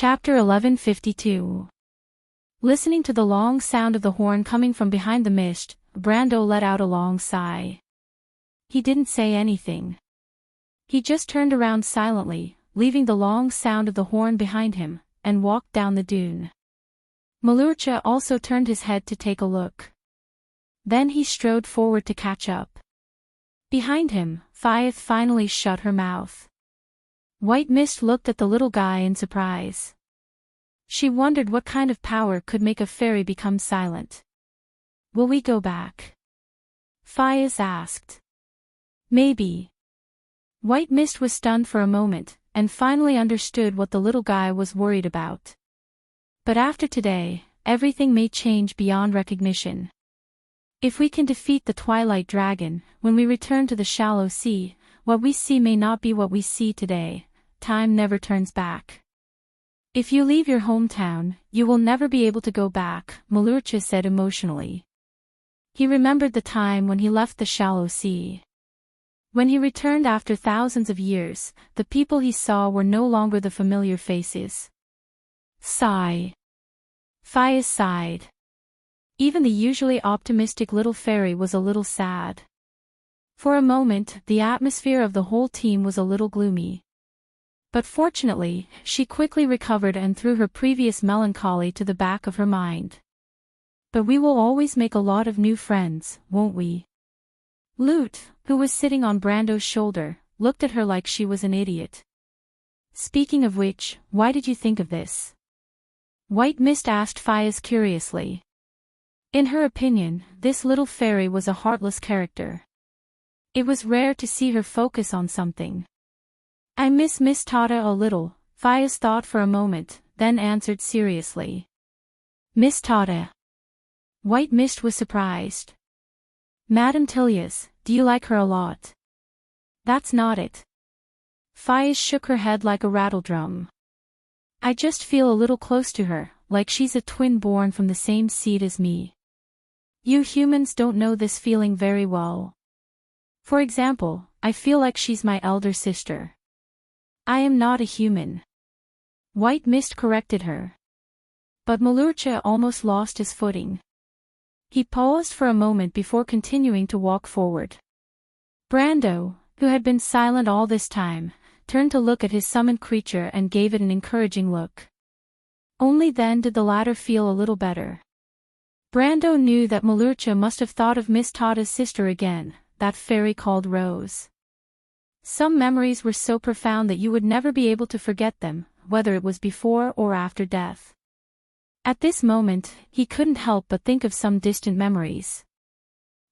Chapter 1152. Listening to the long sound of the horn coming from behind the mist, Brando let out a long sigh. He didn't say anything. He just turned around silently, leaving the long sound of the horn behind him, and walked down the dune. Malucha also turned his head to take a look. Then he strode forward to catch up. Behind him, Faith finally shut her mouth. White Mist looked at the little guy in surprise. She wondered what kind of power could make a fairy become silent. "Will we go back?" Faith asked. "Maybe." White Mist was stunned for a moment, and finally understood what the little guy was worried about. But after today, everything may change beyond recognition. If we can defeat the Twilight Dragon, when we return to the shallow sea, what we see may not be what we see today. Time never turns back. "If you leave your hometown, you will never be able to go back," Malucha said emotionally. He remembered the time when he left the shallow sea. When he returned after thousands of years, the people he saw were no longer the familiar faces. Sigh. Faith sighed. Even the usually optimistic little fairy was a little sad. For a moment, the atmosphere of the whole team was a little gloomy. But fortunately, she quickly recovered and threw her previous melancholy to the back of her mind. "But we will always make a lot of new friends, won't we?" Lute, who was sitting on Brando's shoulder, looked at her like she was an idiot. "Speaking of which, why did you think of this?" White Mist asked Faith curiously. In her opinion, this little fairy was a heartless character. It was rare to see her focus on something. "I miss Miss Tata a little," Faith thought for a moment, then answered seriously. "Miss Tata?" White Mist was surprised. "Madame Tilius, do you like her a lot?" "That's not it." Faith shook her head like a rattledrum. "I just feel a little close to her, like she's a twin born from the same seed as me. You humans don't know this feeling very well. For example, I feel like she's my elder sister." "I am not a human." White Mist corrected her. But Malucha almost lost his footing. He paused for a moment before continuing to walk forward. Brando, who had been silent all this time, turned to look at his summoned creature and gave it an encouraging look. Only then did the latter feel a little better. Brando knew that Malucha must have thought of Miss Tata's sister again, that fairy called Rose. Some memories were so profound that you would never be able to forget them, whether it was before or after death. At this moment, he couldn't help but think of some distant memories.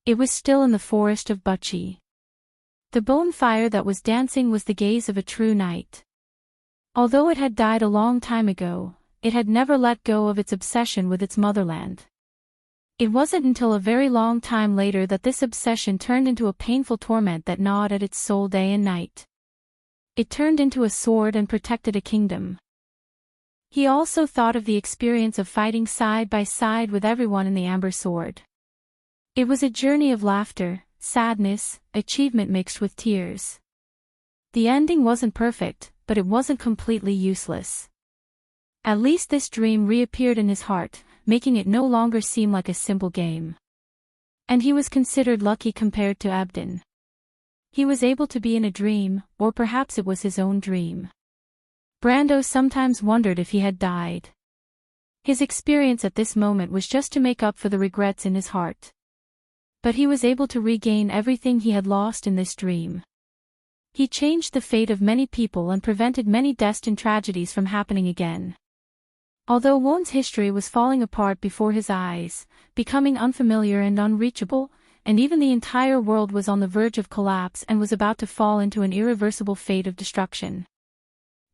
It was still in the forest of Bucci. The bonfire that was dancing was the gaze of a true knight. Although it had died a long time ago, it had never let go of its obsession with its motherland. It wasn't until a very long time later that this obsession turned into a painful torment that gnawed at its soul day and night. It turned into a sword and protected a kingdom. He also thought of the experience of fighting side by side with everyone in the Amber Sword. It was a journey of laughter, sadness, achievement mixed with tears. The ending wasn't perfect, but it wasn't completely useless. At least this dream reappeared in his heart, making it no longer seem like a simple game. And he was considered lucky compared to Abdon. He was able to be in a dream, or perhaps it was his own dream. Brando sometimes wondered if he had died. His experience at this moment was just to make up for the regrets in his heart. But he was able to regain everything he had lost in this dream. He changed the fate of many people and prevented many destined tragedies from happening again. Although Won's history was falling apart before his eyes, becoming unfamiliar and unreachable, and even the entire world was on the verge of collapse and was about to fall into an irreversible fate of destruction.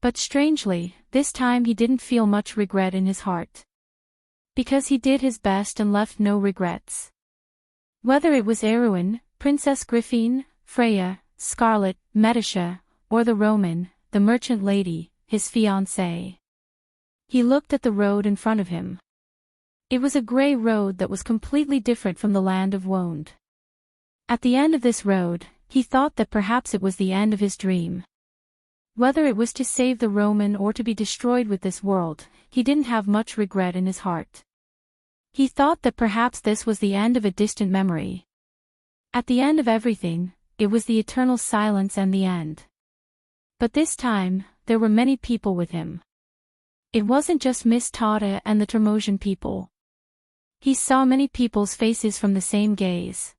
But strangely, this time he didn't feel much regret in his heart. Because he did his best and left no regrets. Whether it was Erwin, Princess Griffin, Freya, Scarlet, Medisha, or the Roman, the merchant lady, his fiancée. He looked at the road in front of him. It was a grey road that was completely different from the land of Wonde. At the end of this road, he thought that perhaps it was the end of his dream. Whether it was to save the Roman or to be destroyed with this world, he didn't have much regret in his heart. He thought that perhaps this was the end of a distant memory. At the end of everything, it was the eternal silence and the end. But this time, there were many people with him. It wasn't just Miss Tata and the Termosian people. He saw many people's faces from the same gaze.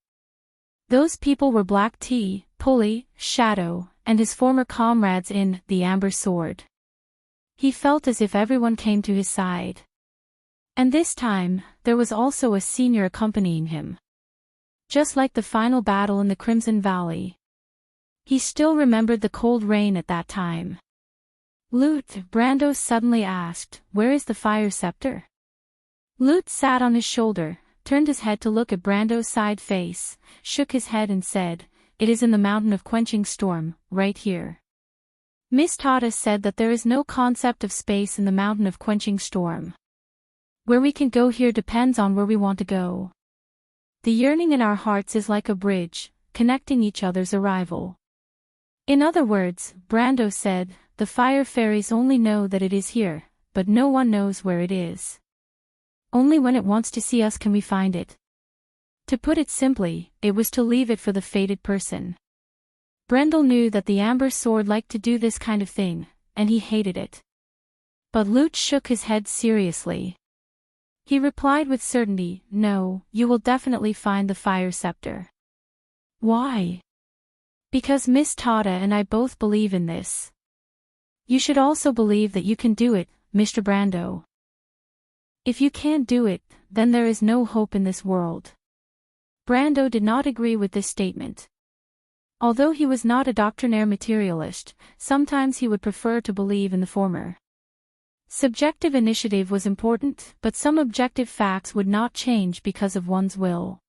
Those people were Black Tea, Pulley, Shadow, and his former comrades in The Amber Sword. He felt as if everyone came to his side. And this time, there was also a senior accompanying him. Just like the final battle in the Crimson Valley. He still remembered the cold rain at that time. Lute, Brando suddenly asked, "Where is the fire scepter?" Lute sat on his shoulder, turned his head to look at Brando's side face, shook his head and said, "It is in the Mountain of Quenching Storm, right here." Miss Tata said that there is no concept of space in the Mountain of Quenching Storm. Where we can go here depends on where we want to go. The yearning in our hearts is like a bridge, connecting each other's arrival. In other words, Brando said, the fire fairies only know that it is here, but no one knows where it is. Only when it wants to see us can we find it. To put it simply, it was to leave it for the fated person. Brendel knew that the Amber Sword liked to do this kind of thing, and he hated it. But Lute shook his head seriously. He replied with certainty, "No, you will definitely find the fire scepter." Why? Because Miss Tata and I both believe in this. You should also believe that you can do it, Mr. Brando. If you can't do it, then there is no hope in this world. Brando did not agree with this statement. Although he was not a doctrinaire materialist, sometimes he would prefer to believe in the former. Subjective initiative was important, but some objective facts would not change because of one's will.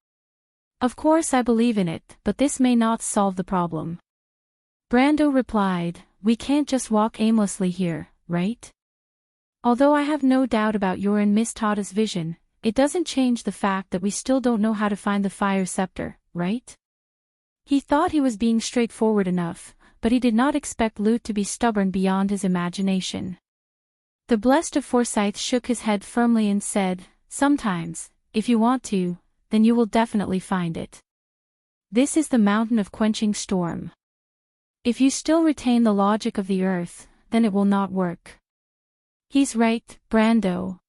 Of course I believe in it, but this may not solve the problem. Brando replied, "We can't just walk aimlessly here, right? Although I have no doubt about your and Miss Tata's vision, it doesn't change the fact that we still don't know how to find the fire scepter, right?" He thought he was being straightforward enough, but he did not expect Lute to be stubborn beyond his imagination. The Blessed of Forsyth shook his head firmly and said, "Sometimes, if you want to, then you will definitely find it. This is the Mountain of Quenching Storm. If you still retain the logic of the earth, then it will not work." He's right, Brando.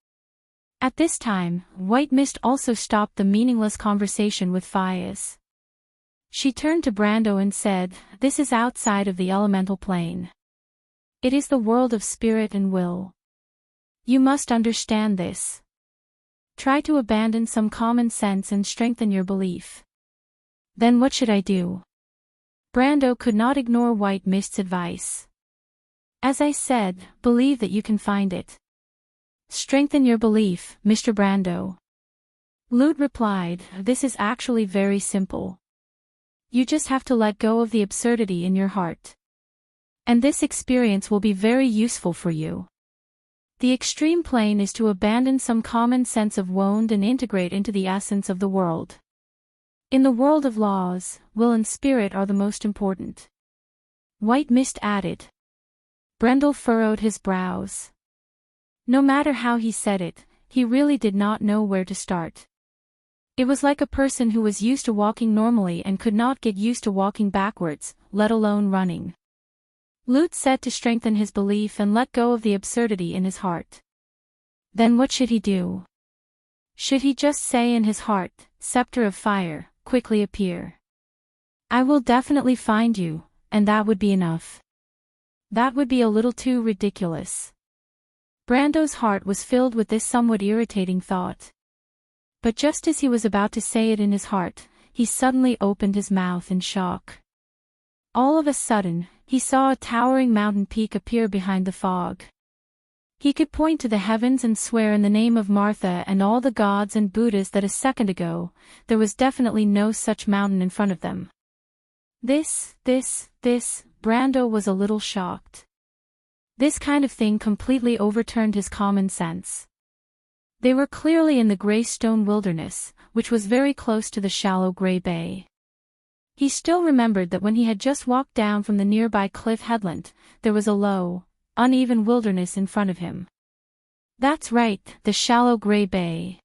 At this time, White Mist also stopped the meaningless conversation with Fias. She turned to Brando and said, "This is outside of the elemental plane. It is the world of spirit and will. You must understand this. Try to abandon some common sense and strengthen your belief." Then what should I do? Brando could not ignore White Mist's advice. "As I said, believe that you can find it. Strengthen your belief, Mr. Brando." Lute replied, "This is actually very simple. You just have to let go of the absurdity in your heart. And this experience will be very useful for you. The extreme plane is to abandon some common sense of wound and integrate into the essence of the world. In the world of laws, will and spirit are the most important." White Mist added. Brendel furrowed his brows. No matter how he said it, he really did not know where to start. It was like a person who was used to walking normally and could not get used to walking backwards, let alone running. Lute said to strengthen his belief and let go of the absurdity in his heart. Then what should he do? Should he just say in his heart, "Scepter of fire, quickly appear. I will definitely find you," and that would be enough? That would be a little too ridiculous. Brando's heart was filled with this somewhat irritating thought. But just as he was about to say it in his heart, he suddenly opened his mouth in shock. All of a sudden, he saw a towering mountain peak appear behind the fog. He could point to the heavens and swear in the name of Martha and all the gods and Buddhas that a second ago, there was definitely no such mountain in front of them. Brando was a little shocked. This kind of thing completely overturned his common sense. They were clearly in the gray stone wilderness, which was very close to the shallow gray bay. He still remembered that when he had just walked down from the nearby cliff headland, there was a low, uneven wilderness in front of him. That's right, the shallow gray bay.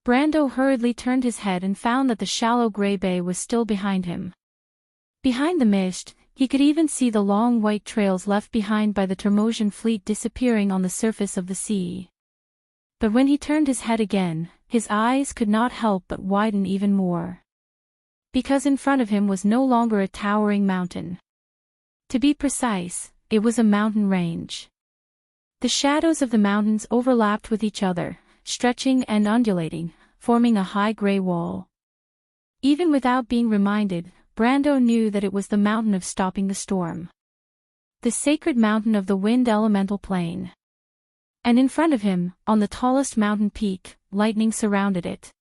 Brando hurriedly turned his head and found that the shallow gray bay was still behind him. Behind the mist, he could even see the long white trails left behind by the Termosian fleet disappearing on the surface of the sea. But when he turned his head again, his eyes could not help but widen even more. Because in front of him was no longer a towering mountain. To be precise, it was a mountain range. The shadows of the mountains overlapped with each other, stretching and undulating, forming a high gray wall. Even without being reminded, Brando knew that it was the mountain of stopping the storm. The sacred mountain of the wind elemental plane. And in front of him, on the tallest mountain peak, lightning surrounded it.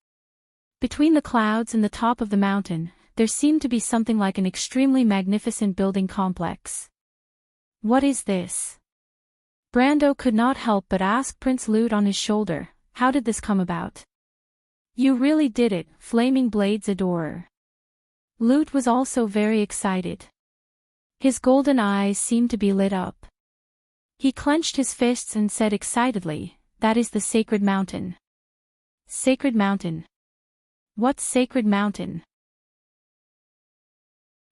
Between the clouds and the top of the mountain, there seemed to be something like an extremely magnificent building complex. What is this? Brando could not help but ask Prince Lute on his shoulder, how did this come about? You really did it, Flaming Blade's adorer. Lute was also very excited. His golden eyes seemed to be lit up. He clenched his fists and said excitedly, that is the sacred mountain. Sacred mountain. What sacred mountain?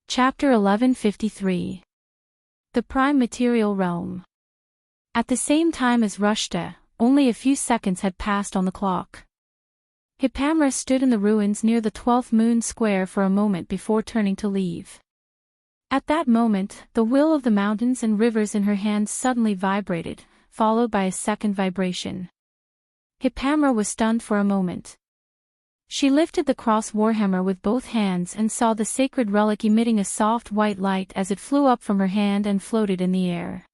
Chapter 1153. The Prime Material Realm. At the same time as Rushta, only a few seconds had passed on the clock. Hippamra stood in the ruins near the 12th moon square for a moment before turning to leave. At that moment, the will of the mountains and rivers in her hands suddenly vibrated, followed by a second vibration. Hippamra was stunned for a moment. She lifted the cross warhammer with both hands and saw the sacred relic emitting a soft white light as it flew up from her hand and floated in the air.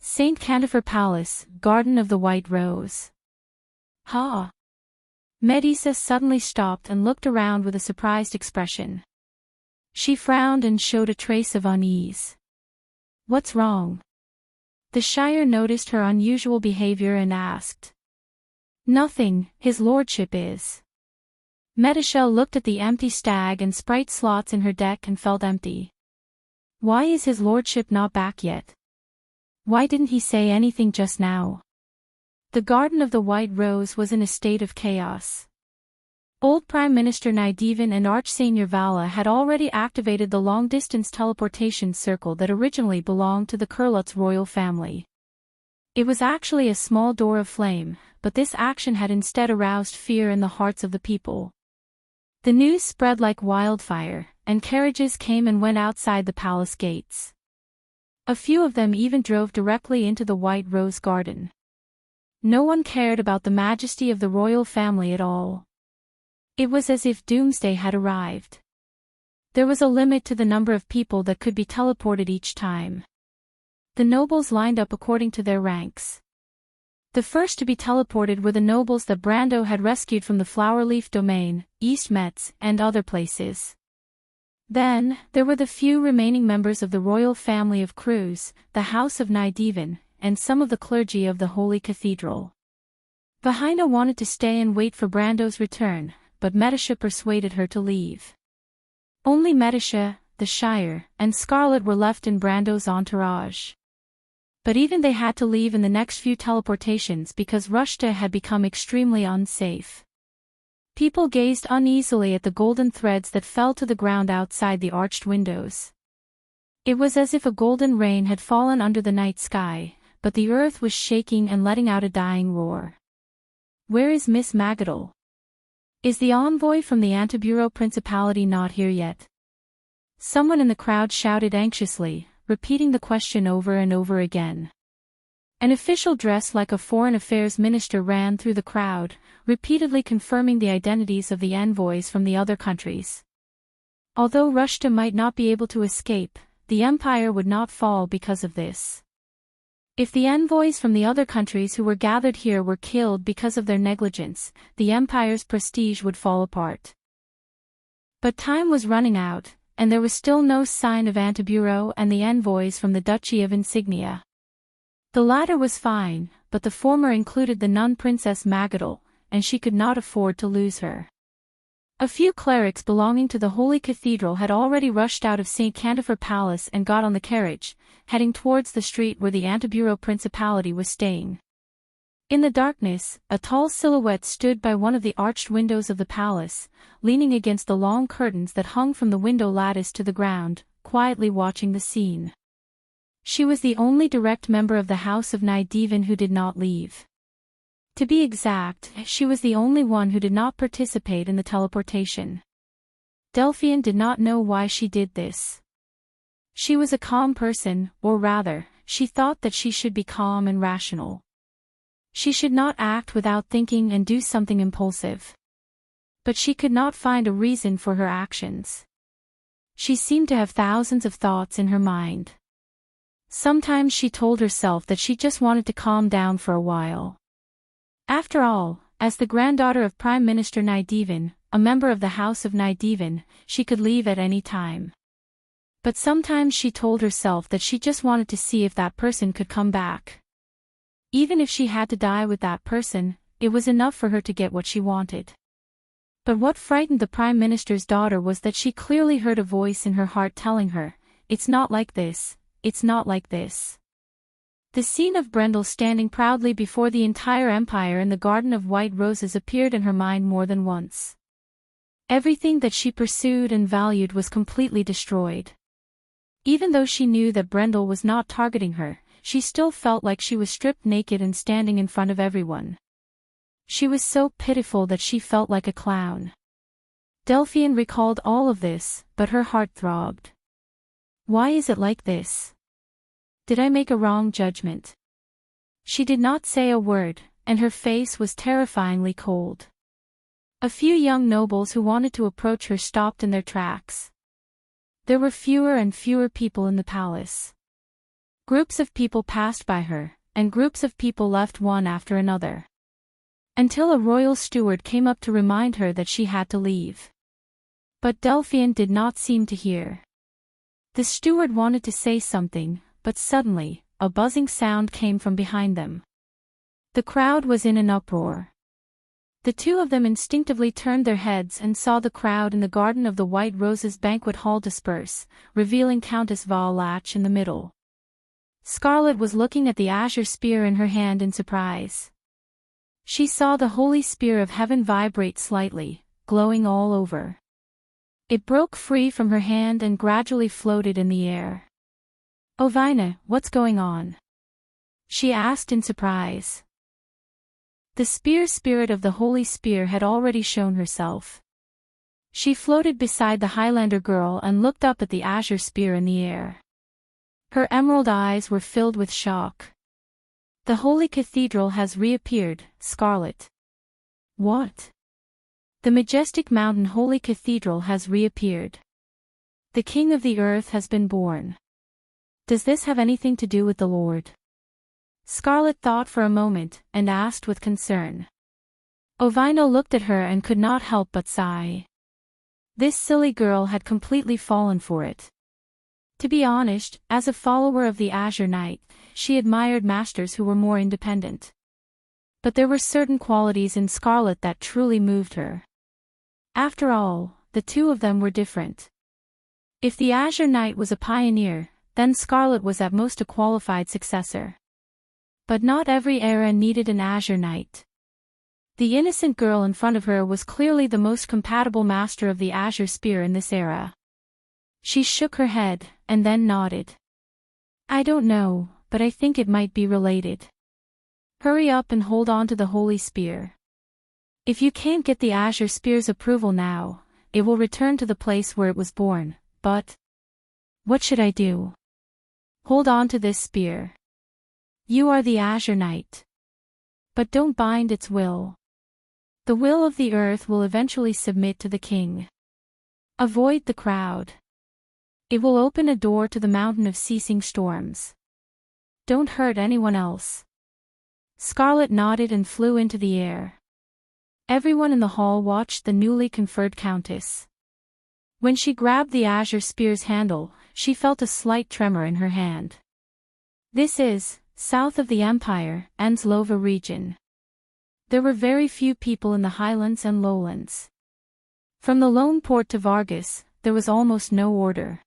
St. Cantifer Palace, Garden of the White Rose. Ha! Medusa suddenly stopped and looked around with a surprised expression. She frowned and showed a trace of unease. What's wrong? The Shire noticed her unusual behavior and asked. Nothing, his lordship is. Medusa looked at the empty stag and sprite slots in her deck and felt empty. Why is his lordship not back yet? Why didn't he say anything just now? The Garden of the White Rose was in a state of chaos. Old Prime Minister Nydivan and Archseigneur Vala had already activated the long-distance teleportation circle that originally belonged to the Kurlutz royal family. It was actually a small door of flame, but this action had instead aroused fear in the hearts of the people. The news spread like wildfire, and carriages came and went outside the palace gates. A few of them even drove directly into the White Rose Garden. No one cared about the majesty of the royal family at all. It was as if doomsday had arrived. There was a limit to the number of people that could be teleported each time. The nobles lined up according to their ranks. The first to be teleported were the nobles that Brando had rescued from the Flowerleaf Domain, East Metz, and other places. Then, there were the few remaining members of the royal family of Cruz, the House of Nydivan, and some of the clergy of the Holy Cathedral. Vahina wanted to stay and wait for Brando's return, but Medusa persuaded her to leave. Only Medusa, the Shire, and Scarlet were left in Brando's entourage. But even they had to leave in the next few teleportations because Rushta had become extremely unsafe. People gazed uneasily at the golden threads that fell to the ground outside the arched windows. It was as if a golden rain had fallen under the night sky, but the earth was shaking and letting out a dying roar. Where is Miss Magadal? Is the envoy from the Antiburo Principality not here yet? Someone in the crowd shouted anxiously, repeating the question over and over again. An official dressed like a foreign affairs minister ran through the crowd, repeatedly confirming the identities of the envoys from the other countries. Although Rushta might not be able to escape, the empire would not fall because of this. If the envoys from the other countries who were gathered here were killed because of their negligence, the empire's prestige would fall apart. But time was running out, and there was still no sign of Antiburo and the envoys from the Duchy of Insignia. The latter was fine, but the former included the nun Princess Magadal, and she could not afford to lose her. A few clerics belonging to the Holy Cathedral had already rushed out of St. Cantifer Palace and got on the carriage, heading towards the street where the Antibureau Principality was staying. In the darkness, a tall silhouette stood by one of the arched windows of the palace, leaning against the long curtains that hung from the window lattice to the ground, quietly watching the scene. She was the only direct member of the House of Nydivan who did not leave. To be exact, she was the only one who did not participate in the teleportation. Delphian did not know why she did this. She was a calm person, or rather, she thought that she should be calm and rational. She should not act without thinking and do something impulsive. But she could not find a reason for her actions. She seemed to have thousands of thoughts in her mind. Sometimes she told herself that she just wanted to calm down for a while. After all, as the granddaughter of Prime Minister Nydivan, a member of the House of Nydivan, she could leave at any time. But sometimes she told herself that she just wanted to see if that person could come back. Even if she had to die with that person, it was enough for her to get what she wanted. But what frightened the Prime Minister's daughter was that she clearly heard a voice in her heart telling her, "It's not like this, it's not like this." The scene of Brendel standing proudly before the entire empire in the Garden of White Roses appeared in her mind more than once. Everything that she pursued and valued was completely destroyed. Even though she knew that Brendel was not targeting her, she still felt like she was stripped naked and standing in front of everyone. She was so pitiful that she felt like a clown. Delphian recalled all of this, but her heart throbbed. Why is it like this? Did I make a wrong judgment? She did not say a word, and her face was terrifyingly cold. A few young nobles who wanted to approach her stopped in their tracks. There were fewer and fewer people in the palace. Groups of people passed by her, and groups of people left one after another. Until a royal steward came up to remind her that she had to leave. But Delphian did not seem to hear. The steward wanted to say something, but suddenly, a buzzing sound came from behind them. The crowd was in an uproar. The two of them instinctively turned their heads and saw the crowd in the Garden of the White Roses banquet hall disperse, revealing Countess Val-Lach in the middle. Scarlet was looking at the azure spear in her hand in surprise. She saw the holy spear of heaven vibrate slightly, glowing all over. It broke free from her hand and gradually floated in the air. "Ovina, what's going on?" she asked in surprise. The spear spirit of the holy spear had already shown herself. She floated beside the Highlander girl and looked up at the azure spear in the air. Her emerald eyes were filled with shock. "The Holy Cathedral has reappeared, Scarlet." "What?" "The majestic mountain Holy Cathedral has reappeared. The King of the Earth has been born. Does this have anything to do with the Lord?" Scarlet thought for a moment, and asked with concern. Ovino looked at her and could not help but sigh. This silly girl had completely fallen for it. To be honest, as a follower of the Azure Knight, she admired masters who were more independent. But there were certain qualities in Scarlet that truly moved her. After all, the two of them were different. If the Azure Knight was a pioneer, then Scarlet was at most a qualified successor. But not every era needed an Azure Knight. The innocent girl in front of her was clearly the most compatible master of the Azure Spear in this era. She shook her head, and then nodded. "I don't know, but I think it might be related. Hurry up and hold on to the Holy Spear. If you can't get the Azure Spear's approval now, it will return to the place where it was born, but... What should I do? Hold on to this spear. You are the Azure Knight. But don't bind its will. The will of the earth will eventually submit to the king. Avoid the crowd. It will open a door to the mountain of ceasing storms. Don't hurt anyone else." Scarlet nodded and flew into the air. Everyone in the hall watched the newly conferred countess. When she grabbed the Azure Spear's handle, she felt a slight tremor in her hand. This is, south of the Empire, Anslova region. There were very few people in the highlands and lowlands. From the lone port to Vargas, there was almost no order.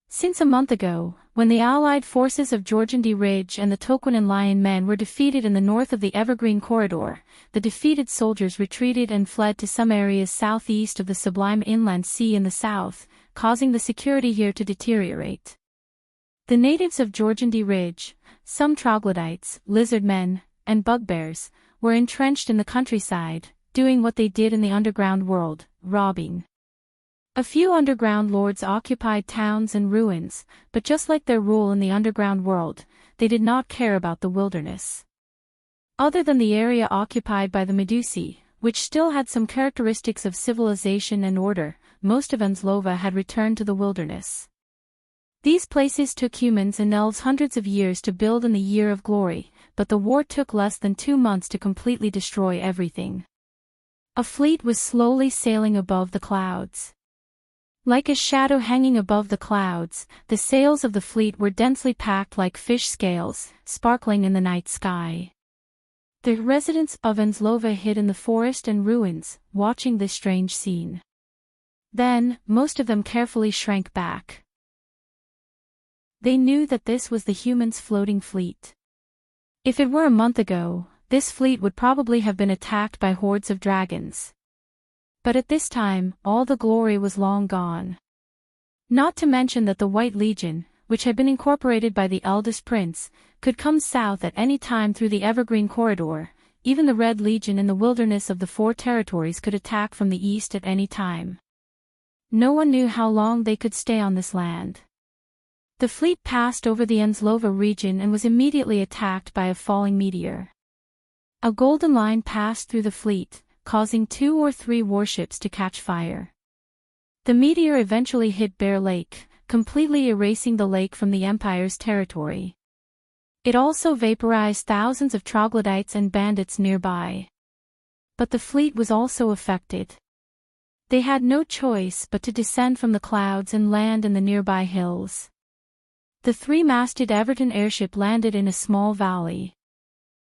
Since a month ago, when the allied forces of Jorgandi Ridge and the Toquenin Lion men were defeated in the north of the Evergreen Corridor, the defeated soldiers retreated and fled to some areas southeast of the Sublime Inland Sea in the south, causing the security here to deteriorate. The natives of Jorgandi Ridge, some troglodytes, lizard men, and bugbears, were entrenched in the countryside, doing what they did in the underground world, robbing. A few underground lords occupied towns and ruins, but just like their rule in the underground world, they did not care about the wilderness. Other than the area occupied by the Medusi, which still had some characteristics of civilization and order, most of Enslova had returned to the wilderness. These places took humans and elves hundreds of years to build in the Year of Glory, but the war took less than 2 months to completely destroy everything. A fleet was slowly sailing above the clouds. Like a shadow hanging above the clouds, the sails of the fleet were densely packed like fish scales, sparkling in the night sky. The residents of Enslova hid in the forest and ruins, watching this strange scene. Then, most of them carefully shrank back. They knew that this was the humans' floating fleet. If it were a month ago, this fleet would probably have been attacked by hordes of dragons. But at this time, all the glory was long gone. Not to mention that the White Legion, which had been incorporated by the eldest prince, could come south at any time through the Evergreen Corridor. Even the Red Legion in the wilderness of the Four Territories could attack from the east at any time. No one knew how long they could stay on this land. The fleet passed over the Enslova region and was immediately attacked by a falling meteor. A golden line passed through the fleet, causing 2 or 3 warships to catch fire. The meteor eventually hit Bear Lake, completely erasing the lake from the Empire's territory. It also vaporized thousands of troglodytes and bandits nearby. But the fleet was also affected. They had no choice but to descend from the clouds and land in the nearby hills. The 3-masted Everton airship landed in a small valley.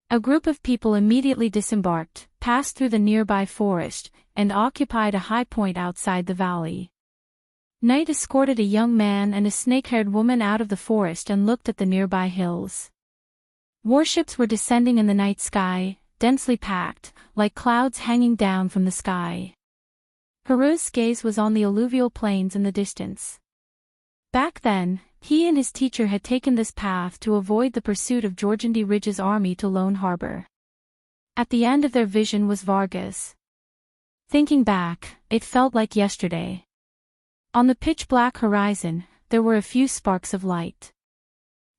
A group of people immediately disembarked, passed through the nearby forest, and occupied a high point outside the valley. Knight escorted a young man and a snake-haired woman out of the forest and looked at the nearby hills. Warships were descending in the night sky, densely packed, like clouds hanging down from the sky. Haru's gaze was on the alluvial plains in the distance. Back then, he and his teacher had taken this path to avoid the pursuit of Jorgandi Ridge's army to Lone Harbor. At the end of their vision was Vargas. Thinking back, it felt like yesterday. On the pitch-black horizon, there were a few sparks of light.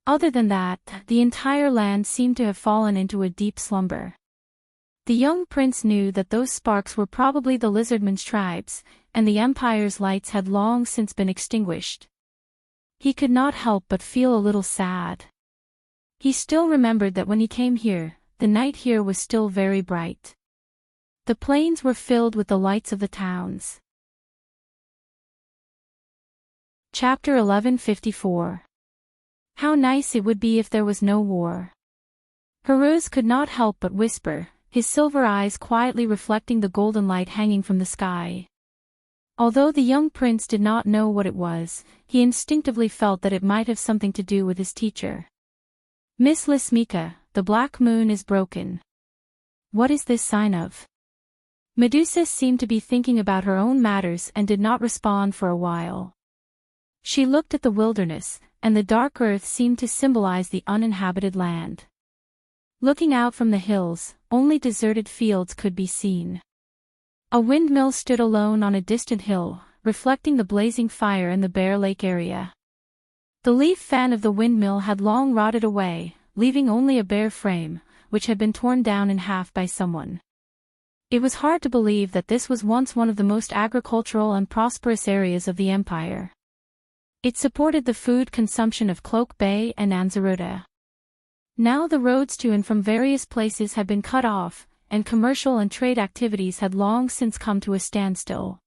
Other than that, the entire land seemed to have fallen into a deep slumber. The young prince knew that those sparks were probably the lizardmen's tribes, and the Empire's lights had long since been extinguished. He could not help but feel a little sad. He still remembered that when he came here, the night here was still very bright. The plains were filled with the lights of the towns. Chapter 1154. How nice it would be if there was no war. Haruz could not help but whisper, his silver eyes quietly reflecting the golden light hanging from the sky. Although the young prince did not know what it was, he instinctively felt that it might have something to do with his teacher. Miss Lismika, the black moon is broken. What is this sign of? Medusa seemed to be thinking about her own matters and did not respond for a while. She looked at the wilderness, and the dark earth seemed to symbolize the uninhabited land. Looking out from the hills, only deserted fields could be seen. A windmill stood alone on a distant hill, reflecting the blazing fire in the Bear Lake area. The leaf fan of the windmill had long rotted away, leaving only a bare frame, which had been torn down in half by someone. It was hard to believe that this was once one of the most agricultural and prosperous areas of the empire. It supported the food consumption of Cloak Bay and Anzaruda. Now the roads to and from various places had been cut off, and commercial and trade activities had long since come to a standstill.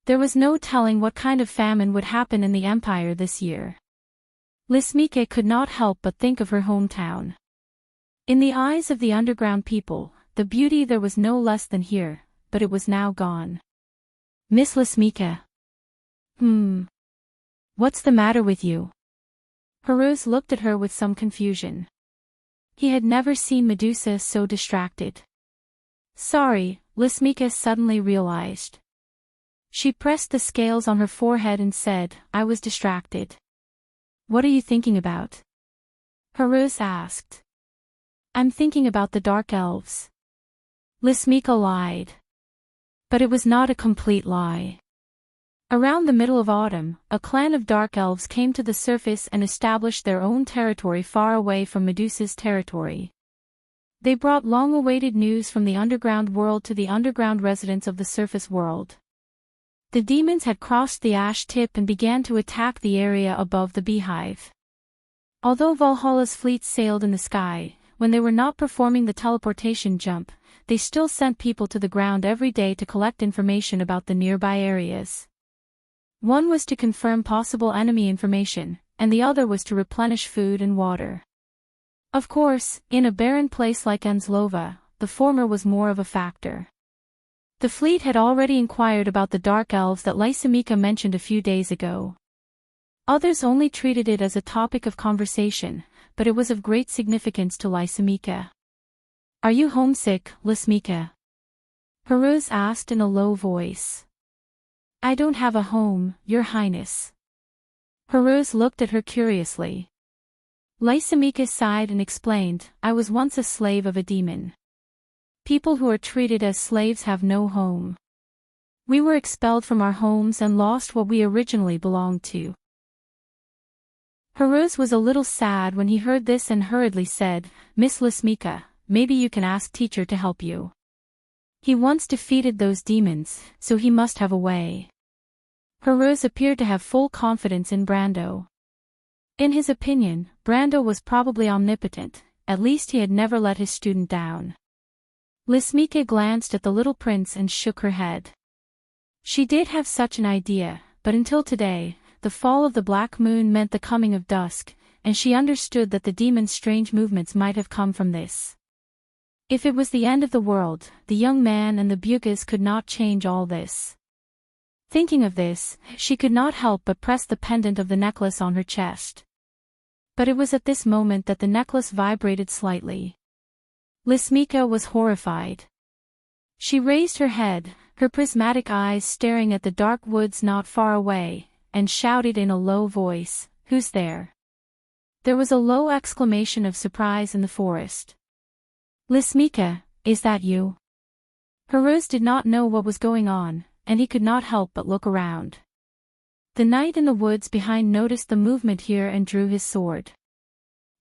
There was no telling what kind of famine would happen in the empire this year. Lismike could not help but think of her hometown. In the eyes of the underground people, the beauty there was no less than here, but it was now gone. Miss Lesmika. What's the matter with you? Heartwarming looked at her with some confusion. He had never seen Medusa so distracted. Sorry, Lesmika suddenly realized. She pressed the scales on her forehead and said, I was distracted. What are you thinking about? Heartwarming asked. I'm thinking about the dark elves. Lesmika lied. But it was not a complete lie. Around the middle of autumn, a clan of dark elves came to the surface and established their own territory far away from Medusa's territory. They brought long-awaited news from the underground world to the underground residents of the surface world. The demons had crossed the ash tip and began to attack the area above the beehive. Although Valhalla's fleet sailed in the sky, when they were not performing the teleportation jump, they still sent people to the ground every day to collect information about the nearby areas. One was to confirm possible enemy information, and the other was to replenish food and water. Of course, in a barren place like Enzlova, the former was more of a factor. The fleet had already inquired about the dark elves that Lysimika mentioned a few days ago. Others only treated it as a topic of conversation, but it was of great significance to Lysimika. Are you homesick, Lesmika? Heartwarming asked in a low voice. I don't have a home, Your Highness. Heartwarming looked at her curiously. Lysimika sighed and explained, I was once a slave of a demon. People who are treated as slaves have no home. We were expelled from our homes and lost what we originally belonged to. Heartwarming was a little sad when he heard this and hurriedly said, Miss Lesmika, maybe you can ask teacher to help you. He once defeated those demons, so he must have a way. Heartwarming appeared to have full confidence in Brando. In his opinion, Brando was probably omnipotent, at least he had never let his student down. Lesmika glanced at the little prince and shook her head. She did have such an idea, but until today, the fall of the black moon meant the coming of dusk, and she understood that the demon's strange movements might have come from this. If it was the end of the world, the young man and the Bugas could not change all this. Thinking of this, she could not help but press the pendant of the necklace on her chest. But it was at this moment that the necklace vibrated slightly. Lesmika was horrified. She raised her head, her prismatic eyes staring at the dark woods not far away, and shouted in a low voice, Who's there? There was a low exclamation of surprise in the forest. Lesmika, is that you? Heartwarming did not know what was going on, and he could not help but look around. The knight in the woods behind noticed the movement here and drew his sword.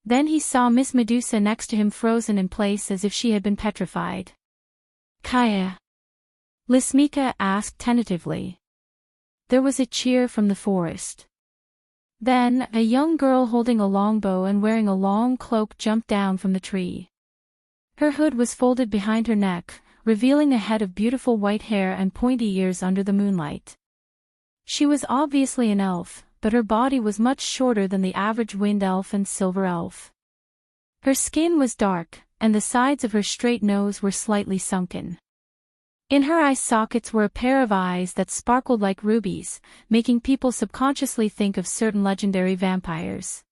Then he saw Miss Medusa next to him frozen in place as if she had been petrified. Kaya? Lesmika asked tentatively. There was a cheer from the forest. Then, a young girl holding a longbow and wearing a long cloak jumped down from the tree. Her hood was folded behind her neck, revealing a head of beautiful white hair and pointy ears under the moonlight. She was obviously an elf, but her body was much shorter than the average wind elf and silver elf. Her skin was dark, and the sides of her straight nose were slightly sunken. In her eye sockets were a pair of eyes that sparkled like rubies, making people subconsciously think of certain legendary vampires.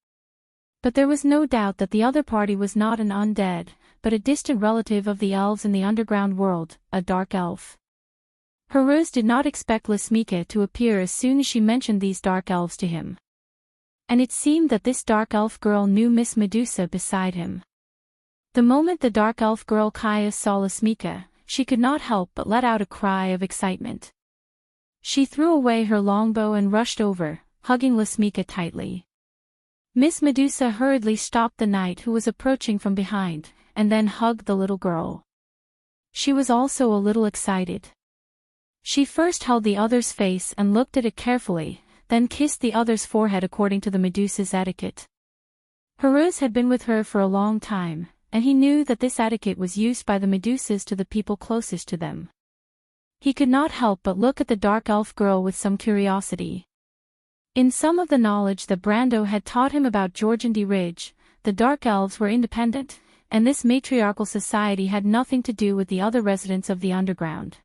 But there was no doubt that the other party was not an undead, but a distant relative of the elves in the underground world, a dark elf. Heartwarming did not expect Lesmika to appear as soon as she mentioned these dark elves to him. And it seemed that this dark elf girl knew Miss Medusa beside him. The moment the dark elf girl Kaya saw Lesmika, she could not help but let out a cry of excitement. She threw away her longbow and rushed over, hugging Lesmika tightly. Miss Medusa hurriedly stopped the knight who was approaching from behind, and then hugged the little girl. She was also a little excited. She first held the other's face and looked at it carefully, then kissed the other's forehead according to the Medusa's etiquette. Heartwarming had been with her for a long time, and he knew that this etiquette was used by the Medusas to the people closest to them. He could not help but look at the dark elf girl with some curiosity. In some of the knowledge that Brando had taught him about Georgandy Ridge, the dark elves were independent, and this matriarchal society had nothing to do with the other residents of the underground.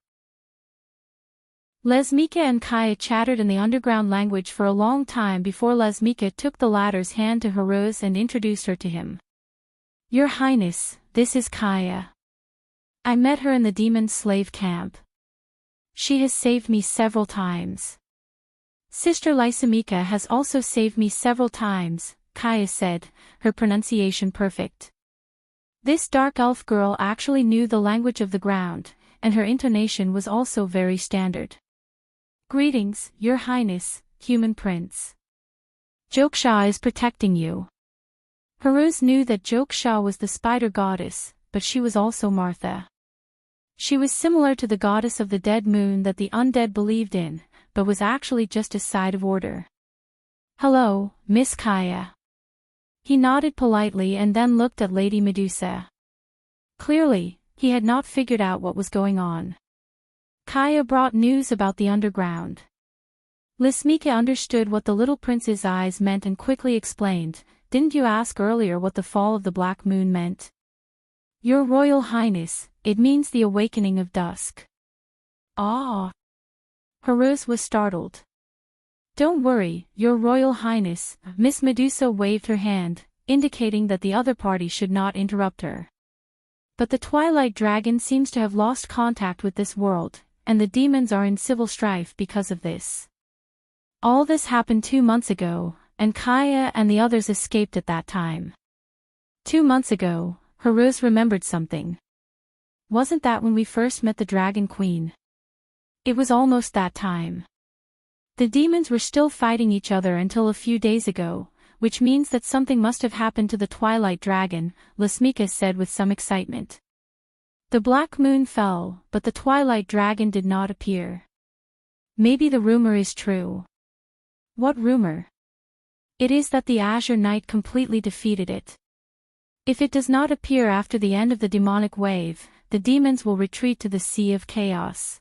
Lesmika and Kaya chattered in the underground language for a long time before Lesmika took the latter's hand to Heroes and introduced her to him. Your Highness, this is Kaya. I met her in the demon slave camp. She has saved me several times. Sister Lysimika has also saved me several times, Kaya said, her pronunciation perfect. This dark elf girl actually knew the language of the ground, and her intonation was also very standard. Greetings, Your Highness, human prince. Joksha is protecting you. Heroes knew that Joksha was the spider goddess, but she was also Martha. She was similar to the goddess of the dead moon that the undead believed in, but was actually just a side of order. Hello, Miss Kaya. He nodded politely and then looked at Lady Medusa. Clearly, he had not figured out what was going on. Kaya brought news about the underground. Lesmika understood what the little prince's eyes meant and quickly explained, didn't you ask earlier what the fall of the black moon meant? Your Royal Highness, it means the awakening of dusk. Ah! Heroes was startled. Don't worry, Your Royal Highness, Miss Medusa waved her hand, indicating that the other party should not interrupt her. But the Twilight Dragon seems to have lost contact with this world, and the demons are in civil strife because of this. All this happened 2 months ago, and Kaya and the others escaped at that time. 2 months ago, Heroes remembered something. Wasn't that when we first met the Dragon Queen? It was almost that time. The demons were still fighting each other until a few days ago, which means that something must have happened to the Twilight Dragon, Lesmika said with some excitement. The black moon fell, but the Twilight Dragon did not appear. Maybe the rumor is true. What rumor? It is that the Azure Knight completely defeated it. If it does not appear after the end of the demonic wave, the demons will retreat to the Sea of Chaos.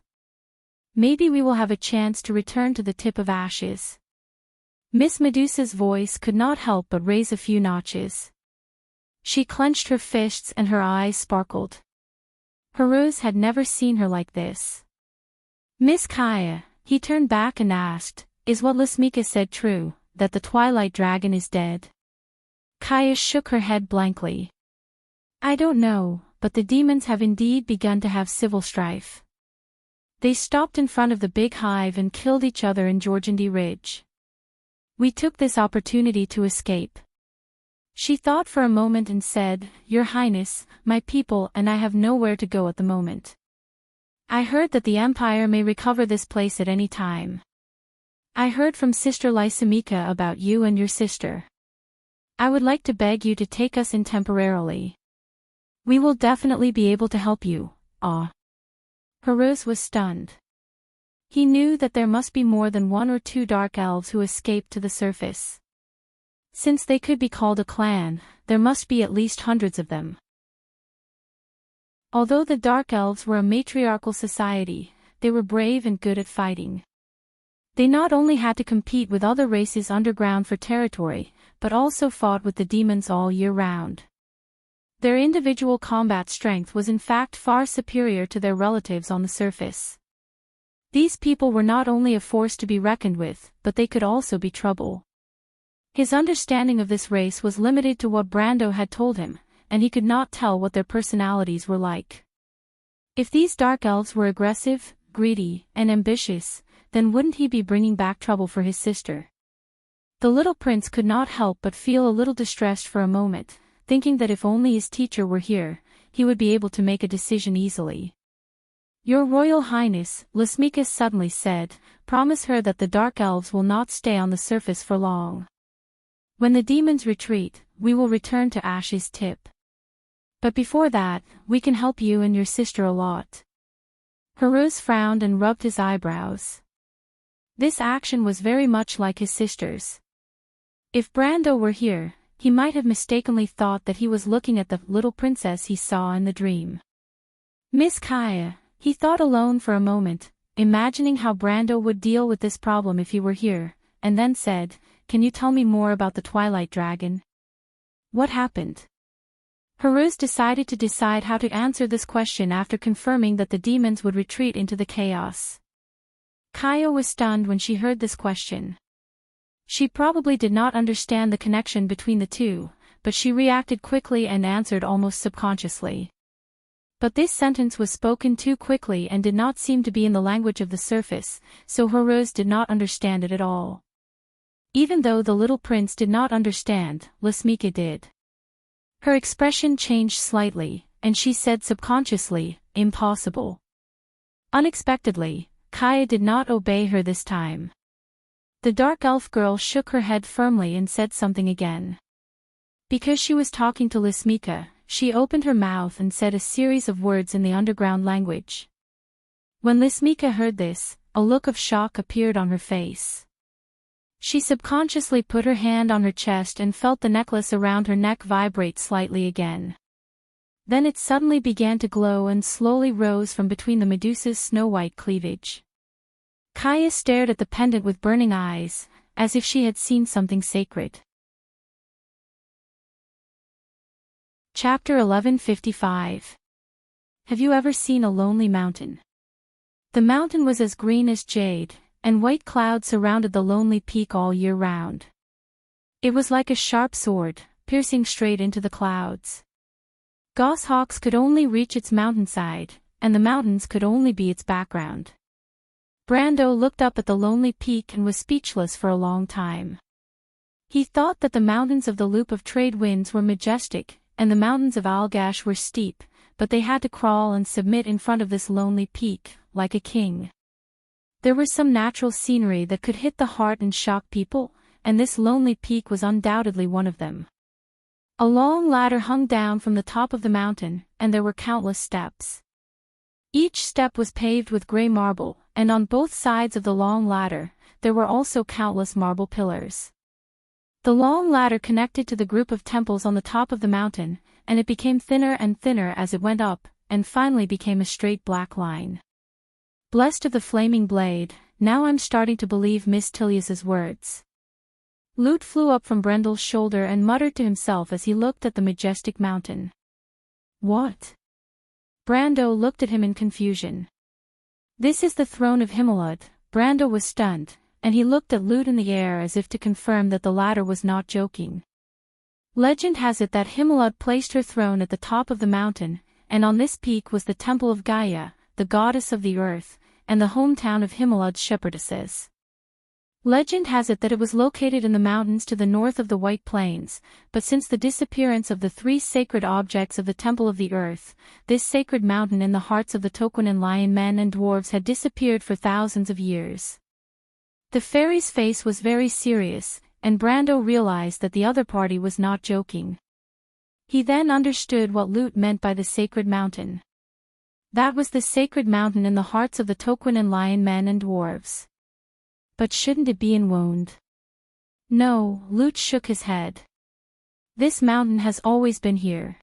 Maybe we will have a chance to return to the Tip of Ashes. Miss Medusa's voice could not help but raise a few notches. She clenched her fists and her eyes sparkled. Heroes had never seen her like this. Miss Kaya, he turned back and asked, is what Lesmika said true, that the Twilight Dragon is dead? Kaya shook her head blankly. I don't know, but the demons have indeed begun to have civil strife. They stopped in front of the big hive and killed each other in Georgandy Ridge. We took this opportunity to escape. She thought for a moment and said, Your Highness, my people and I have nowhere to go at the moment. I heard that the Empire may recover this place at any time. I heard from Sister Lysimika about you and your sister. I would like to beg you to take us in temporarily. We will definitely be able to help you, Heroes was stunned. He knew that there must be more than 1 or 2 dark elves who escaped to the surface. Since they could be called a clan, there must be at least hundreds of them. Although the Dark Elves were a matriarchal society, they were brave and good at fighting. They not only had to compete with other races underground for territory, but also fought with the demons all year round. Their individual combat strength was in fact far superior to their relatives on the surface. These people were not only a force to be reckoned with, but they could also be trouble. His understanding of this race was limited to what Brando had told him, and he could not tell what their personalities were like. If these dark elves were aggressive, greedy, and ambitious, then wouldn't he be bringing back trouble for his sister? The little prince could not help but feel a little distressed for a moment, thinking that if only his teacher were here, he would be able to make a decision easily. Your Royal Highness, Lesmika suddenly said, promise her that the dark elves will not stay on the surface for long. When the demons retreat, we will return to Ash's Tip. But before that, we can help you and your sister a lot. Heroes frowned and rubbed his eyebrows. This action was very much like his sister's. If Brando were here, he might have mistakenly thought that he was looking at the little princess he saw in the dream. Miss Kaya, he thought alone for a moment, imagining how Brando would deal with this problem if he were here, and then said, Can you tell me more about the Twilight Dragon? What happened? Heroes decided to decide how to answer this question after confirming that the demons would retreat into the chaos. Kaya was stunned when she heard this question. She probably did not understand the connection between the two, but she reacted quickly and answered almost subconsciously. But this sentence was spoken too quickly and did not seem to be in the language of the surface, so Rose did not understand it at all. Even though the little prince did not understand, Lasmika did. Her expression changed slightly, and she said subconsciously, "Impossible." Unexpectedly, Kaya did not obey her this time. The dark elf girl shook her head firmly and said something again. Because she was talking to Lasmika, she opened her mouth and said a series of words in the underground language. When Lasmika heard this, a look of shock appeared on her face. She subconsciously put her hand on her chest and felt the necklace around her neck vibrate slightly again. Then it suddenly began to glow and slowly rose from between the Medusa's snow-white cleavage. Kaya stared at the pendant with burning eyes, as if she had seen something sacred. Chapter 1155. Have you ever seen a lonely mountain? The mountain was as green as jade, and white clouds surrounded the lonely peak all year round. It was like a sharp sword, piercing straight into the clouds. Goshawks could only reach its mountainside, and the mountains could only be its background. Brando looked up at the lonely peak and was speechless for a long time. He thought that the mountains of the Loop of Trade Winds were majestic, and the mountains of Algash were steep, but they had to crawl and submit in front of this lonely peak, like a king. There was some natural scenery that could hit the heart and shock people, and this lonely peak was undoubtedly one of them. A long ladder hung down from the top of the mountain, and there were countless steps. Each step was paved with gray marble, and on both sides of the long ladder, there were also countless marble pillars. The long ladder connected to the group of temples on the top of the mountain, and it became thinner and thinner as it went up, and finally became a straight black line. Blessed of the flaming blade, now I'm starting to believe Miss Tilius's words. Lute flew up from Brendel's shoulder and muttered to himself as he looked at the majestic mountain. What? Brando looked at him in confusion. This is the throne of Himalud. Brando was stunned, and he looked at Lute in the air as if to confirm that the latter was not joking. Legend has it that Himalud placed her throne at the top of the mountain, and on this peak was the temple of Gaia, the goddess of the earth, and the hometown of Himalud's shepherdesses. Legend has it that it was located in the mountains to the north of the White Plains, but since the disappearance of the three sacred objects of the Temple of the Earth, this sacred mountain in the hearts of the Toquinen lion men and dwarves had disappeared for thousands of years. The fairy's face was very serious, and Brando realized that the other party was not joking. He then understood what Lute meant by the sacred mountain. That was the sacred mountain in the hearts of the Toquinen lion men and dwarves. But shouldn't it be in Wound? No, Lute shook his head. This mountain has always been here.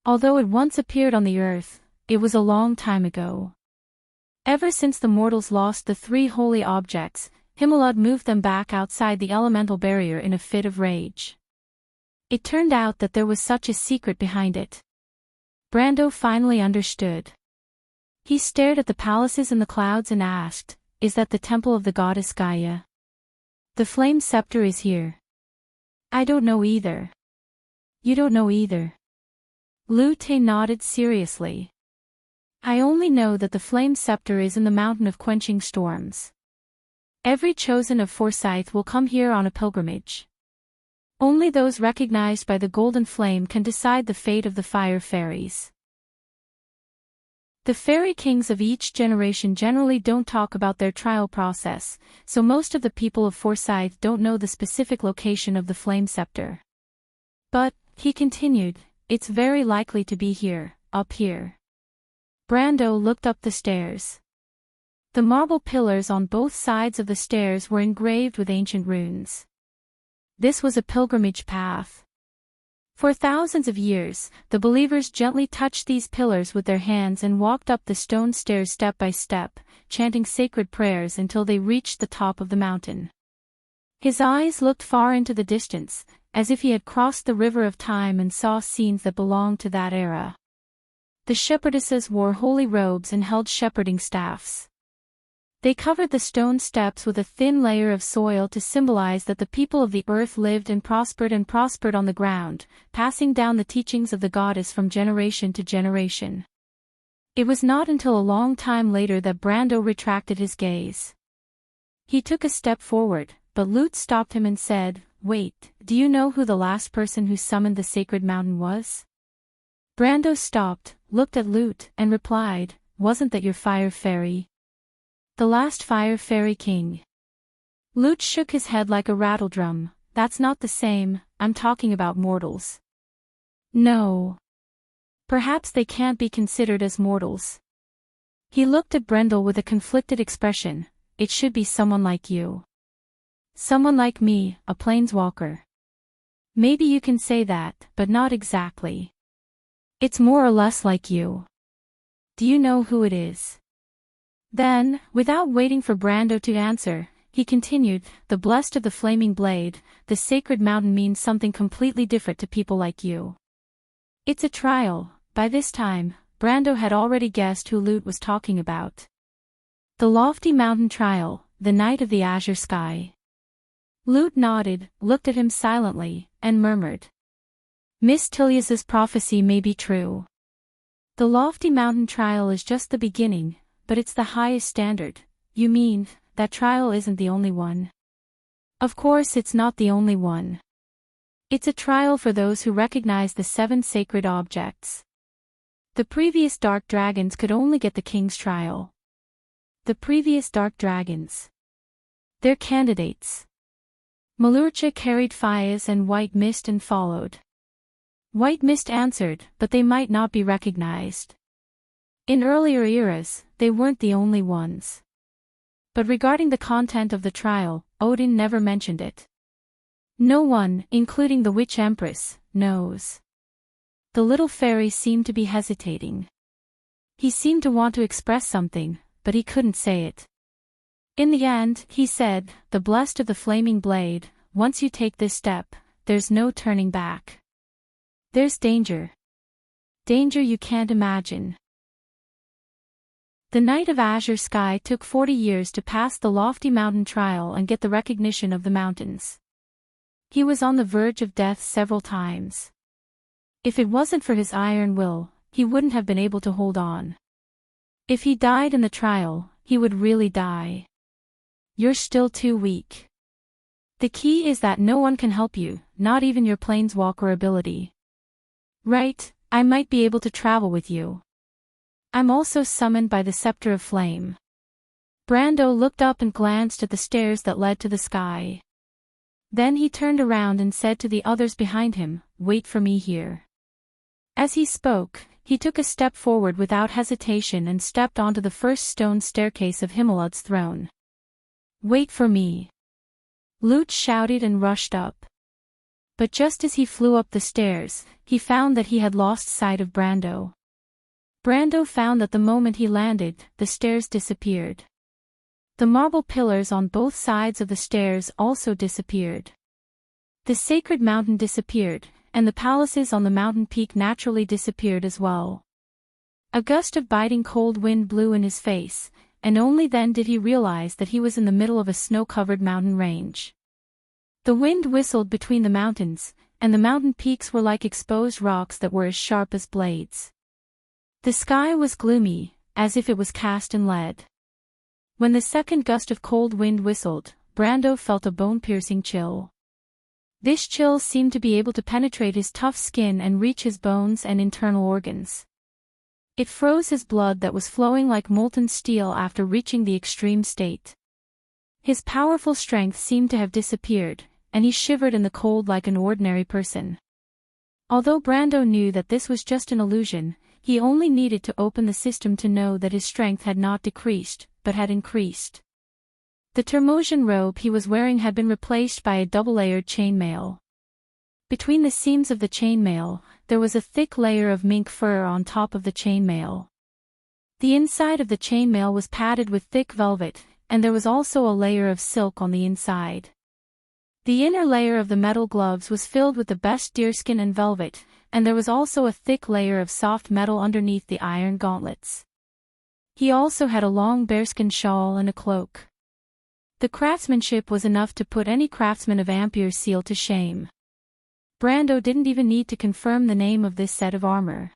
Although it once appeared on the earth, it was a long time ago. Ever since the mortals lost the three holy objects, Himalud moved them back outside the elemental barrier in a fit of rage. It turned out that there was such a secret behind it. Brando finally understood. He stared at the palaces in the clouds and asked, is that the temple of the goddess Gaia? The flame scepter is here. I don't know either. You don't know either. Lute nodded seriously. I only know that the flame scepter is in the mountain of quenching storms. Every chosen of Forsyth will come here on a pilgrimage. Only those recognized by the golden flame can decide the fate of the fire fairies. The fairy kings of each generation generally don't talk about their trial process, so most of the people of Forsyth don't know the specific location of the flame scepter. But, he continued, it's very likely to be here, up here. Brando looked up the stairs. The marble pillars on both sides of the stairs were engraved with ancient runes. This was a pilgrimage path. For thousands of years, the believers gently touched these pillars with their hands and walked up the stone stairs step by step, chanting sacred prayers until they reached the top of the mountain. His eyes looked far into the distance, as if he had crossed the river of time and saw scenes that belonged to that era. The shepherdesses wore holy robes and held shepherding staffs. They covered the stone steps with a thin layer of soil to symbolize that the people of the earth lived and prospered on the ground, passing down the teachings of the goddess from generation to generation. It was not until a long time later that Brando retracted his gaze. He took a step forward, but Lute stopped him and said, "Wait, do you know who the last person who summoned the sacred mountain was?" Brando stopped, looked at Lute, and replied, "Wasn't that your fire fairy?" "The last fire fairy king." Lute shook his head like a rattledrum. "That's not the same, I'm talking about mortals." "No. Perhaps they can't be considered as mortals." He looked at Brendel with a conflicted expression. "It should be someone like you. Someone like me, a planeswalker." "Maybe you can say that, but not exactly. It's more or less like you." "Do you know who it is?" Then, without waiting for Brando to answer, he continued, "The blessed of the flaming blade, the sacred mountain means something completely different to people like you. It's a trial." By this time, Brando had already guessed who Lute was talking about. "The lofty mountain trial, the night of the azure sky." Lute nodded, looked at him silently, and murmured, "Miss Tilius's prophecy may be true. The lofty mountain trial is just the beginning, but it's the highest standard." "You mean, that trial isn't the only one?" "Of course it's not the only one. It's a trial for those who recognize the 7 sacred objects. The previous dark dragons could only get the king's trial." "The previous dark dragons. They're candidates." Malurcha carried Fias and White Mist and followed. White Mist answered, but they might not be recognized. In earlier eras, they weren't the only ones. But regarding the content of the trial, Odin never mentioned it. No one, including the Witch Empress, knows. The little fairy seemed to be hesitating. He seemed to want to express something, but he couldn't say it. In the end, he said, "The blessed of the flaming blade, once you take this step, there's no turning back. There's danger. Danger you can't imagine." The Knight of Azure Sky took 40 years to pass the lofty mountain trial and get the recognition of the mountains. He was on the verge of death several times. If it wasn't for his iron will, he wouldn't have been able to hold on. If he died in the trial, he would really die. "You're still too weak. The key is that no one can help you, not even your planeswalker ability." "Right, I might be able to travel with you. I'm also summoned by the Scepter of Flame." Brando looked up and glanced at the stairs that led to the sky. Then he turned around and said to the others behind him, "Wait for me here." As he spoke, he took a step forward without hesitation and stepped onto the first stone staircase of Himelad's throne. "Wait for me!" Lute shouted and rushed up. But just as he flew up the stairs, he found that he had lost sight of Brando. Brando found that the moment he landed, the stairs disappeared. The marble pillars on both sides of the stairs also disappeared. The sacred mountain disappeared, and the palaces on the mountain peak naturally disappeared as well. A gust of biting cold wind blew in his face, and only then did he realize that he was in the middle of a snow-covered mountain range. The wind whistled between the mountains, and the mountain peaks were like exposed rocks that were as sharp as blades. The sky was gloomy, as if it was cast in lead. When the second gust of cold wind whistled, Brando felt a bone-piercing chill. This chill seemed to be able to penetrate his tough skin and reach his bones and internal organs. It froze his blood that was flowing like molten steel after reaching the extreme state. His powerful strength seemed to have disappeared, and he shivered in the cold like an ordinary person. Although Brando knew that this was just an illusion, he only needed to open the system to know that his strength had not decreased, but had increased. The Termosian robe he was wearing had been replaced by a double-layered chainmail. Between the seams of the chainmail, there was a thick layer of mink fur on top of the chainmail. The inside of the chainmail was padded with thick velvet, and there was also a layer of silk on the inside. The inner layer of the metal gloves was filled with the best deerskin and velvet, and there was also a thick layer of soft metal underneath the iron gauntlets. He also had a long bearskin shawl and a cloak. The craftsmanship was enough to put any craftsman of Ampier's seal to shame. Brando didn't even need to confirm the name of this set of armor.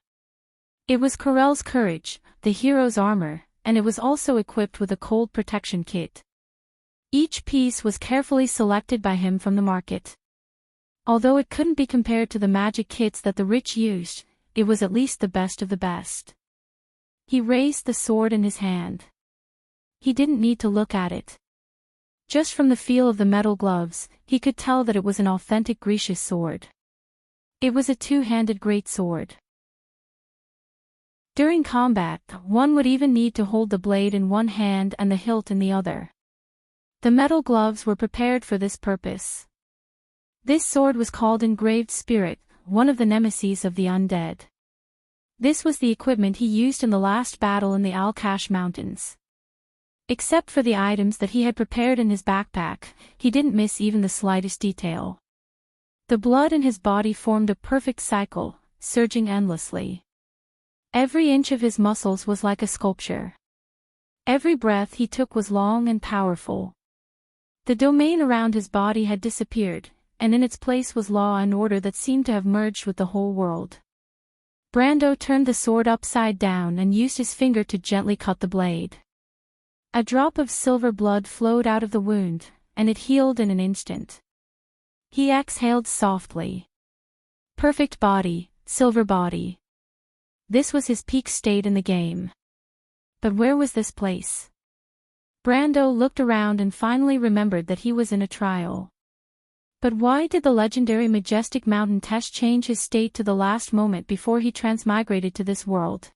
It was Corell's courage, the hero's armor, and it was also equipped with a cold protection kit. Each piece was carefully selected by him from the market. Although it couldn't be compared to the magic kits that the rich used, it was at least the best of the best. He raised the sword in his hand. He didn't need to look at it. Just from the feel of the metal gloves, he could tell that it was an authentic Grecian sword. It was a two-handed greatsword. During combat, one would even need to hold the blade in one hand and the hilt in the other. The metal gloves were prepared for this purpose. This sword was called Engraved Spirit, one of the nemeses of the undead. This was the equipment he used in the last battle in the Al-Kash Mountains. Except for the items that he had prepared in his backpack, he didn't miss even the slightest detail. The blood in his body formed a perfect cycle, surging endlessly. Every inch of his muscles was like a sculpture. Every breath he took was long and powerful. The domain around his body had disappeared, and in its place was law and order that seemed to have merged with the whole world. Brando turned the sword upside down and used his finger to gently cut the blade. A drop of silver blood flowed out of the wound, and it healed in an instant. He exhaled softly. Perfect body, silver body. This was his peak state in the game. But where was this place? Brando looked around and finally remembered that he was in a trial. But why did the legendary majestic mountain Tesh change his state to the last moment before he transmigrated to this world?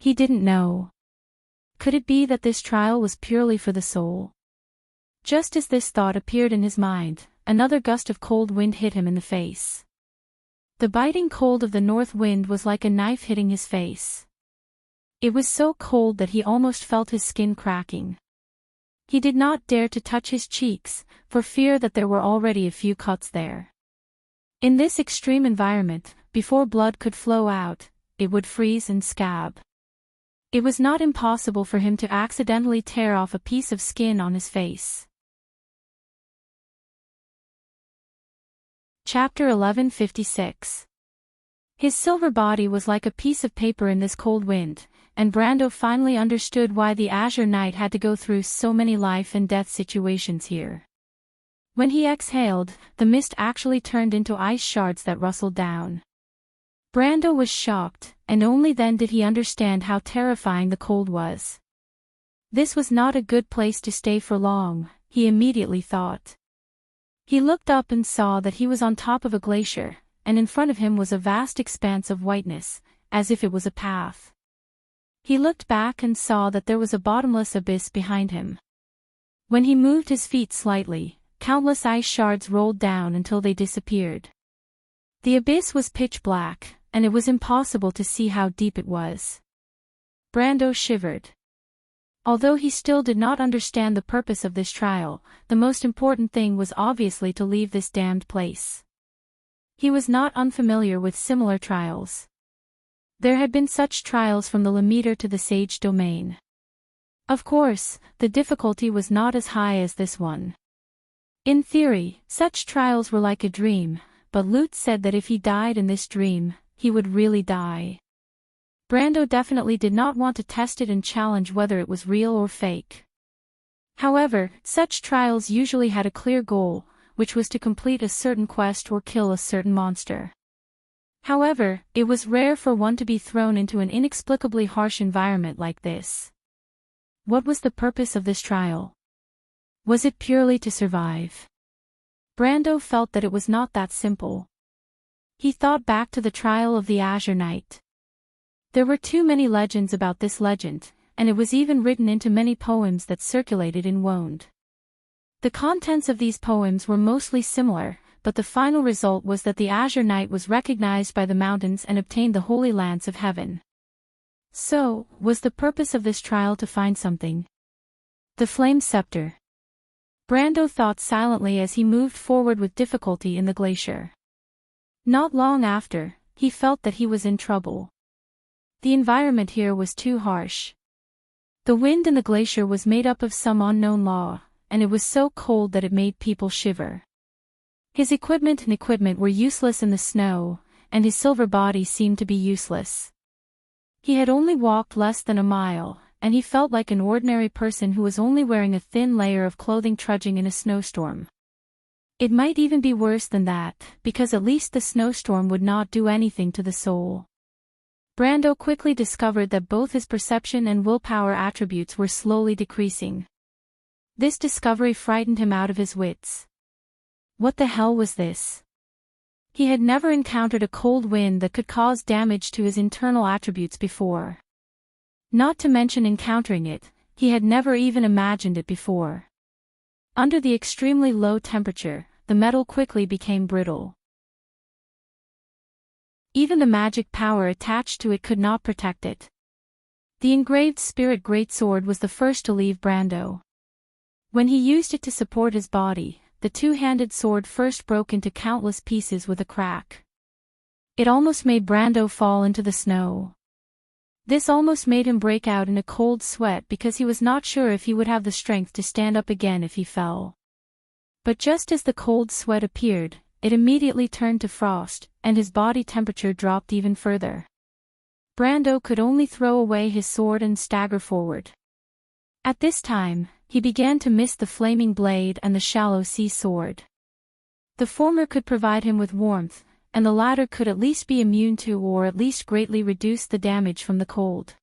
He didn't know. Could it be that this trial was purely for the soul? Just as this thought appeared in his mind, another gust of cold wind hit him in the face. The biting cold of the north wind was like a knife hitting his face. It was so cold that he almost felt his skin cracking. He did not dare to touch his cheeks, for fear that there were already a few cuts there. In this extreme environment, before blood could flow out, it would freeze and scab. It was not impossible for him to accidentally tear off a piece of skin on his face. Chapter 1156. His silver body was like a piece of paper in this cold wind, and Brando finally understood why the Azure Knight had to go through so many life and death situations here. When he exhaled, the mist actually turned into ice shards that rustled down. Brando was shocked, and only then did he understand how terrifying the cold was. This was not a good place to stay for long, he immediately thought. He looked up and saw that he was on top of a glacier, and in front of him was a vast expanse of whiteness, as if it was a path. He looked back and saw that there was a bottomless abyss behind him. When he moved his feet slightly, countless ice shards rolled down until they disappeared. The abyss was pitch black, and it was impossible to see how deep it was. Brando shivered. Although he still did not understand the purpose of this trial, the most important thing was obviously to leave this damned place. He was not unfamiliar with similar trials. There had been such trials from the Limiter to the Sage Domain. Of course, the difficulty was not as high as this one. In theory, such trials were like a dream, but Lutz said that if he died in this dream, he would really die. Brando definitely did not want to test it and challenge whether it was real or fake. However, such trials usually had a clear goal, which was to complete a certain quest or kill a certain monster. However, it was rare for one to be thrown into an inexplicably harsh environment like this. What was the purpose of this trial? Was it purely to survive? Brando felt that it was not that simple. He thought back to the trial of the Azure Knight. There were too many legends about this legend, and it was even written into many poems that circulated in Woned. The contents of these poems were mostly similar, but the final result was that the Azure Knight was recognized by the mountains and obtained the Holy Lance of Heaven. So, was the purpose of this trial to find something? The Flame Scepter. Brando thought silently as he moved forward with difficulty in the glacier. Not long after, he felt that he was in trouble. The environment here was too harsh. The wind in the glacier was made up of some unknown law, and it was so cold that it made people shiver. His equipment were useless in the snow, and his silver body seemed to be useless. He had only walked less than a mile, and he felt like an ordinary person who was only wearing a thin layer of clothing trudging in a snowstorm. It might even be worse than that, because at least the snowstorm would not do anything to the soul. Brando quickly discovered that both his perception and willpower attributes were slowly decreasing. This discovery frightened him out of his wits. What the hell was this? He had never encountered a cold wind that could cause damage to his internal attributes before. Not to mention encountering it, he had never even imagined it before. Under the extremely low temperature, the metal quickly became brittle. Even the magic power attached to it could not protect it. The engraved spirit greatsword was the first to leave Brando. When he used it to support his body, the two-handed sword first broke into countless pieces with a crack. It almost made Brando fall into the snow. This almost made him break out in a cold sweat because he was not sure if he would have the strength to stand up again if he fell. But just as the cold sweat appeared, it immediately turned to frost, and his body temperature dropped even further. Brando could only throw away his sword and stagger forward. At this time, he began to miss the flaming blade and the shallow sea sword. The former could provide him with warmth, and the latter could at least be immune to or at least greatly reduce the damage from the cold.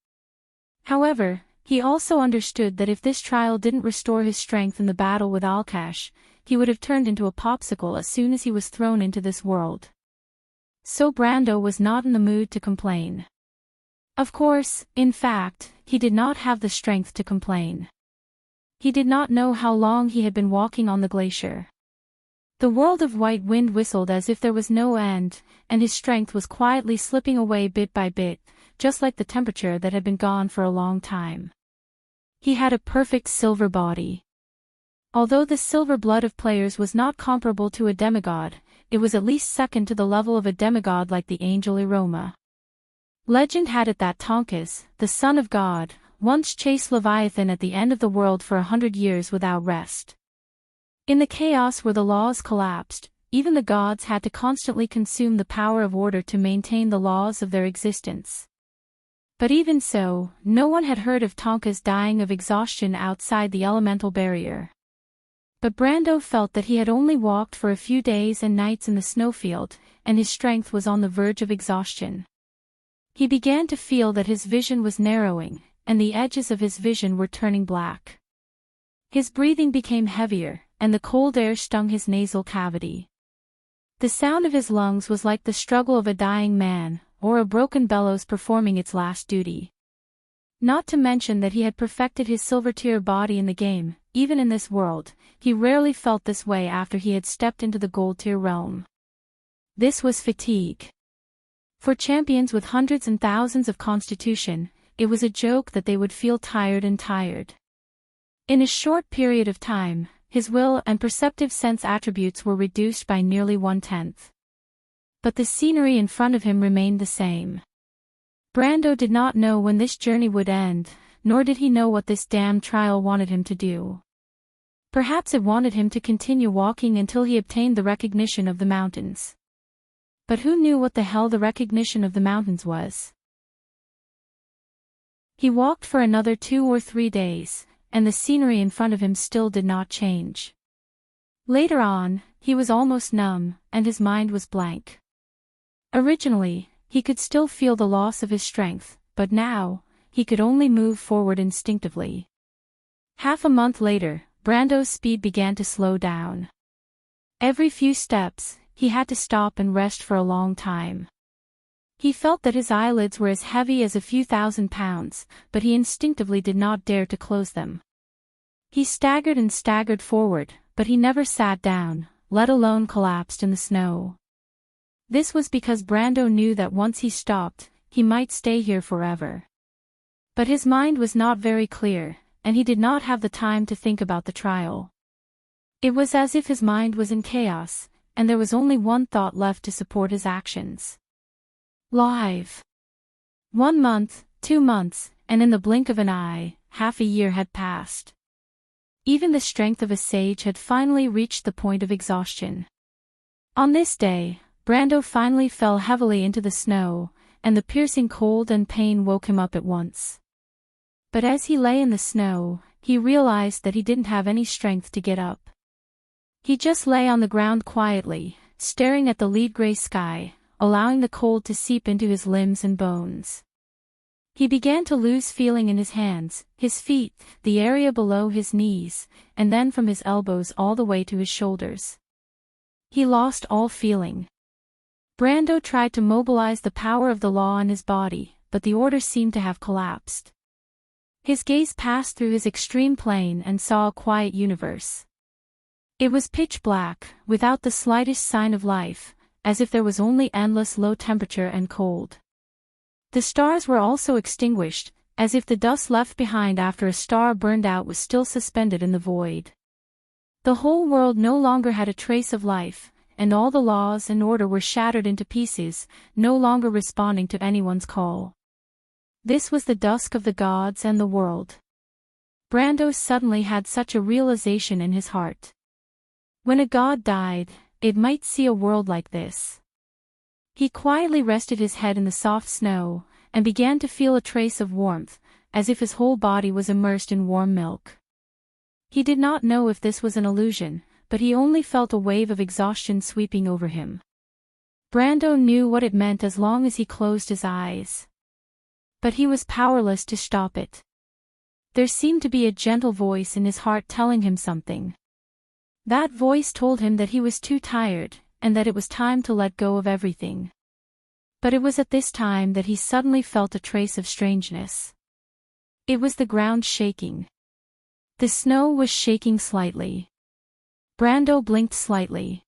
However, he also understood that if this trial didn't restore his strength in the battle with Alkash, he would have turned into a popsicle as soon as he was thrown into this world. So Brando was not in the mood to complain. Of course, in fact, he did not have the strength to complain. He did not know how long he had been walking on the glacier. The world of white wind whistled as if there was no end, and his strength was quietly slipping away bit by bit, just like the temperature that had been gone for a long time. He had a perfect silver body. Although the silver blood of players was not comparable to a demigod, it was at least second to the level of a demigod like the angel Iroma. Legend had it that Tonkas, the son of God, once chased Leviathan at the end of the world for 100 years without rest. In the chaos where the laws collapsed, even the gods had to constantly consume the power of order to maintain the laws of their existence. But even so, no one had heard of Tonkas dying of exhaustion outside the elemental barrier. But Brando felt that he had only walked for a few days and nights in the snowfield, and his strength was on the verge of exhaustion. He began to feel that his vision was narrowing, and the edges of his vision were turning black. His breathing became heavier, and the cold air stung his nasal cavity. The sound of his lungs was like the struggle of a dying man, or a broken bellows performing its last duty. Not to mention that he had perfected his silver-tier body in the game. Even in this world, he rarely felt this way after he had stepped into the gold-tier realm. This was fatigue. For champions with hundreds and thousands of constitution, it was a joke that they would feel tired and tired. In a short period of time, his will and perceptive sense attributes were reduced by nearly 1/10. But the scenery in front of him remained the same. Brando did not know when this journey would end, nor did he know what this damned trial wanted him to do. Perhaps it wanted him to continue walking until he obtained the recognition of the mountains. But who knew what the hell the recognition of the mountains was? He walked for another 2 or 3 days, and the scenery in front of him still did not change. Later on, he was almost numb, and his mind was blank. Originally, he could still feel the loss of his strength, but now, he could only move forward instinctively. Half a month later, Brando's speed began to slow down. Every few steps, he had to stop and rest for a long time. He felt that his eyelids were as heavy as a few thousand pounds, but he instinctively did not dare to close them. He staggered and staggered forward, but he never sat down, let alone collapsed in the snow. This was because Brando knew that once he stopped, he might stay here forever. But his mind was not very clear, and he did not have the time to think about the trial. It was as if his mind was in chaos, and there was only one thought left to support his actions. Live. 1 month, 2 months, and in the blink of an eye, half a year had passed. Even the strength of a sage had finally reached the point of exhaustion. On this day, Brando finally fell heavily into the snow, and the piercing cold and pain woke him up at once. But as he lay in the snow, he realized that he didn't have any strength to get up. He just lay on the ground quietly, staring at the lead-gray sky, allowing the cold to seep into his limbs and bones. He began to lose feeling in his hands, his feet, the area below his knees, and then from his elbows all the way to his shoulders. He lost all feeling. Brando tried to mobilize the power of the law in his body, but the order seemed to have collapsed. His gaze passed through his extreme plane and saw a quiet universe. It was pitch black, without the slightest sign of life, as if there was only endless low temperature and cold. The stars were also extinguished, as if the dust left behind after a star burned out was still suspended in the void. The whole world no longer had a trace of life, and all the laws and order were shattered into pieces, no longer responding to anyone's call. This was the dusk of the gods and the world. Brando suddenly had such a realization in his heart. When a god died, it might see a world like this. He quietly rested his head in the soft snow, and began to feel a trace of warmth, as if his whole body was immersed in warm milk. He did not know if this was an illusion, but he only felt a wave of exhaustion sweeping over him. Brando knew what it meant as long as he closed his eyes. But he was powerless to stop it. There seemed to be a gentle voice in his heart telling him something. That voice told him that he was too tired, and that it was time to let go of everything. But it was at this time that he suddenly felt a trace of strangeness. It was the ground shaking. The snow was shaking slightly. Brando blinked slightly.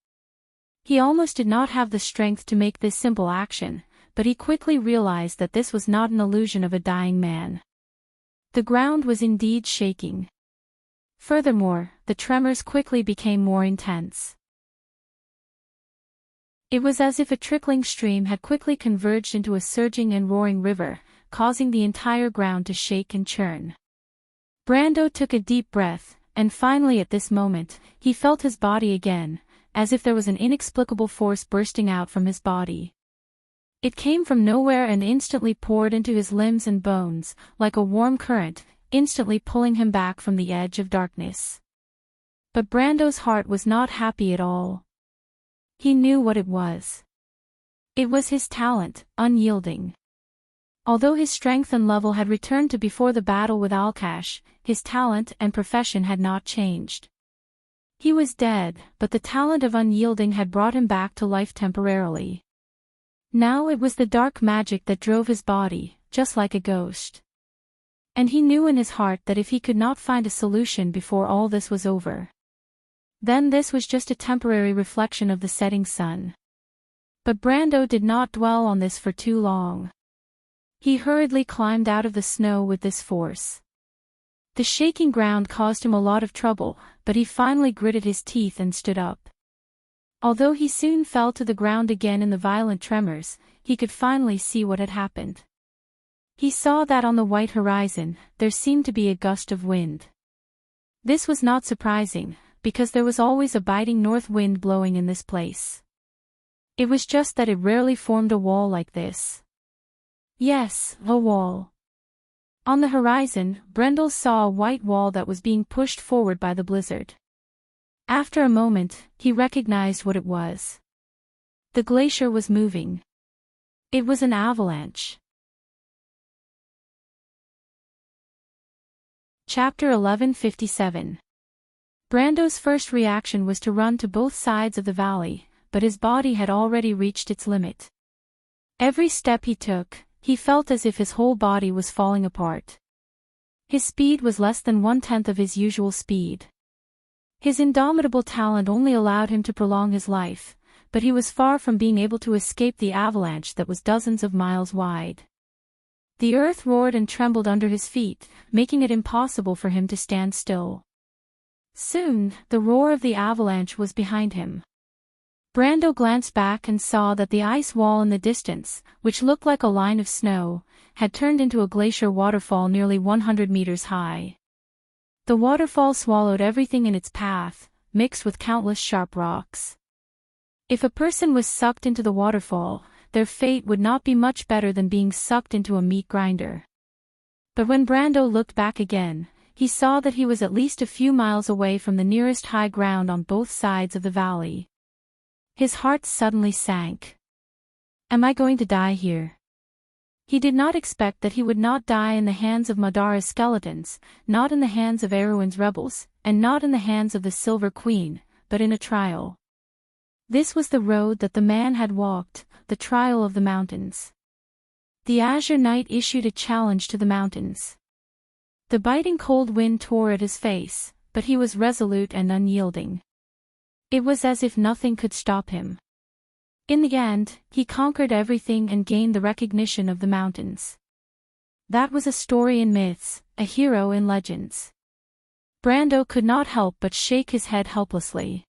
He almost did not have the strength to make this simple action, but he quickly realized that this was not an illusion of a dying man. The ground was indeed shaking. Furthermore, the tremors quickly became more intense. It was as if a trickling stream had quickly converged into a surging and roaring river, causing the entire ground to shake and churn. Brando took a deep breath, and finally at this moment, he felt his body again, as if there was an inexplicable force bursting out from his body. It came from nowhere and instantly poured into his limbs and bones, like a warm current, instantly pulling him back from the edge of darkness. But Brando's heart was not happy at all. He knew what it was. It was his talent, unyielding. Although his strength and level had returned to before the battle with Alkash, his talent and profession had not changed. He was dead, but the talent of unyielding had brought him back to life temporarily. Now it was the dark magic that drove his body, just like a ghost. And he knew in his heart that if he could not find a solution before all this was over, then this was just a temporary reflection of the setting sun. But Brando did not dwell on this for too long. He hurriedly climbed out of the snow with this force. The shaking ground caused him a lot of trouble, but he finally gritted his teeth and stood up. Although he soon fell to the ground again in the violent tremors, he could finally see what had happened. He saw that on the white horizon, there seemed to be a gust of wind. This was not surprising, because there was always a biting north wind blowing in this place. It was just that it rarely formed a wall like this. Yes, a wall. On the horizon, Brando saw a white wall that was being pushed forward by the blizzard. After a moment, he recognized what it was. The glacier was moving. It was an avalanche. Chapter 1157. Brando's first reaction was to run to both sides of the valley, but his body had already reached its limit. Every step he took, he felt as if his whole body was falling apart. His speed was less than 1/10 of his usual speed. His indomitable talent only allowed him to prolong his life, but he was far from being able to escape the avalanche that was dozens of miles wide. The earth roared and trembled under his feet, making it impossible for him to stand still. Soon, the roar of the avalanche was behind him. Brando glanced back and saw that the ice wall in the distance, which looked like a line of snow, had turned into a glacier waterfall nearly 100 meters high. The waterfall swallowed everything in its path, mixed with countless sharp rocks. If a person was sucked into the waterfall, their fate would not be much better than being sucked into a meat grinder. But when Brando looked back again, he saw that he was at least a few miles away from the nearest high ground on both sides of the valley. His heart suddenly sank. Am I going to die here? He did not expect that he would not die in the hands of Madara's skeletons, not in the hands of Erwin's rebels, and not in the hands of the Silver Queen, but in a trial. This was the road that the man had walked, the trial of the mountains. The Azure Knight issued a challenge to the mountains. The biting cold wind tore at his face, but he was resolute and unyielding. It was as if nothing could stop him. In the end, he conquered everything and gained the recognition of the mountains. That was a story in myths, a hero in legends. Brando could not help but shake his head helplessly.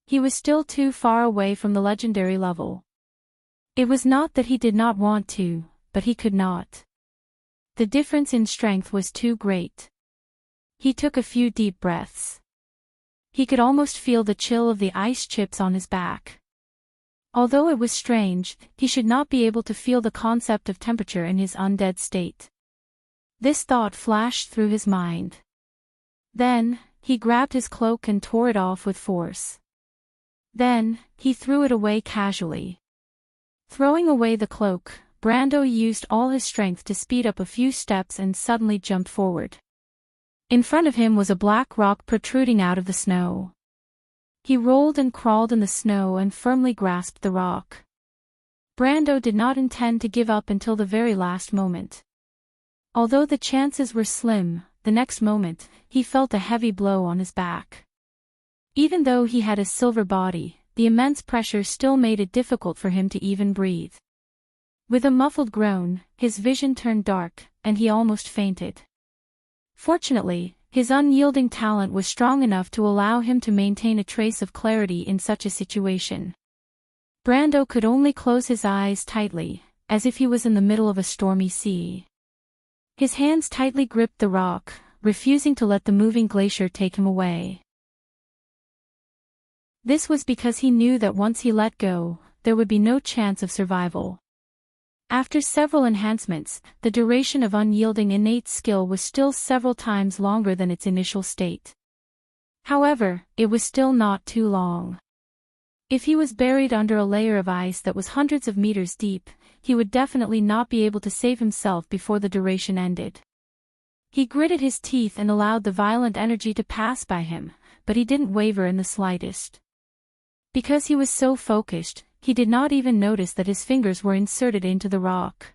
He was still too far away from the legendary level. It was not that he did not want to, but he could not. The difference in strength was too great. He took a few deep breaths. He could almost feel the chill of the ice chips on his back. Although it was strange, he should not be able to feel the concept of temperature in his undead state. This thought flashed through his mind. Then, he grabbed his cloak and tore it off with force. Then, he threw it away casually. Throwing away the cloak, Brando used all his strength to speed up a few steps and suddenly jumped forward. In front of him was a black rock protruding out of the snow. He rolled and crawled in the snow and firmly grasped the rock. Brando did not intend to give up until the very last moment. Although the chances were slim, the next moment, he felt a heavy blow on his back. Even though he had a silver body, the immense pressure still made it difficult for him to even breathe. With a muffled groan, his vision turned dark, and he almost fainted. Fortunately, his unyielding talent was strong enough to allow him to maintain a trace of clarity in such a situation. Brando could only close his eyes tightly, as if he was in the middle of a stormy sea. His hands tightly gripped the rock, refusing to let the moving glacier take him away. This was because he knew that once he let go, there would be no chance of survival. After several enhancements, the duration of unyielding innate skill was still several times longer than its initial state. However, it was still not too long. If he was buried under a layer of ice that was hundreds of meters deep, he would definitely not be able to save himself before the duration ended. He gritted his teeth and allowed the violent energy to pass by him, but he didn't waver in the slightest. Because he was so focused, he did not even notice that his fingers were inserted into the rock.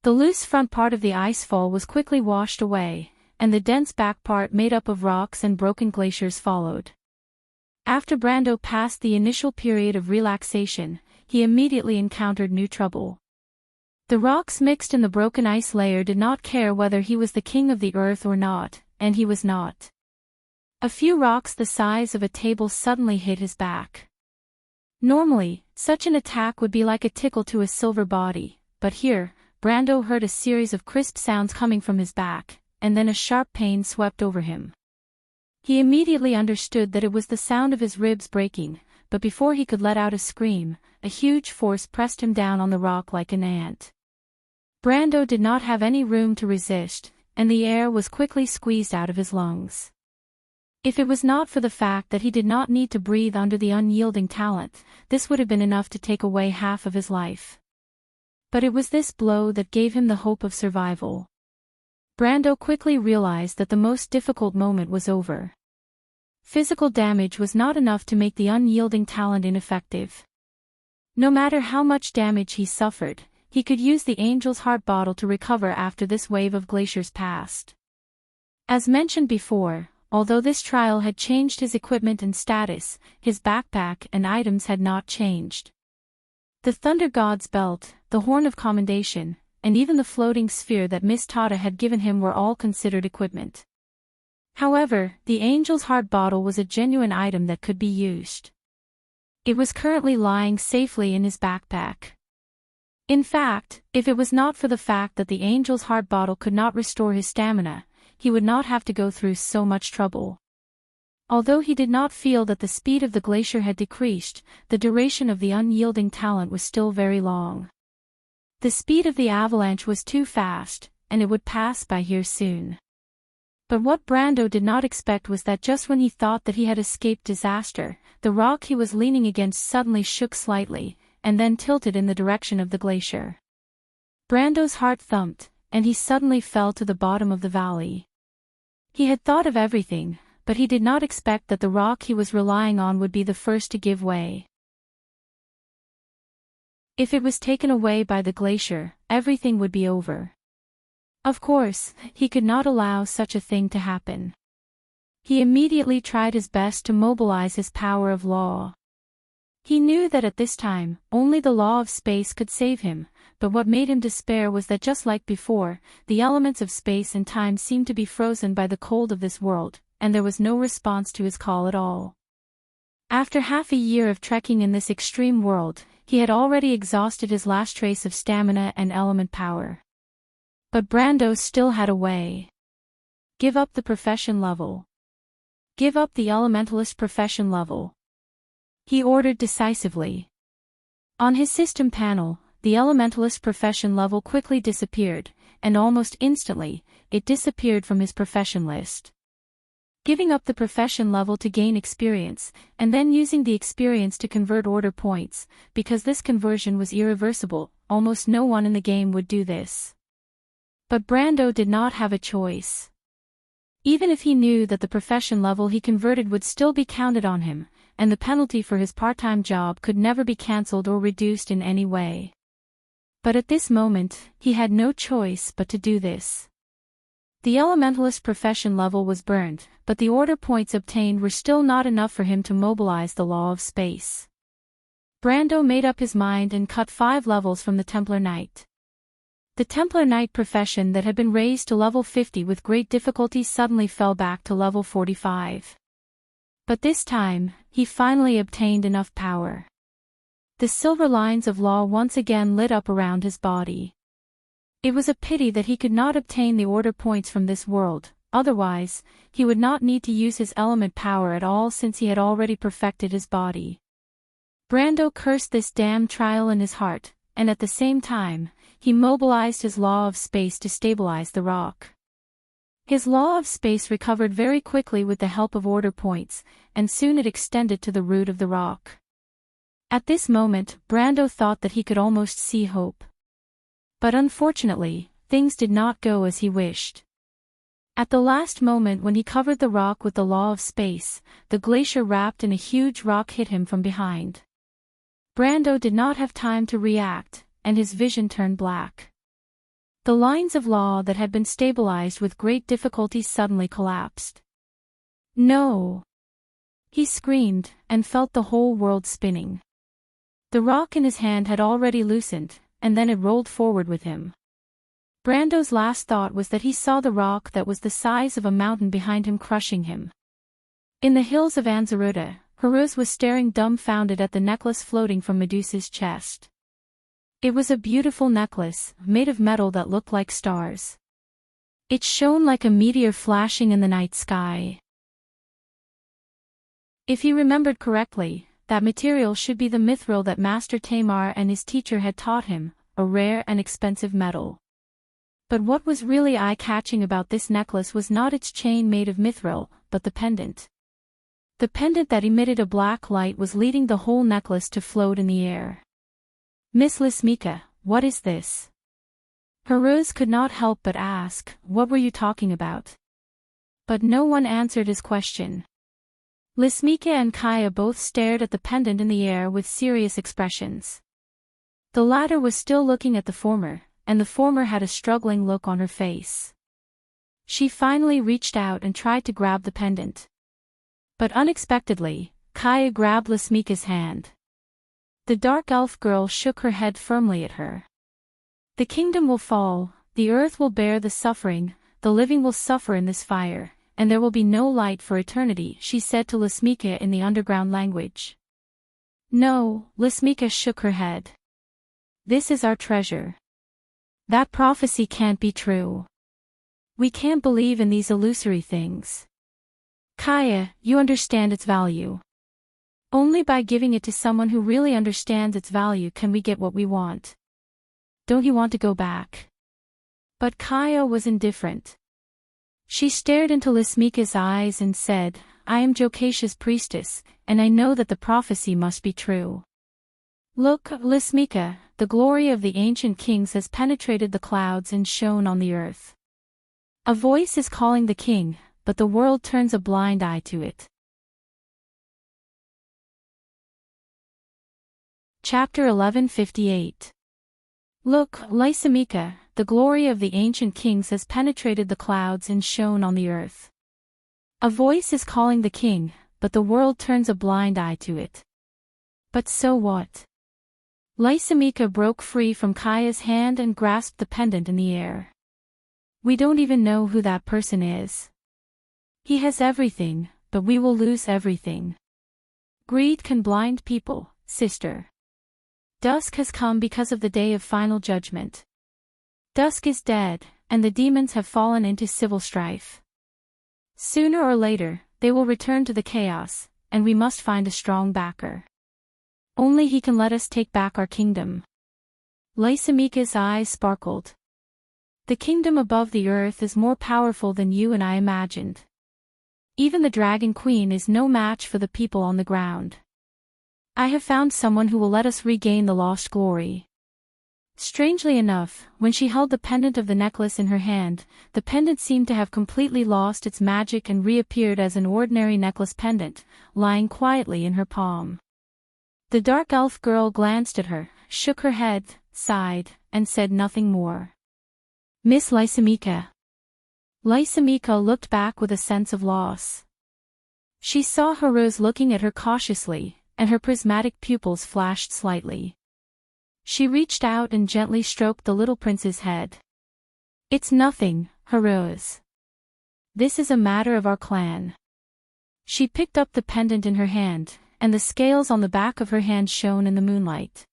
The loose front part of the icefall was quickly washed away, and the dense back part made up of rocks and broken glaciers followed. After Brando passed the initial period of relaxation, he immediately encountered new trouble. The rocks mixed in the broken ice layer did not care whether he was the king of the earth or not, and he was not. A few rocks the size of a table suddenly hit his back. Normally, such an attack would be like a tickle to a silver body, but here, Brando heard a series of crisp sounds coming from his back, and then a sharp pain swept over him. He immediately understood that it was the sound of his ribs breaking, but before he could let out a scream, a huge force pressed him down on the rock like an ant. Brando did not have any room to resist, and the air was quickly squeezed out of his lungs. If it was not for the fact that he did not need to breathe under the unyielding talent, this would have been enough to take away half of his life. But it was this blow that gave him the hope of survival. Brando quickly realized that the most difficult moment was over. Physical damage was not enough to make the unyielding talent ineffective. No matter how much damage he suffered, he could use the Angel's Heart bottle to recover after this wave of glaciers passed. As mentioned before, although this trial had changed his equipment and status, his backpack and items had not changed. The Thunder God's belt, the Horn of Commendation, and even the floating sphere that Miss Tada had given him were all considered equipment. However, the Angel's Heart bottle was a genuine item that could be used. It was currently lying safely in his backpack. In fact, if it was not for the fact that the angel's heart bottle could not restore his stamina, he would not have to go through so much trouble. Although he did not feel that the speed of the glacier had decreased, the duration of the unyielding talent was still very long. The speed of the avalanche was too fast, and it would pass by here soon. But what Brando did not expect was that just when he thought that he had escaped disaster, the rock he was leaning against suddenly shook slightly, and then tilted in the direction of the glacier. Brando's heart thumped, and he suddenly fell to the bottom of the valley. He had thought of everything, but he did not expect that the rock he was relying on would be the first to give way. If it was taken away by the glacier, everything would be over. Of course, he could not allow such a thing to happen. He immediately tried his best to mobilize his power of law. He knew that at this time, only the law of space could save him, but what made him despair was that just like before, the elements of space and time seemed to be frozen by the cold of this world, and there was no response to his call at all. After half a year of trekking in this extreme world, he had already exhausted his last trace of stamina and element power. But Brando still had a way. Give up the profession level. Give up the elementalist profession level. He ordered decisively. On his system panel, the elementalist profession level quickly disappeared, and almost instantly, it disappeared from his profession list. Giving up the profession level to gain experience, and then using the experience to convert order points, because this conversion was irreversible, almost no one in the game would do this. But Brando did not have a choice. Even if he knew that the profession level he converted would still be counted on him, and the penalty for his part-time job could never be cancelled or reduced in any way. But at this moment, he had no choice but to do this. The elementalist profession level was burned, but the order points obtained were still not enough for him to mobilize the law of space. Brando made up his mind and cut 5 levels from the Templar Knight. The Templar Knight profession that had been raised to level 50 with great difficulty suddenly fell back to level 45. But this time, he finally obtained enough power. The silver lines of law once again lit up around his body. It was a pity that he could not obtain the order points from this world, otherwise, he would not need to use his element power at all since he had already perfected his body. Brando cursed this damned trial in his heart, and at the same time, he mobilized his law of space to stabilize the rock. His law of space recovered very quickly with the help of order points, and soon it extended to the root of the rock. At this moment, Brando thought that he could almost see hope. But unfortunately, things did not go as he wished. At the last moment when he covered the rock with the law of space, the glacier wrapped in a huge rock hit him from behind. Brando did not have time to react, and his vision turned black. The lines of law that had been stabilized with great difficulty suddenly collapsed. No! He screamed, and felt the whole world spinning. The rock in his hand had already loosened, and then it rolled forward with him. Brando's last thought was that he saw the rock that was the size of a mountain behind him crushing him. In the hills of Anzaruta, Heartwarming was staring dumbfounded at the necklace floating from Medusa's chest. It was a beautiful necklace, made of metal that looked like stars. It shone like a meteor flashing in the night sky. If he remembered correctly, that material should be the mithril that Master Tamar and his teacher had taught him, a rare and expensive metal. But what was really eye-catching about this necklace was not its chain made of mithril, but the pendant. The pendant that emitted a black light was leading the whole necklace to float in the air. "Miss Lismika, what is this?" Heartwarming could not help but ask, "What were you talking about?" But no one answered his question. Lismika and Kaya both stared at the pendant in the air with serious expressions. The latter was still looking at the former, and the former had a struggling look on her face. She finally reached out and tried to grab the pendant. But unexpectedly, Kaya grabbed Lismika's hand. The dark elf girl shook her head firmly at her. "The kingdom will fall, the earth will bear the suffering, the living will suffer in this fire, and there will be no light for eternity," she said to Lismika in the underground language. No, Lismika shook her head. This is our treasure. That prophecy can't be true. We can't believe in these illusory things. Kaya, you understand its value. Only by giving it to someone who really understands its value can we get what we want. Don't you want to go back? But Kaya was indifferent. She stared into Lismika's eyes and said, I am Jokasha's priestess, and I know that the prophecy must be true. Look, Lismika, the glory of the ancient kings has penetrated the clouds and shone on the earth. A voice is calling the king, but the world turns a blind eye to it. Chapter 1158. Look, Lysimika, the glory of the ancient kings has penetrated the clouds and shone on the earth. A voice is calling the king, but the world turns a blind eye to it. But so what? Lysimika broke free from Kaya's hand and grasped the pendant in the air. We don't even know who that person is. He has everything, but we will lose everything. Greed can blind people, sister. Dusk has come because of the day of final judgment. Dusk is dead, and the demons have fallen into civil strife. Sooner or later, they will return to the chaos, and we must find a strong backer. Only he can let us take back our kingdom. Lysimika's eyes sparkled. The kingdom above the earth is more powerful than you and I imagined. Even the Dragon Queen is no match for the people on the ground. I have found someone who will let us regain the lost glory. Strangely enough, when she held the pendant of the necklace in her hand, the pendant seemed to have completely lost its magic and reappeared as an ordinary necklace pendant, lying quietly in her palm. The dark elf girl glanced at her, shook her head, sighed, and said nothing more. Miss Lysimika. Lysimika looked back with a sense of loss. She saw Herose looking at her cautiously, and her prismatic pupils flashed slightly. She reached out and gently stroked the little prince's head. It's nothing, Herose. This is a matter of our clan. She picked up the pendant in her hand, and the scales on the back of her hand shone in the moonlight.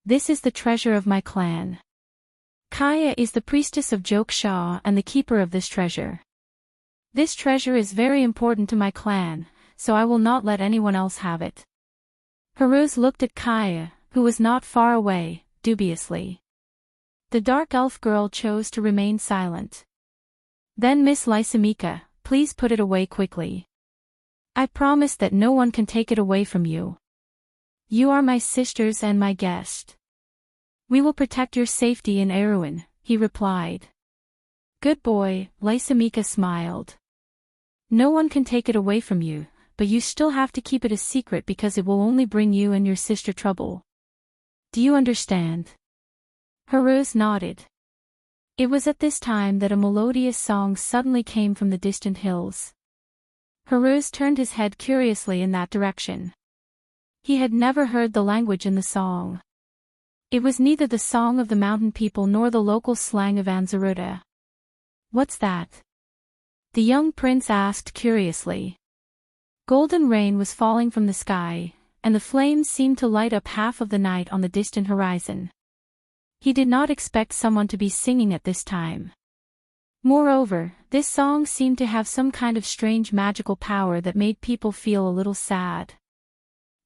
This is the treasure of my clan. Kaya is the priestess of Jokasha and the keeper of this treasure. This treasure is very important to my clan, so I will not let anyone else have it. Herose looked at Kaya, who was not far away, dubiously. The dark elf girl chose to remain silent. Then Miss Lysimika, please put it away quickly. I promise that no one can take it away from you. You are my sisters and my guest. We will protect your safety in Erewhon, he replied. Good boy, Lysimika smiled. No one can take it away from you, but you still have to keep it a secret because it will only bring you and your sister trouble. Do you understand? Herose nodded. It was at this time that a melodious song suddenly came from the distant hills. Herose turned his head curiously in that direction. He had never heard the language in the song. It was neither the song of the mountain people nor the local slang of Anzaruda. What's that? The young prince asked curiously. Golden rain was falling from the sky, and the flames seemed to light up half of the night on the distant horizon. He did not expect someone to be singing at this time. Moreover, this song seemed to have some kind of strange magical power that made people feel a little sad.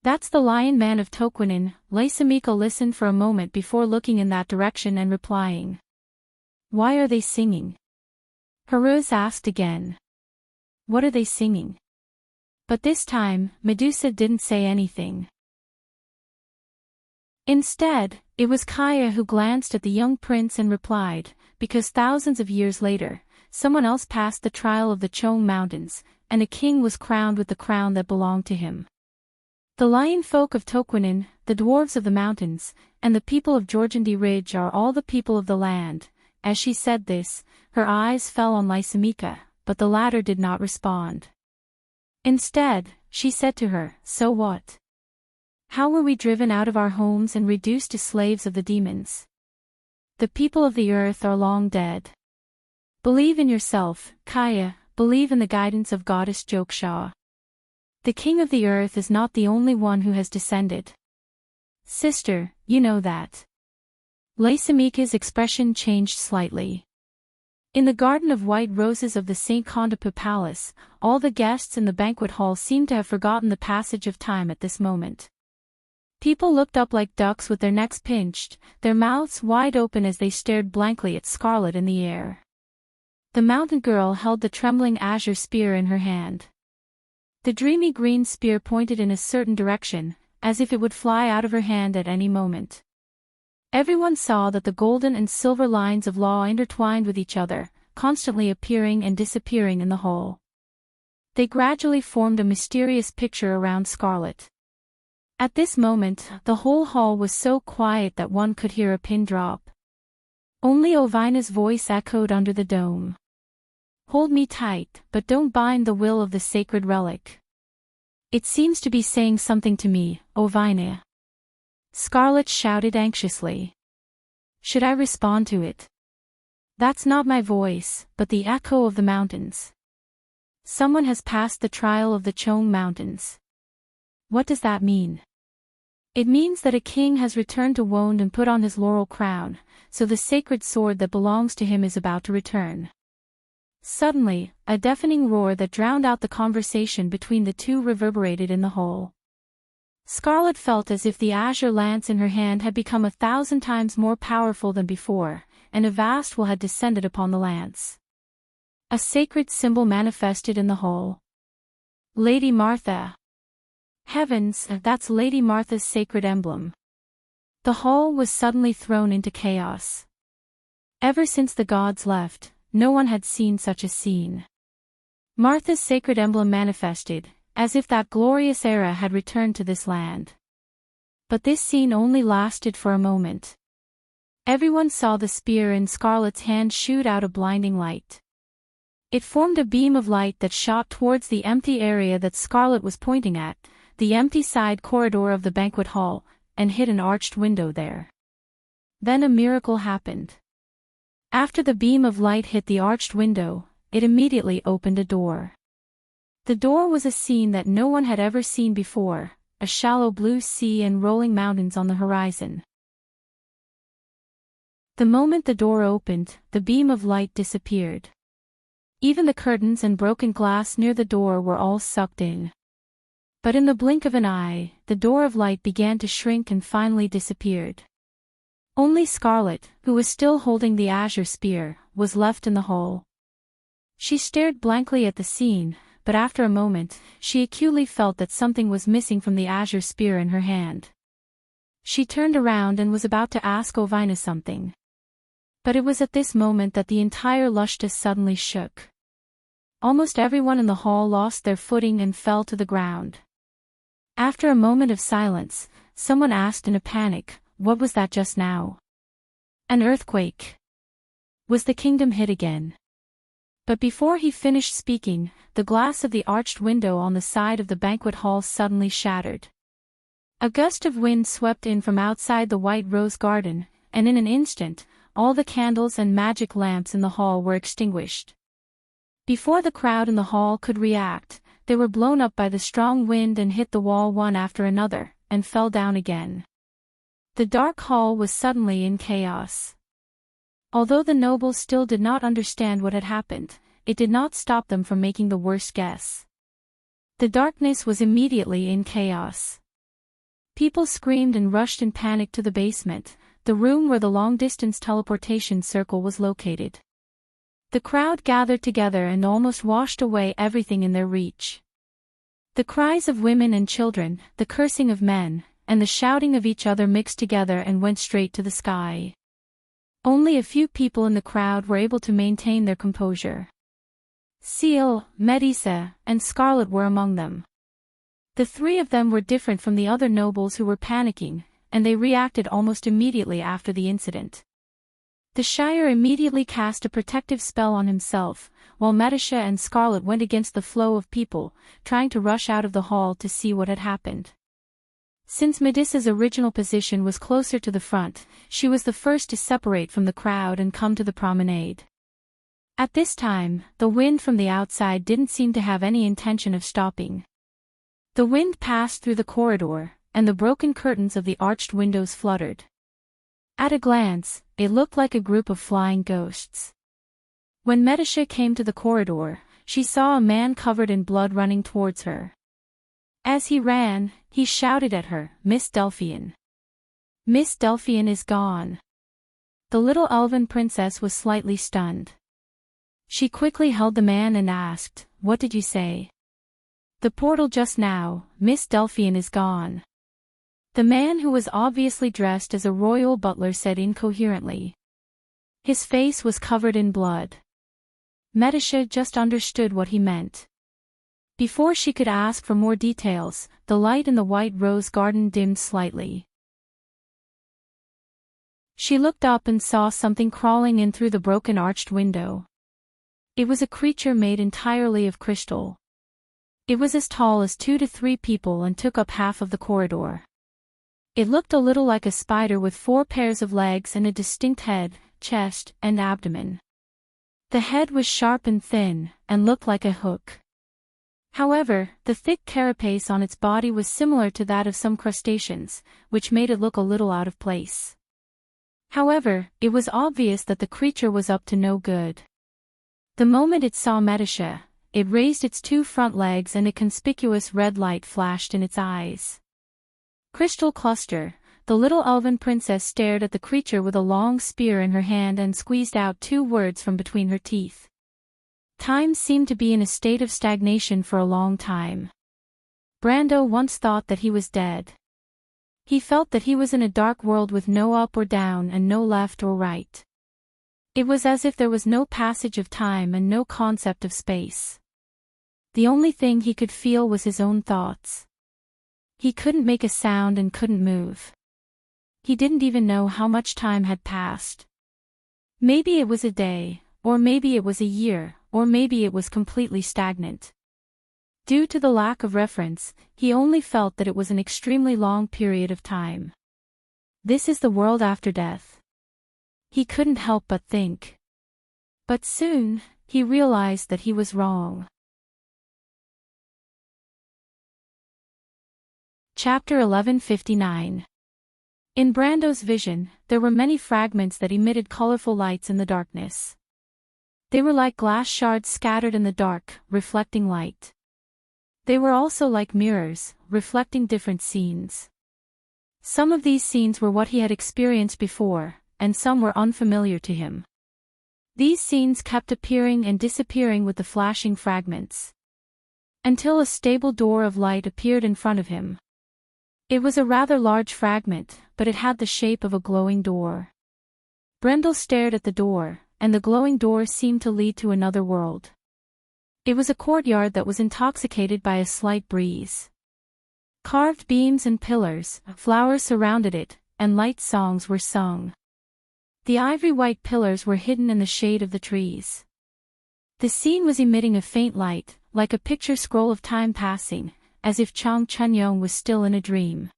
That's the Lion Man of Toquinin. Lysimika listened for a moment before looking in that direction and replying. Why are they singing? Herose asked again. What are they singing? But this time, Medusa didn't say anything. Instead, it was Kaya who glanced at the young prince and replied, because thousands of years later, someone else passed the trial of the Chong Mountains, and a king was crowned with the crown that belonged to him. The lion folk of Toquinin, the dwarves of the mountains, and the people of Jorgandi Ridge are all the people of the land. As she said this, her eyes fell on Lysimika, but the latter did not respond. Instead, she said to her, So what? How were we driven out of our homes and reduced to slaves of the demons? The people of the earth are long dead. Believe in yourself, Kaya, believe in the guidance of Goddess Jokasha. The king of the earth is not the only one who has descended. Sister, you know that. Lysimeka's expression changed slightly. In the garden of white roses of the St. Condope Palace, all the guests in the banquet hall seemed to have forgotten the passage of time at this moment. People looked up like ducks with their necks pinched, their mouths wide open as they stared blankly at Scarlet in the air. The mountain girl held the trembling azure spear in her hand. The dreamy green spear pointed in a certain direction, as if it would fly out of her hand at any moment. Everyone saw that the golden and silver lines of law intertwined with each other, constantly appearing and disappearing in the hall. They gradually formed a mysterious picture around Scarlet. At this moment, the whole hall was so quiet that one could hear a pin drop. Only Ovina's voice echoed under the dome. Hold me tight, but don't bind the will of the sacred relic. It seems to be saying something to me, Ovina. Scarlet shouted anxiously. Should I respond to it? That's not my voice, but the echo of the mountains. Someone has passed the trial of the Chong Mountains. What does that mean? It means that a king has returned to Wonde and put on his laurel crown, so the sacred sword that belongs to him is about to return. Suddenly, a deafening roar that drowned out the conversation between the two reverberated in the hall. Scarlet felt as if the azure lance in her hand had become 1,000 times more powerful than before, and a vast will had descended upon the lance. A sacred symbol manifested in the hall. Lady Martha. Heavens, that's Lady Martha's sacred emblem. The hall was suddenly thrown into chaos. Ever since the gods left, no one had seen such a scene. Martha's sacred emblem manifested, as if that glorious era had returned to this land. But this scene only lasted for a moment. Everyone saw the spear in Scarlet's hand shoot out a blinding light. It formed a beam of light that shot towards the empty area that Scarlet was pointing at, the empty side corridor of the banquet hall, and hit an arched window there. Then a miracle happened. After the beam of light hit the arched window, it immediately opened a door. The door was a scene that no one had ever seen before, a shallow blue sea and rolling mountains on the horizon. The moment the door opened, the beam of light disappeared. Even the curtains and broken glass near the door were all sucked in. But in the blink of an eye, the door of light began to shrink and finally disappeared. Only Scarlet, who was still holding the azure spear, was left in the hall. She stared blankly at the scene, but after a moment, she acutely felt that something was missing from the azure spear in her hand. She turned around and was about to ask Ovina something. But it was at this moment that the entire Lushta suddenly shook. Almost everyone in the hall lost their footing and fell to the ground. After a moment of silence, someone asked in a panic, "What was that just now?" "An earthquake. Was the kingdom hit again?" But before he finished speaking, the glass of the arched window on the side of the banquet hall suddenly shattered. A gust of wind swept in from outside the white rose garden, and in an instant, all the candles and magic lamps in the hall were extinguished. Before the crowd in the hall could react, they were blown up by the strong wind and hit the wall one after another, and fell down again. The dark hall was suddenly in chaos. Although the nobles still did not understand what had happened, it did not stop them from making the worst guess. The darkness was immediately in chaos. People screamed and rushed in panic to the basement, the room where the long-distance teleportation circle was located. The crowd gathered together and almost washed away everything in their reach. The cries of women and children, the cursing of men, and the shouting of each other mixed together and went straight to the sky. Only a few people in the crowd were able to maintain their composure. Seal, Medisa, and Scarlet were among them. The three of them were different from the other nobles who were panicking, and they reacted almost immediately after the incident. The Shire immediately cast a protective spell on himself, while Medisa and Scarlet went against the flow of people, trying to rush out of the hall to see what had happened. Since Medisa's original position was closer to the front, she was the first to separate from the crowd and come to the promenade. At this time, the wind from the outside didn't seem to have any intention of stopping. The wind passed through the corridor, and the broken curtains of the arched windows fluttered. At a glance, it looked like a group of flying ghosts. When Medisha came to the corridor, she saw a man covered in blood running towards her. As he ran, he shouted at her, "Miss Delphian! Miss Delphian is gone!" The little elven princess was slightly stunned. She quickly held the man and asked, "What did you say?" "The portal just now, Miss Delphian is gone." The man, who was obviously dressed as a royal butler, said incoherently. His face was covered in blood. Medisha just understood what he meant. Before she could ask for more details, the light in the white rose garden dimmed slightly. She looked up and saw something crawling in through the broken arched window. It was a creature made entirely of crystal. It was as tall as 2 to 3 people and took up half of the corridor. It looked a little like a spider with 4 pairs of legs and a distinct head, chest, and abdomen. The head was sharp and thin, and looked like a hook. However, the thick carapace on its body was similar to that of some crustaceans, which made it look a little out of place. However, it was obvious that the creature was up to no good. The moment it saw Medisha, it raised its 2 front legs and a conspicuous red light flashed in its eyes. Crystal Cluster, the little elven princess stared at the creature with a long spear in her hand and squeezed out 2 words from between her teeth. Time seemed to be in a state of stagnation for a long time. Brando once thought that he was dead. He felt that he was in a dark world with no up or down and no left or right. It was as if there was no passage of time and no concept of space. The only thing he could feel was his own thoughts. He couldn't make a sound and couldn't move. He didn't even know how much time had passed. Maybe it was a day, or maybe it was a year, or maybe it was completely stagnant. Due to the lack of reference, he only felt that it was an extremely long period of time. This is the world after death. He couldn't help but think. But soon, he realized that he was wrong. Chapter 1159. In Brando's vision, there were many fragments that emitted colorful lights in the darkness. They were like glass shards scattered in the dark, reflecting light. They were also like mirrors, reflecting different scenes. Some of these scenes were what he had experienced before, and some were unfamiliar to him. These scenes kept appearing and disappearing with the flashing fragments, until a stable door of light appeared in front of him. It was a rather large fragment, but it had the shape of a glowing door. Brendel stared at the door, and the glowing door seemed to lead to another world. It was a courtyard that was intoxicated by a slight breeze. Carved beams and pillars, flowers surrounded it, and light songs were sung. The ivory-white pillars were hidden in the shade of the trees. The scene was emitting a faint light, like a picture scroll of time passing, as if Chang Chunyong was still in a dream.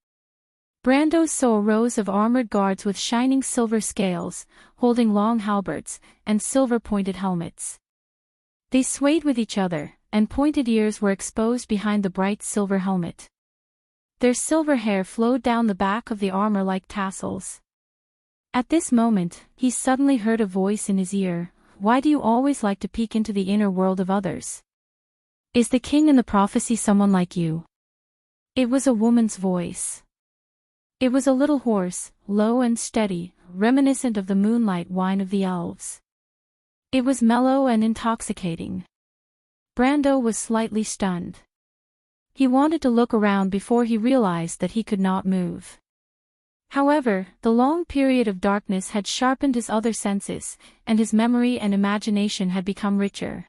Brando saw rows of armored guards with shining silver scales, holding long halberds, and silver-pointed helmets. They swayed with each other, and pointed ears were exposed behind the bright silver helmet. Their silver hair flowed down the back of the armor like tassels. At this moment, he suddenly heard a voice in his ear, "Why do you always like to peek into the inner world of others? Is the king in the prophecy someone like you?" It was a woman's voice. It was a little hoarse, low and steady, reminiscent of the moonlight whine of the elves. It was mellow and intoxicating. Brando was slightly stunned. He wanted to look around before he realized that he could not move. However, the long period of darkness had sharpened his other senses, and his memory and imagination had become richer.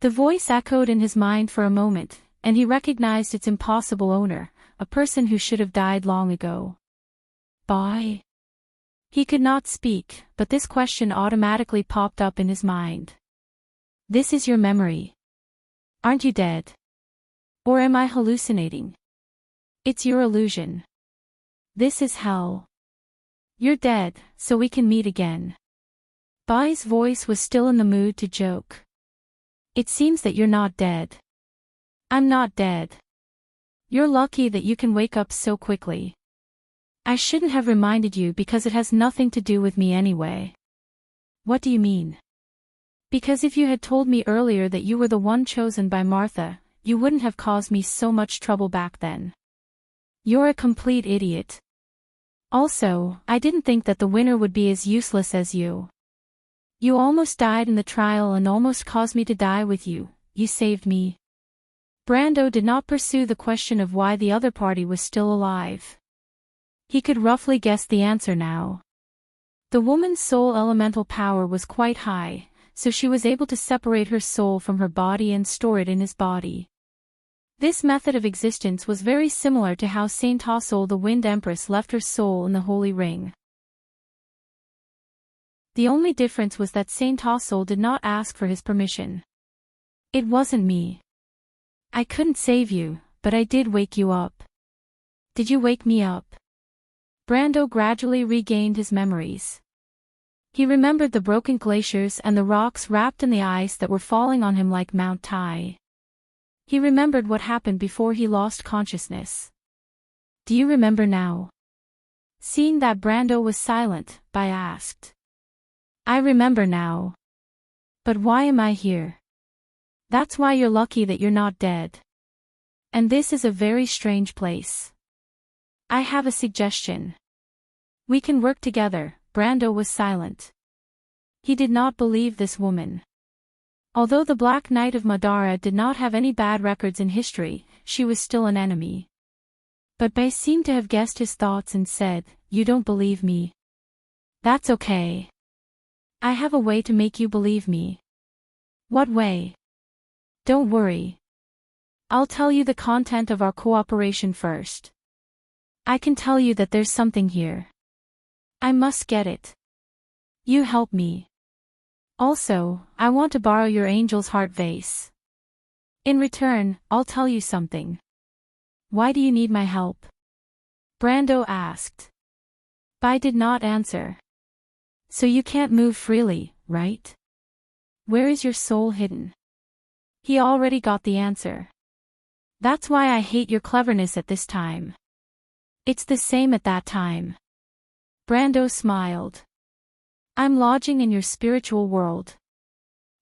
The voice echoed in his mind for a moment, and he recognized its impossible owner, a person who should have died long ago. Bye. He could not speak, but this question automatically popped up in his mind. This is your memory. Aren't you dead? Or am I hallucinating? It's your illusion. This is hell. You're dead, so we can meet again. Bai's voice was still in the mood to joke. It seems that you're not dead. I'm not dead. You're lucky that you can wake up so quickly. I shouldn't have reminded you because it has nothing to do with me anyway. What do you mean? Because if you had told me earlier that you were the one chosen by Martha, you wouldn't have caused me so much trouble back then. You're a complete idiot. Also, I didn't think that the winner would be as useless as you. You almost died in the trial and almost caused me to die with you. You saved me. Brando did not pursue the question of why the other party was still alive. He could roughly guess the answer now. The woman's soul elemental power was quite high, so she was able to separate her soul from her body and store it in his body. This method of existence was very similar to how Saint Hassel the Wind Empress left her soul in the Holy Ring. The only difference was that Saint Hassel did not ask for his permission. It wasn't me. I couldn't save you, but I did wake you up. Did you wake me up? Brando gradually regained his memories. He remembered the broken glaciers and the rocks wrapped in the ice that were falling on him like Mount Tai. He remembered what happened before he lost consciousness. Do you remember now? Seeing that Brando was silent, Bai asked. I remember now. But why am I here? That's why you're lucky that you're not dead. And this is a very strange place. I have a suggestion. We can work together. Brando was silent. He did not believe this woman. Although the Black Knight of Madara did not have any bad records in history, she was still an enemy. But Bai seemed to have guessed his thoughts and said, You don't believe me. That's okay. I have a way to make you believe me. What way? Don't worry. I'll tell you the content of our cooperation first. I can tell you that there's something here. I must get it. You help me. Also, I want to borrow your angel's heart vase. In return, I'll tell you something. Why do you need my help? Brando asked. Bai did not answer. So you can't move freely, right? Where is your soul hidden? He already got the answer. That's why I hate your cleverness at this time. It's the same at that time. Brando smiled. I'm lodging in your spiritual world.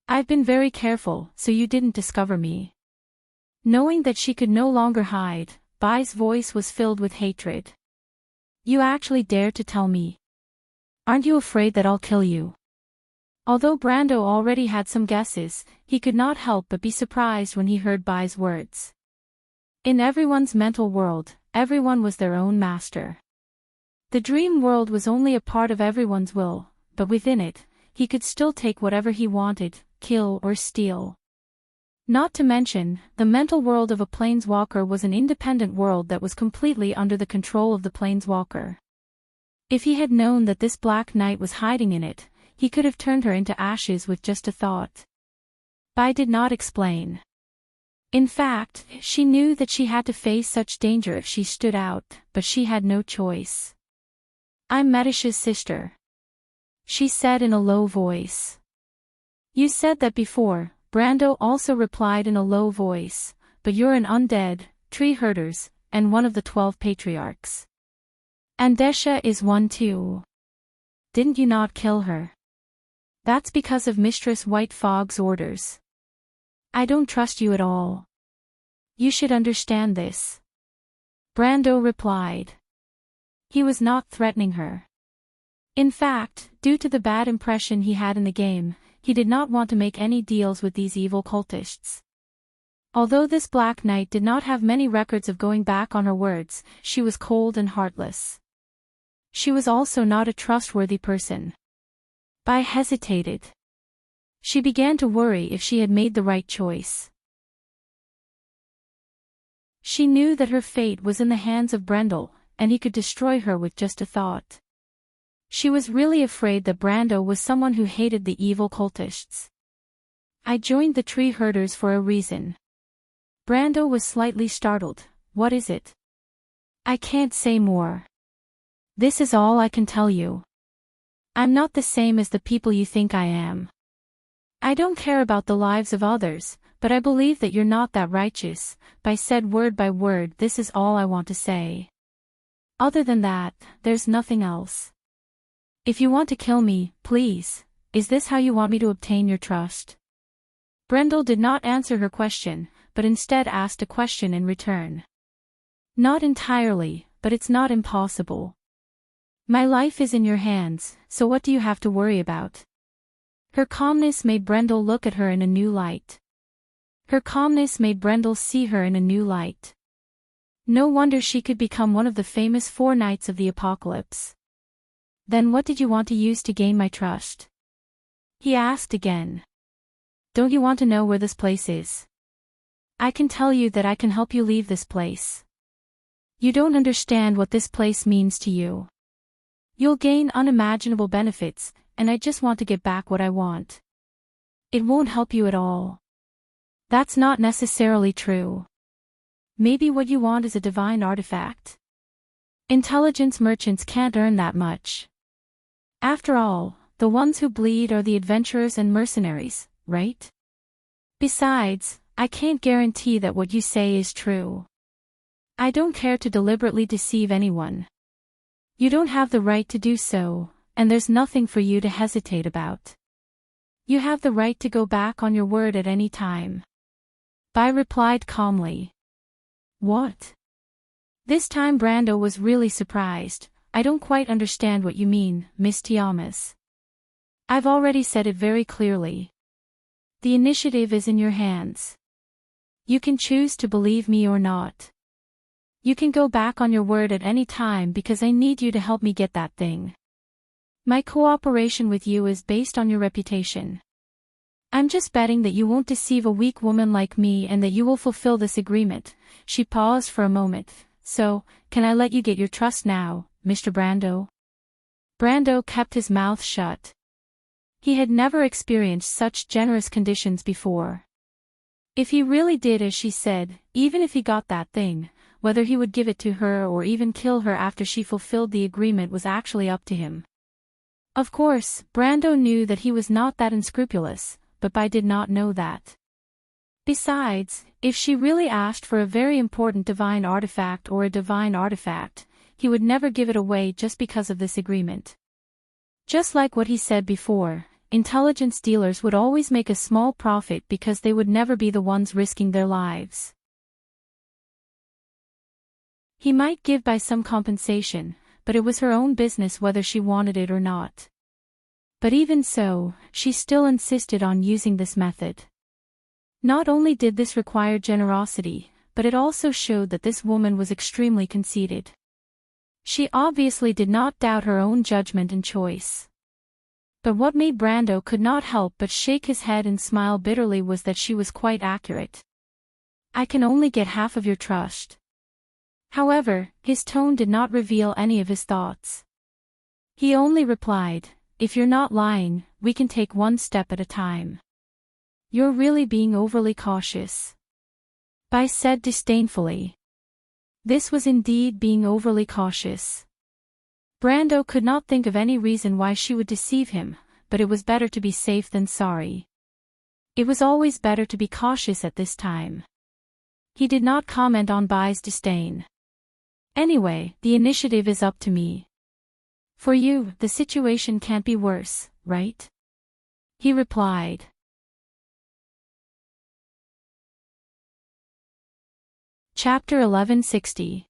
I've been very careful, so you didn't discover me. Knowing that she could no longer hide, Bai's voice was filled with hatred. You actually dare to tell me? Aren't you afraid that I'll kill you? Although Brando already had some guesses, he could not help but be surprised when he heard Bai's words. In everyone's mental world, everyone was their own master. The dream world was only a part of everyone's will, but within it, he could still take whatever he wanted, kill or steal. Not to mention, the mental world of a planeswalker was an independent world that was completely under the control of the planeswalker. If he had known that this Black Knight was hiding in it, he could have turned her into ashes with just a thought. Bai did not explain. In fact, she knew that she had to face such danger if she stood out, but she had no choice. I'm Medish's sister. She said in a low voice. You said that before, Brando also replied in a low voice, but you're an undead, tree herders, and one of the 12 patriarchs. And Desha is one too. Didn't you not kill her? That's because of Mistress White Fog's orders. I don't trust you at all. You should understand this. Brando replied. He was not threatening her. In fact, due to the bad impression he had in the game, he did not want to make any deals with these evil cultists. Although this Black Knight did not have many records of going back on her words, she was cold and heartless. She was also not a trustworthy person. Bai hesitated. She began to worry if she had made the right choice. She knew that her fate was in the hands of Brendel, and he could destroy her with just a thought. She was really afraid that Brando was someone who hated the evil cultists. I joined the tree herders for a reason. Brando was slightly startled. What is it? I can't say more. This is all I can tell you. I'm not the same as the people you think I am. I don't care about the lives of others, but I believe that you're not that righteous. By said word by word, this is all I want to say. Other than that, there's nothing else. If you want to kill me, please, is this how you want me to obtain your trust? Brendel did not answer her question, but instead asked a question in return. Not entirely, but it's not impossible. My life is in your hands, so what do you have to worry about? Her calmness made Brendel look at her in a new light. Her calmness made Brendel see her in a new light. No wonder she could become one of the famous 4 knights of the apocalypse. Then what did you want to use to gain my trust? He asked again. Don't you want to know where this place is? I can tell you that I can help you leave this place. You don't understand what this place means to you. You'll gain unimaginable benefits, and I just want to get back what I want. It won't help you at all. That's not necessarily true. Maybe what you want is a divine artifact. Intelligence merchants can't earn that much. After all, the ones who bleed are the adventurers and mercenaries, right? Besides, I can't guarantee that what you say is true. I don't care to deliberately deceive anyone. You don't have the right to do so, and there's nothing for you to hesitate about. You have the right to go back on your word at any time. Bai replied calmly. What? This time Brando was really surprised. I don't quite understand what you mean, Miss Tiamas. I've already said it very clearly. The initiative is in your hands. You can choose to believe me or not. You can go back on your word at any time because I need you to help me get that thing. My cooperation with you is based on your reputation. I'm just betting that you won't deceive a weak woman like me and that you will fulfill this agreement. She paused for a moment. So, can I let you get your trust now, Mr. Brando? Brando kept his mouth shut. He had never experienced such generous conditions before. If he really did as she said, even if he got that thing, whether he would give it to her or even kill her after she fulfilled the agreement was actually up to him. Of course, Brando knew that he was not that unscrupulous, but Bai did not know that. Besides, if she really asked for a very important divine artifact or a divine artifact, he would never give it away just because of this agreement. Just like what he said before, intelligence dealers would always make a small profit because they would never be the ones risking their lives. He might give Bai some compensation, but it was her own business whether she wanted it or not. But even so, she still insisted on using this method. Not only did this require generosity, but it also showed that this woman was extremely conceited. She obviously did not doubt her own judgment and choice. But what made Brando could not help but shake his head and smile bitterly was that she was quite accurate. I can only get half of your trust. However, his tone did not reveal any of his thoughts. He only replied, if you're not lying, we can take one step at a time. You're really being overly cautious. Bai said disdainfully. This was indeed being overly cautious. Brando could not think of any reason why she would deceive him, but it was better to be safe than sorry. It was always better to be cautious at this time. He did not comment on Bai's disdain. Anyway, the initiative is up to me. For you, the situation can't be worse, right? He replied. Chapter 1160.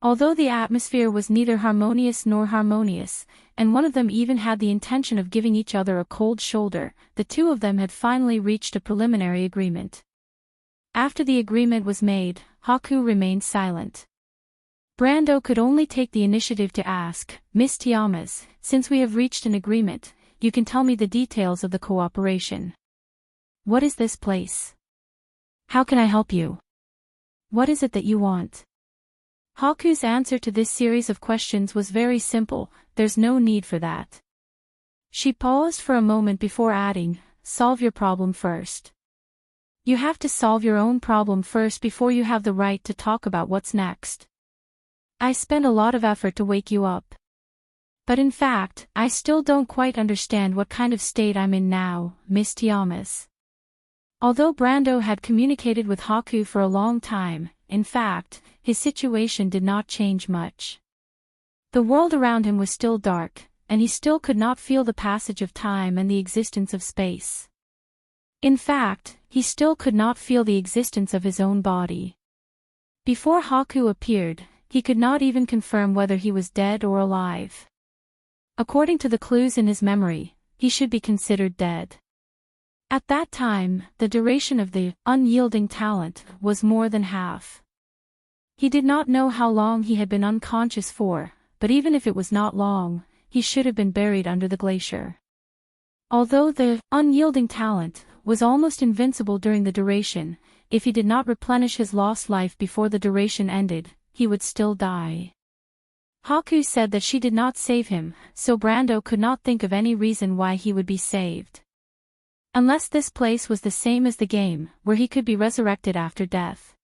Although the atmosphere was neither harmonious nor harmonious, and one of them even had the intention of giving each other a cold shoulder, the two of them had finally reached a preliminary agreement. After the agreement was made, Haku remained silent. Brando could only take the initiative to ask, Miss Tiamas, since we have reached an agreement, you can tell me the details of the cooperation. What is this place? How can I help you? What is it that you want? Haku's answer to this series of questions was very simple, there's no need for that. She paused for a moment before adding, solve your problem first. You have to solve your own problem first before you have the right to talk about what's next. I spent a lot of effort to wake you up. But in fact, I still don't quite understand what kind of state I'm in now, Miss Tiamas. Although Brando had communicated with Haku for a long time, in fact, his situation did not change much. The world around him was still dark, and he still could not feel the passage of time and the existence of space. In fact, he still could not feel the existence of his own body. Before Haku appeared, he could not even confirm whether he was dead or alive. According to the clues in his memory, he should be considered dead. At that time, the duration of the unyielding talent was more than half. He did not know how long he had been unconscious for, but even if it was not long, he should have been buried under the glacier. Although the unyielding talent was almost invincible during the duration, if he did not replenish his lost life before the duration ended, he would still die. Haku said that she did not save him, so Brando could not think of any reason why he would be saved. Unless this place was the same as the game, where he could be resurrected after death.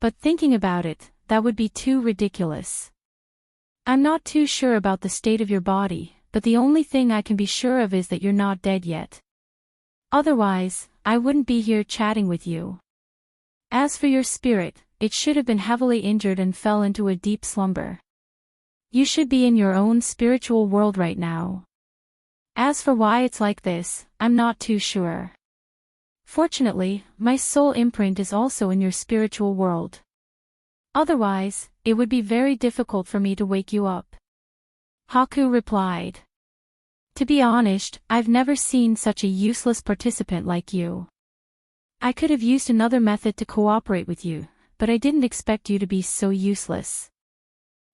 But thinking about it, that would be too ridiculous. I'm not too sure about the state of your body, but the only thing I can be sure of is that you're not dead yet. Otherwise, I wouldn't be here chatting with you. As for your spirit, it should have been heavily injured and fell into a deep slumber. You should be in your own spiritual world right now. As for why it's like this, I'm not too sure. Fortunately, my soul imprint is also in your spiritual world. Otherwise, it would be very difficult for me to wake you up. Haku replied. To be honest, I've never seen such a useless participant like you. I could have used another method to cooperate with you, but I didn't expect you to be so useless.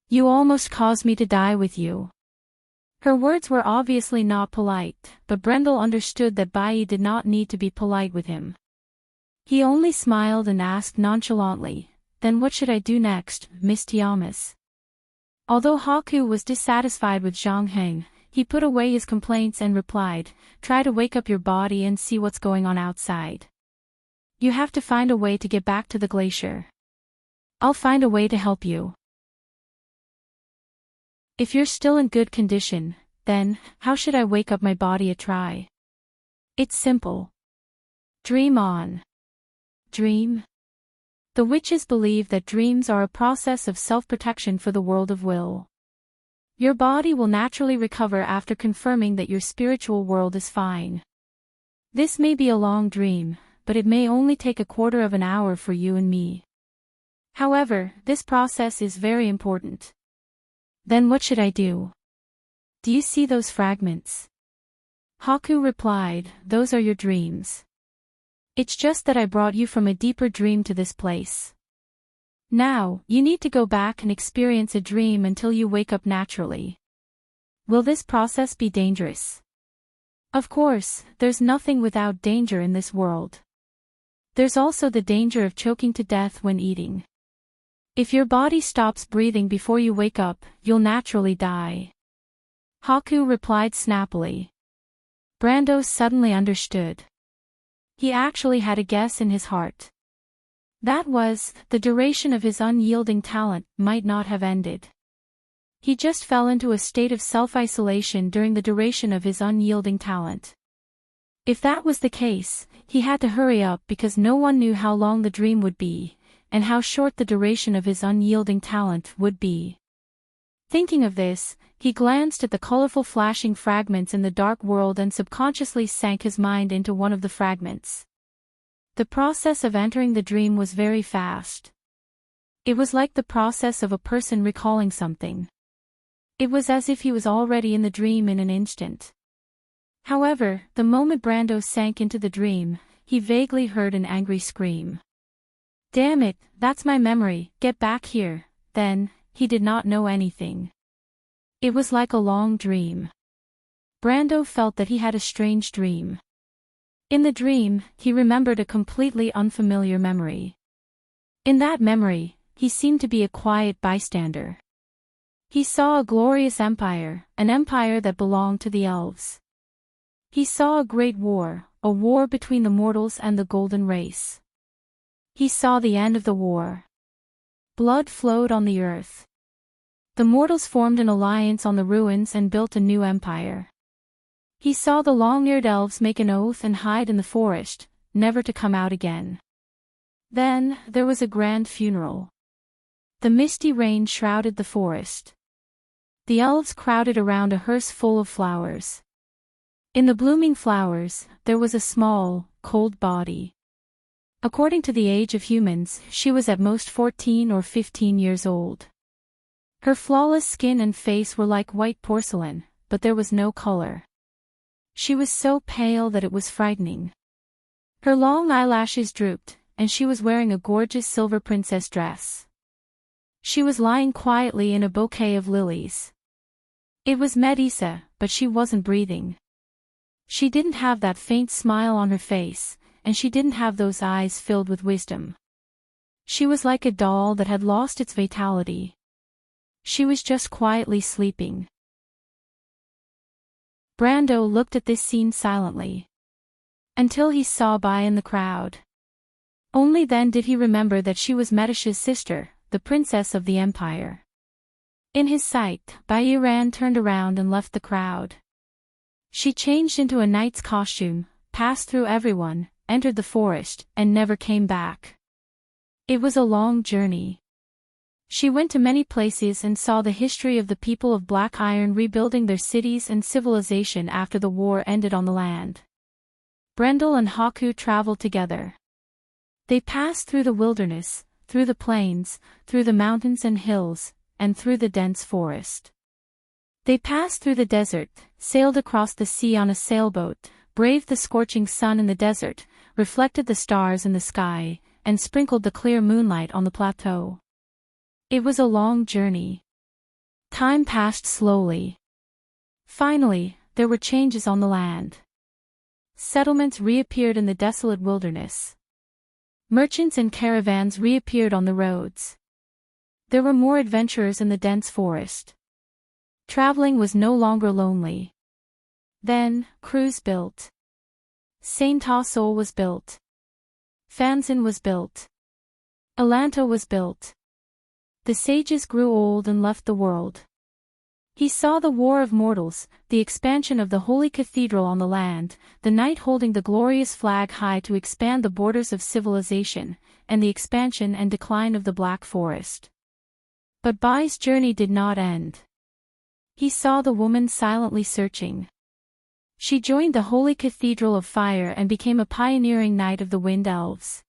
You almost caused me to die with you. Her words were obviously not polite, but Brendel understood that Bai did not need to be polite with him. He only smiled and asked nonchalantly, "Then what should I do next, Miss Tiamas?" Although Haku was dissatisfied with Zhang Heng, he put away his complaints and replied, "Try to wake up your body and see what's going on outside. You have to find a way to get back to the glacier. I'll find a way to help you. If you're still in good condition, then, how should I wake up my body a try? It's simple. Dream on. Dream. The witches believe that dreams are a process of self-protection for the world of will. Your body will naturally recover after confirming that your spiritual world is fine. This may be a long dream, but it may only take a quarter of an hour for you and me. However, this process is very important. Then what should I do? Do you see those fragments?" Haku replied, "Those are your dreams. It's just that I brought you from a deeper dream to this place. Now, you need to go back and experience a dream until you wake up naturally. Will this process be dangerous?" Of course, there's nothing without danger in this world. There's also the danger of choking to death when eating. If your body stops breathing before you wake up, you'll naturally die. Haku replied snappily. Brando suddenly understood. He actually had a guess in his heart. That was, the duration of his unyielding talent might not have ended. He just fell into a state of self-isolation during the duration of his unyielding talent. If that was the case, he had to hurry up because no one knew how long the dream would be, and how short the duration of his unyielding talent would be. Thinking of this, he glanced at the colorful flashing fragments in the dark world and subconsciously sank his mind into one of the fragments. The process of entering the dream was very fast. It was like the process of a person recalling something. It was as if he was already in the dream in an instant. However, the moment Brando sank into the dream, he vaguely heard an angry scream. "Damn it, that's my memory, get back here." Then, he did not know anything. It was like a long dream. Brando felt that he had a strange dream. In the dream, he remembered a completely unfamiliar memory. In that memory, he seemed to be a quiet bystander. He saw a glorious empire, an empire that belonged to the elves. He saw a great war, a war between the mortals and the golden race. He saw the end of the war. Blood flowed on the earth. The mortals formed an alliance on the ruins and built a new empire. He saw the long-eared elves make an oath and hide in the forest, never to come out again. Then, there was a grand funeral. The misty rain shrouded the forest. The elves crowded around a hearse full of flowers. In the blooming flowers, there was a small, cold body. According to the age of humans, she was at most 14 or 15 years old. Her flawless skin and face were like white porcelain, but there was no color. She was so pale that it was frightening. Her long eyelashes drooped, and she was wearing a gorgeous silver princess dress. She was lying quietly in a bouquet of lilies. It was Medusa, but she wasn't breathing. She didn't have that faint smile on her face, and she didn't have those eyes filled with wisdom. She was like a doll that had lost its vitality. She was just quietly sleeping. Brando looked at this scene silently. Until he saw Bai in the crowd. Only then did he remember that she was Medusha's sister, the princess of the empire. In his sight, Bairan turned around and left the crowd. She changed into a knight's costume, passed through everyone, entered the forest, and never came back. It was a long journey. She went to many places and saw the history of the people of Black Iron rebuilding their cities and civilization after the war ended on the land. Brendel and Haku traveled together. They passed through the wilderness, through the plains, through the mountains and hills, and through the dense forest. They passed through the desert, sailed across the sea on a sailboat, braved the scorching sun in the desert, reflected the stars in the sky, and sprinkled the clear moonlight on the plateau. It was a long journey. Time passed slowly. Finally, there were changes on the land. Settlements reappeared in the desolate wilderness. Merchants and caravans reappeared on the roads. There were more adventurers in the dense forest. Traveling was no longer lonely. Then, Cruz built. Saint Tassol was built. Fanzin was built. Alanto was built. The sages grew old and left the world. He saw the War of Mortals, the expansion of the Holy Cathedral on the land, the knight holding the glorious flag high to expand the borders of civilization, and the expansion and decline of the Black Forest. But Bai's journey did not end. He saw the woman silently searching. She joined the Holy Cathedral of Fire and became a pioneering knight of the Wind Elves.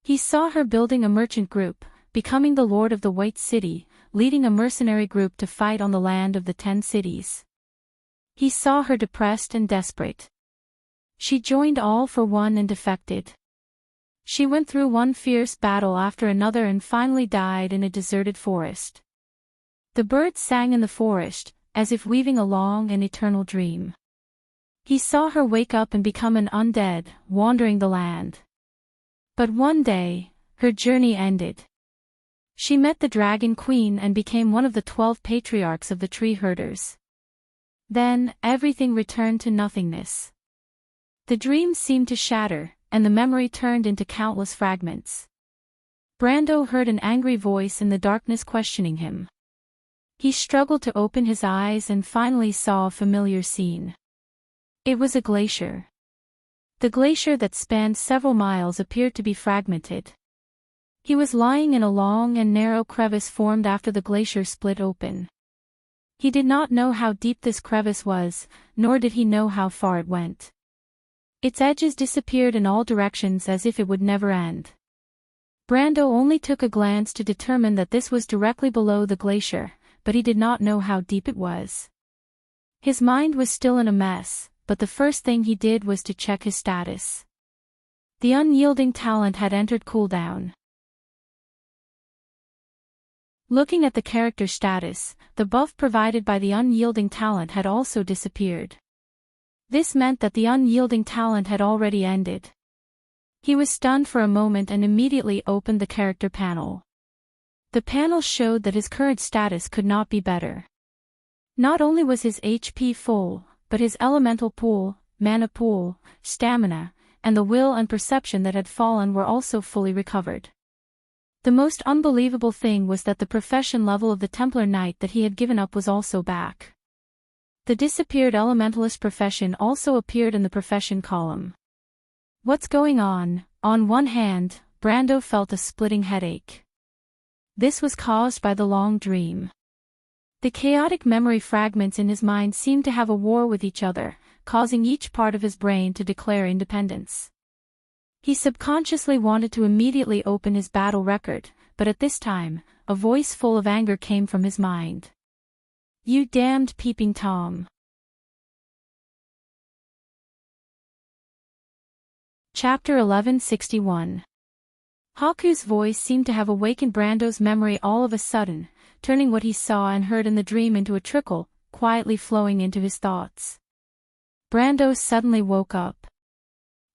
He saw her building a merchant group, becoming the Lord of the White City, leading a mercenary group to fight on the land of the 10 cities. He saw her depressed and desperate. She joined All for One and defected. She went through one fierce battle after another and finally died in a deserted forest. The birds sang in the forest, as if weaving a long and eternal dream. He saw her wake up and become an undead, wandering the land. But one day, her journey ended. She met the Dragon Queen and became one of the 12 patriarchs of the tree herders. Then, everything returned to nothingness. The dream seemed to shatter, and the memory turned into countless fragments. Brando heard an angry voice in the darkness questioning him. He struggled to open his eyes and finally saw a familiar scene. It was a glacier. The glacier that spanned several miles appeared to be fragmented. He was lying in a long and narrow crevice formed after the glacier split open. He did not know how deep this crevice was, nor did he know how far it went. Its edges disappeared in all directions as if it would never end. Brando only took a glance to determine that this was directly below the glacier, but he did not know how deep it was. His mind was still in a mess, but the first thing he did was to check his status. The unyielding talent had entered cooldown. Looking at the character status, the buff provided by the unyielding talent had also disappeared. This meant that the unyielding talent had already ended. He was stunned for a moment and immediately opened the character panel. The panel showed that his current status could not be better. Not only was his HP full, but his elemental pool, mana pool, stamina, and the will and perception that had fallen were also fully recovered. The most unbelievable thing was that the profession level of the Templar Knight that he had given up was also back. The disappeared elementalist profession also appeared in the profession column. What's going on? On one hand, Brando felt a splitting headache. This was caused by the long dream. The chaotic memory fragments in his mind seemed to have a war with each other, causing each part of his brain to declare independence. He subconsciously wanted to immediately open his battle record, but at this time, a voice full of anger came from his mind. "You damned peeping Tom." Chapter 1161. Haku's voice seemed to have awakened Brando's memory all of a sudden, turning what he saw and heard in the dream into a trickle, quietly flowing into his thoughts. Brando suddenly woke up.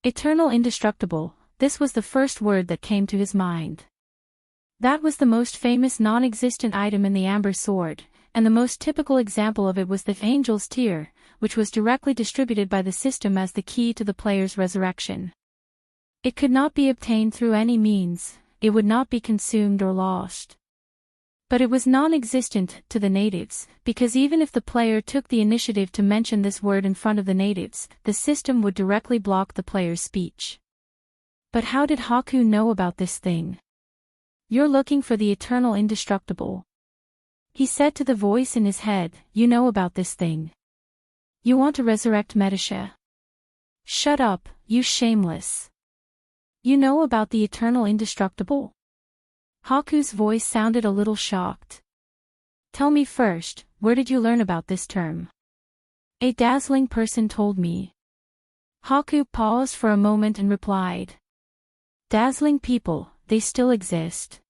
Eternal indestructible, this was the first word that came to his mind. That was the most famous non-existent item in the Amber Sword, and the most typical example of it was the Angel's Tear, which was directly distributed by the system as the key to the player's resurrection. It could not be obtained through any means, it would not be consumed or lost. But it was non-existent to the natives, because even if the player took the initiative to mention this word in front of the natives, the system would directly block the player's speech. But how did Haku know about this thing? "You're looking for the eternal indestructible," he said to the voice in his head. "You know about this thing. You want to resurrect Medisha. Shut up, you shameless. You know about the eternal indestructible?" Haku's voice sounded a little shocked. "Tell me first, where did you learn about this term?" "A dazzling person told me." Haku paused for a moment and replied. "Dazzling people, they still exist.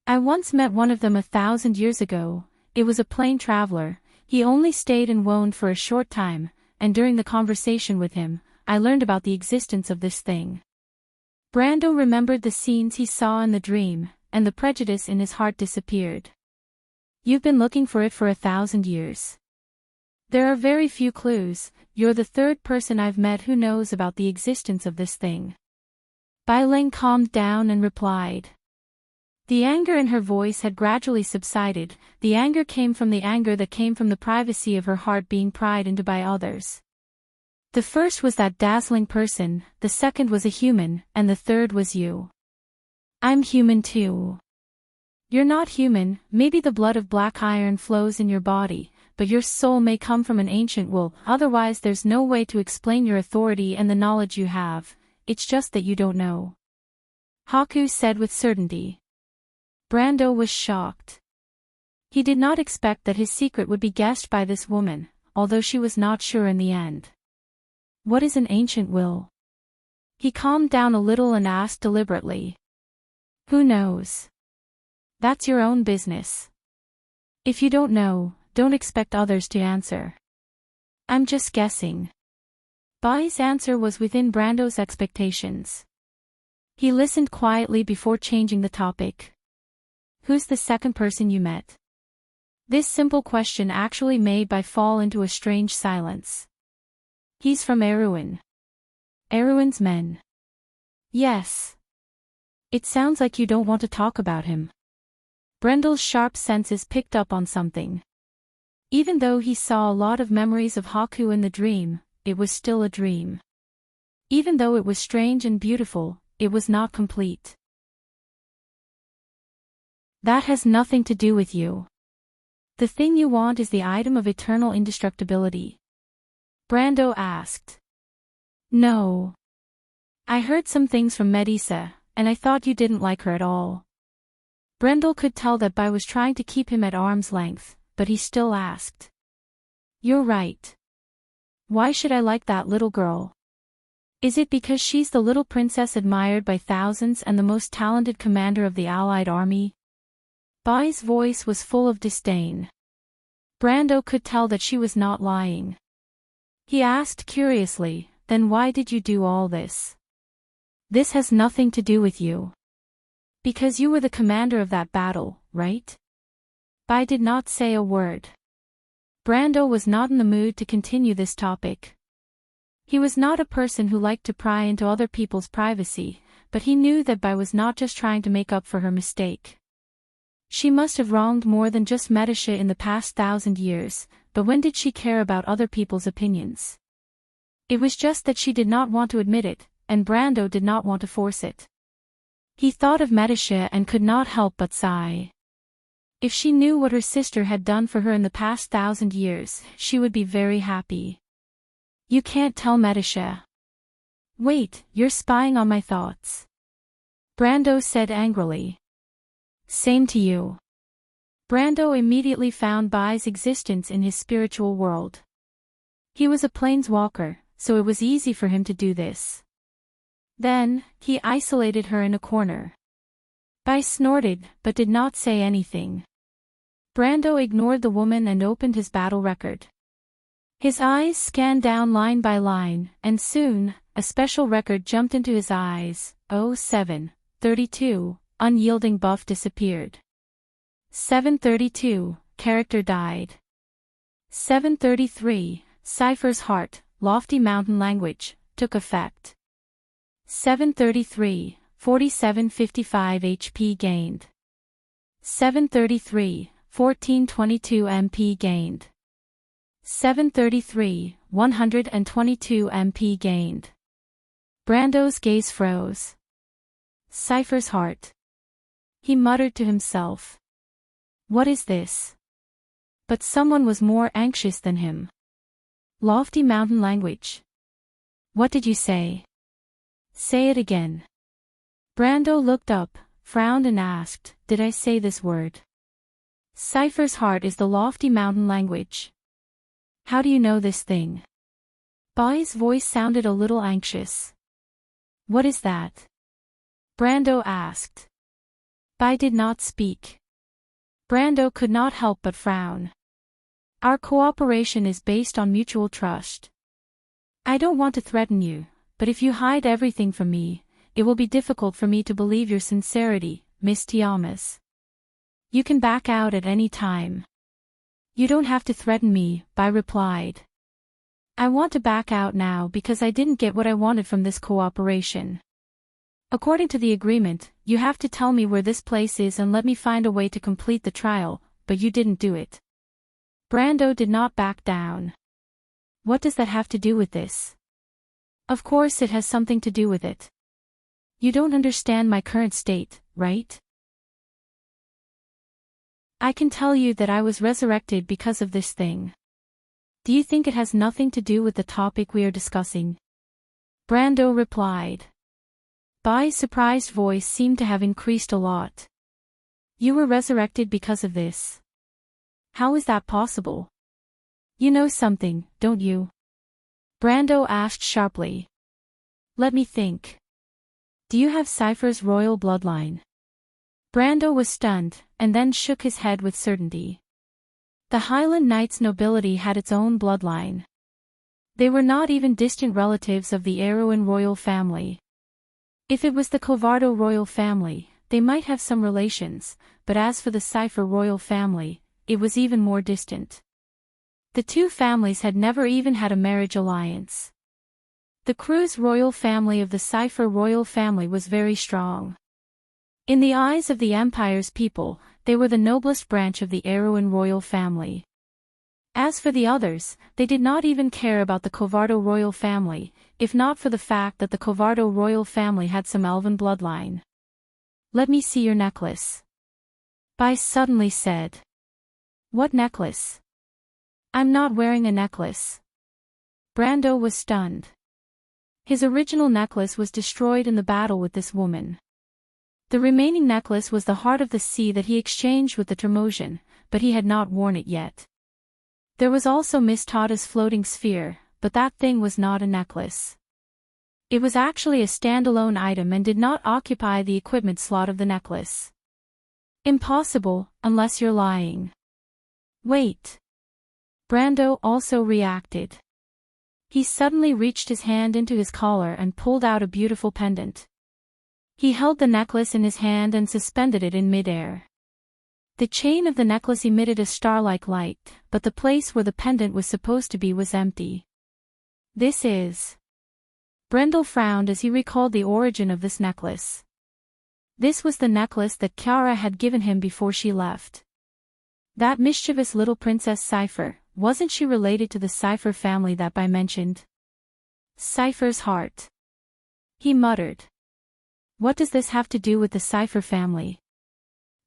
I once met one of them 1,000 years ago. It was a plain traveler. He only stayed in Wone for a short time, and during the conversation with him, I learned about the existence of this thing." Brando remembered the scenes he saw in the dream, and the prejudice in his heart disappeared. "You've been looking for it for 1,000 years. There are very few clues. You're the third person I've met who knows about the existence of this thing." Bai Ling calmed down and replied. The anger in her voice had gradually subsided. The anger came from the privacy of her heart being pried into by others. The first was that dazzling person, the second was a human, and the third was you. "I'm human too." "You're not human. Maybe the blood of black iron flows in your body, but your soul may come from an ancient will. Otherwise there's no way to explain your authority and the knowledge you have. It's just that you don't know," Haku said with certainty. Brando was shocked. He did not expect that his secret would be guessed by this woman, although she was not sure in the end. "What is an ancient will?" He calmed down a little and asked deliberately. "Who knows? That's your own business. If you don't know, don't expect others to answer." "I'm just guessing." Bai's answer was within Brando's expectations. He listened quietly before changing the topic. "Who's the second person you met?" This simple question actually made Bai fall into a strange silence. "He's from Erewhon." "Erewhon's men?" "Yes." "It sounds like you don't want to talk about him." Brendel's sharp senses picked up on something. Even though he saw a lot of memories of Haku in the dream, it was still a dream. Even though it was strange and beautiful, it was not complete. "That has nothing to do with you. The thing you want is the item of eternal indestructibility?" Brando asked. "No. I heard some things from Medisa, and I thought you didn't like her at all." Brendel could tell that Bai was trying to keep him at arm's length, but he still asked. "You're right. Why should I like that little girl? Is it because she's the little princess admired by thousands and the most talented commander of the Allied army?" Bai's voice was full of disdain. Brando could tell that she was not lying. He asked curiously, "Then why did you do all this?" "This has nothing to do with you. Because you were the commander of that battle, right?" Bai did not say a word. Brando was not in the mood to continue this topic. He was not a person who liked to pry into other people's privacy, but he knew that Bai was not just trying to make up for her mistake. She must have wronged more than just Medisha in the past 1,000 years, but when did she care about other people's opinions? It was just that she did not want to admit it, and Brando did not want to force it. He thought of Medisha and could not help but sigh. If she knew what her sister had done for her in the past 1,000 years, she would be very happy. You can't tell Medisha. Wait, you're spying on my thoughts. Brando said angrily. Same to you. Brando immediately found Bai's existence in his spiritual world. He was a planeswalker, so it was easy for him to do this. Then, he isolated her in a corner. Bai snorted, but did not say anything. Brando ignored the woman and opened his battle record. His eyes scanned down line by line, and soon, a special record jumped into his eyes. 732, unyielding buff disappeared. 732, character died. 733, Cypher's heart, lofty mountain language, took effect. 733, 4755 HP gained. 733, 1422 MP gained. 733, 122 MP gained. Brando's gaze froze. Cypher's heart. He muttered to himself. What is this? But someone was more anxious than him. Lofty mountain language. What did you say? Say it again. Brando looked up, frowned and asked, did I say this word? Cypher's heart is the lofty mountain language. How do you know this thing? Bai's voice sounded a little anxious. What is that? Brando asked. Bai did not speak. Brando could not help but frown. Our cooperation is based on mutual trust. I don't want to threaten you, but if you hide everything from me, it will be difficult for me to believe your sincerity, Miss Tiamas. You can back out at any time. You don't have to threaten me, Bai replied. I want to back out now because I didn't get what I wanted from this cooperation. According to the agreement, you have to tell me where this place is and let me find a way to complete the trial, but you didn't do it. Brando did not back down. What does that have to do with this? Of course it has something to do with it. You don't understand my current state, right? I can tell you that I was resurrected because of this thing. Do you think it has nothing to do with the topic we are discussing? Brando replied. Bai's surprised voice seemed to have increased a lot. You were resurrected because of this. How is that possible? You know something, don't you? Brando asked sharply. Let me think. Do you have Cypher's royal bloodline? Brando was stunned, and then shook his head with certainty. The Highland Knights nobility had its own bloodline. They were not even distant relatives of the Erewhon royal family. If it was the Covardo royal family, they might have some relations, but as for the Cypher royal family, it was even more distant. The two families had never even had a marriage alliance. The Cruz royal family of the Cypher royal family was very strong. In the eyes of the Empire's people, they were the noblest branch of the Erewhon royal family. As for the others, they did not even care about the Covardo royal family, if not for the fact that the Covardo royal family had some elven bloodline. Let me see your necklace. Bai suddenly said. What necklace? I'm not wearing a necklace. Brando was stunned. His original necklace was destroyed in the battle with this woman. The remaining necklace was the heart of the sea that he exchanged with the Tremosian, but he had not worn it yet. There was also Miss Tada's floating sphere, but that thing was not a necklace. It was actually a standalone item and did not occupy the equipment slot of the necklace. Impossible, unless you're lying. Wait. Brando also reacted. He suddenly reached his hand into his collar and pulled out a beautiful pendant. He held the necklace in his hand and suspended it in midair. The chain of the necklace emitted a star-like light, but the place where the pendant was supposed to be was empty. This is... Brendel frowned as he recalled the origin of this necklace. This was the necklace that Kiara had given him before she left. That mischievous little Princess Cypher, wasn't she related to the Cypher family that Bai mentioned? Cypher's heart. He muttered. What does this have to do with the Cipher family?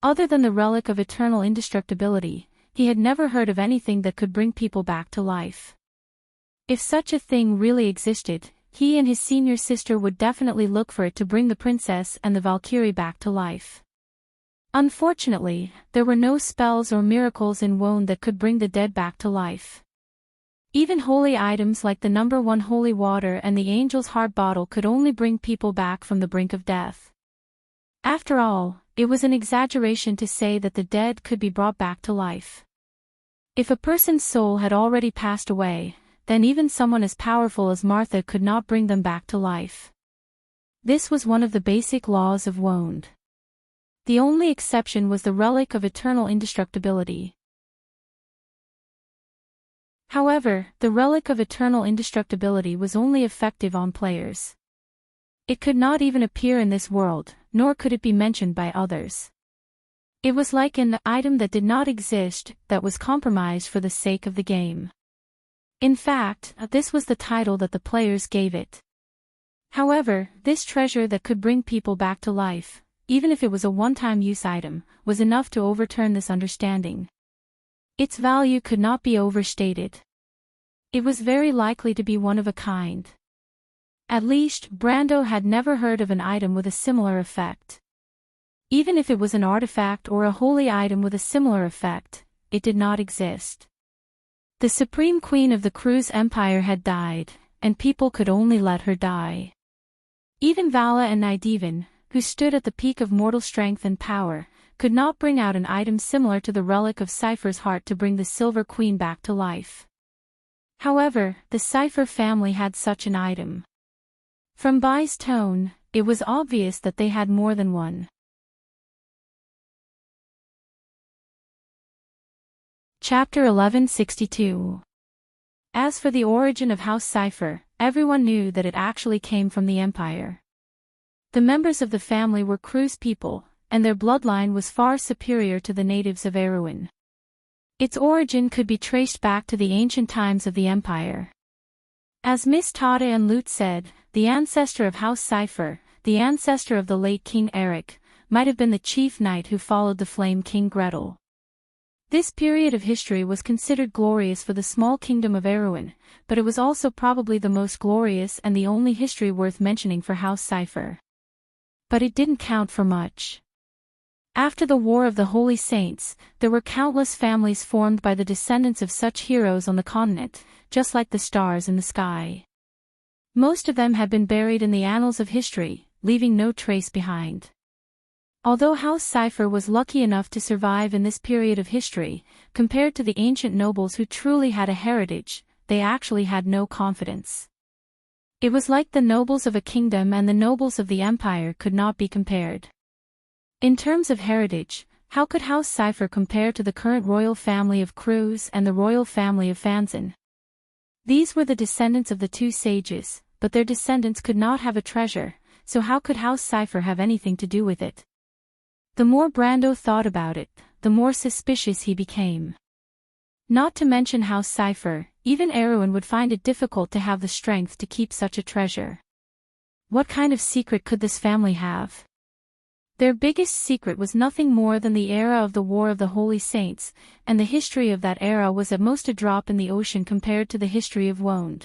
Other than the relic of eternal indestructibility, he had never heard of anything that could bring people back to life. If such a thing really existed, he and his senior sister would definitely look for it to bring the princess and the Valkyrie back to life. Unfortunately, there were no spells or miracles in Wone that could bring the dead back to life. Even holy items like the number 1 holy water and the angel's heart bottle could only bring people back from the brink of death. After all, it was an exaggeration to say that the dead could be brought back to life. If a person's soul had already passed away, then even someone as powerful as Martha could not bring them back to life. This was one of the basic laws of Wone. The only exception was the relic of eternal indestructibility. However, the relic of eternal indestructibility was only effective on players. It could not even appear in this world, nor could it be mentioned by others. It was like an item that did not exist, that was compromised for the sake of the game. In fact, this was the title that the players gave it. However, this treasure that could bring people back to life, even if it was a one-time use item, was enough to overturn this understanding. Its value could not be overstated. It was very likely to be one of a kind. At least, Brando had never heard of an item with a similar effect. Even if it was an artifact or a holy item with a similar effect, it did not exist. The Supreme Queen of the Cruz Empire had died, and people could only let her die. Even Vala and Nydivan, who stood at the peak of mortal strength and power, could not bring out an item similar to the relic of Cipher's heart to bring the Silver Queen back to life. However, the Cipher family had such an item. From Bai's tone, it was obvious that they had more than one. Chapter 1162. As for the origin of House Cipher, everyone knew that it actually came from the Empire. The members of the family were Cruz people, and their bloodline was far superior to the natives of Erewhon. Its origin could be traced back to the ancient times of the Empire. As Miss Tade and Lute said, the ancestor of House Cipher, the ancestor of the late King Eric, might have been the chief knight who followed the Flame King Gretel. This period of history was considered glorious for the small kingdom of Erewhon, but it was also probably the most glorious and the only history worth mentioning for House Cipher. But it didn't count for much. After the War of the Holy Saints, there were countless families formed by the descendants of such heroes on the continent, just like the stars in the sky. Most of them had been buried in the annals of history, leaving no trace behind. Although House Cipher was lucky enough to survive in this period of history, compared to the ancient nobles who truly had a heritage, they actually had no confidence. It was like the nobles of a kingdom and the nobles of the empire could not be compared. In terms of heritage, how could House Cipher compare to the current royal family of Cruz and the royal family of Fanzan? These were the descendants of the two sages, but their descendants could not have a treasure, so how could House Cipher have anything to do with it? The more Brando thought about it, the more suspicious he became. Not to mention House Cipher, even Erewhon would find it difficult to have the strength to keep such a treasure. What kind of secret could this family have? Their biggest secret was nothing more than the era of the War of the Holy Saints, and the history of that era was at most a drop in the ocean compared to the history of Wone.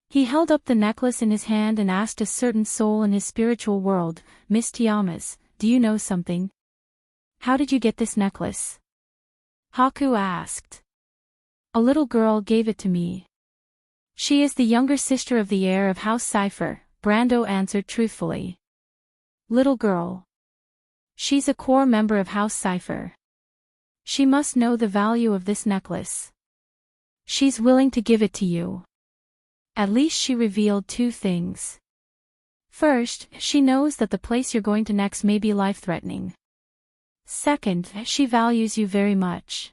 He held up the necklace in his hand and asked a certain soul in his spiritual world, Miss Tiamas, do you know something? How did you get this necklace? Haku asked. A little girl gave it to me. She is the younger sister of the heir of House Cipher, Brando answered truthfully. Little girl. She's a core member of House Cipher. She must know the value of this necklace. She's willing to give it to you. At least she revealed two things. First, she knows that the place you're going to next may be life-threatening. Second, she values you very much.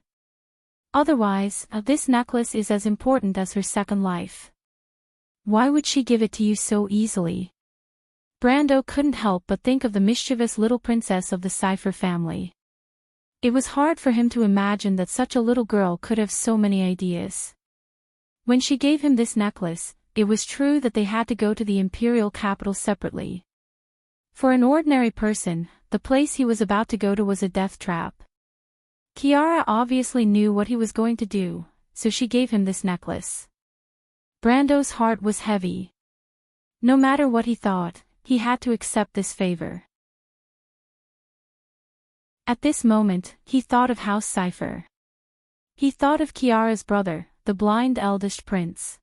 Otherwise, this necklace is as important as her second life. Why would she give it to you so easily? Brando couldn't help but think of the mischievous little princess of the Cipher family. It was hard for him to imagine that such a little girl could have so many ideas. When she gave him this necklace, it was true that they had to go to the imperial capital separately. For an ordinary person, the place he was about to go to was a death trap. Kiara obviously knew what he was going to do, so she gave him this necklace. Brando's heart was heavy. No matter what he thought, he had to accept this favor. At this moment, he thought of House Cypher. He thought of Kiara's brother, the blind eldest prince.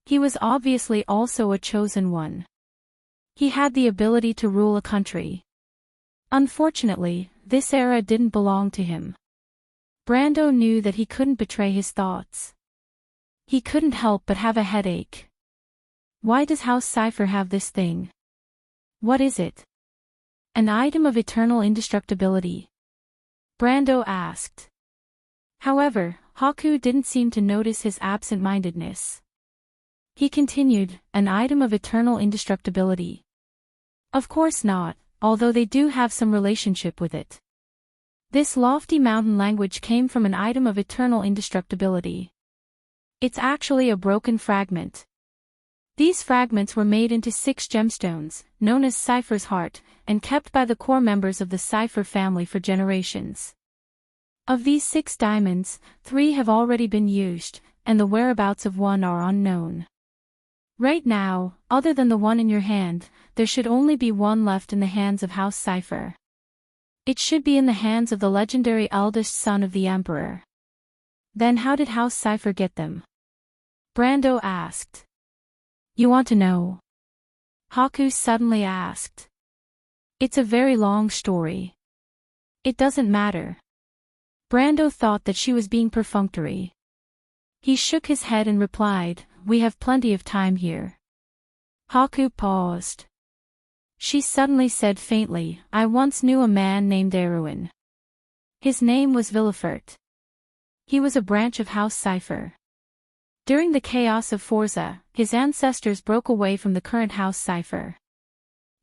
He was obviously also a chosen one. He had the ability to rule a country. Unfortunately, this era didn't belong to him. Brando knew that he couldn't betray his thoughts. He couldn't help but have a headache. Why does House Cypher have this thing? What is it? An item of eternal indestructibility? Brando asked. However, Haku didn't seem to notice his absent-mindedness. He continued, an item of eternal indestructibility. Of course not, although they do have some relationship with it. This lofty mountain language came from an item of eternal indestructibility. It's actually a broken fragment. These fragments were made into 6 gemstones, known as Cypher's Heart, and kept by the core members of the Cypher family for generations. Of these 6 diamonds, 3 have already been used, and the whereabouts of one are unknown. Right now, other than the one in your hand, there should only be one left in the hands of House Cypher. It should be in the hands of the legendary eldest son of the Emperor. Then how did House Cypher get them? Brando asked. You want to know? Haku suddenly asked. It's a very long story. It doesn't matter. Brando thought that she was being perfunctory. He shook his head and replied, we have plenty of time here. Haku paused. She suddenly said faintly, I once knew a man named Erwin. His name was Villefort. He was a branch of House Cypher. During the chaos of Forza, his ancestors broke away from the current House Cypher.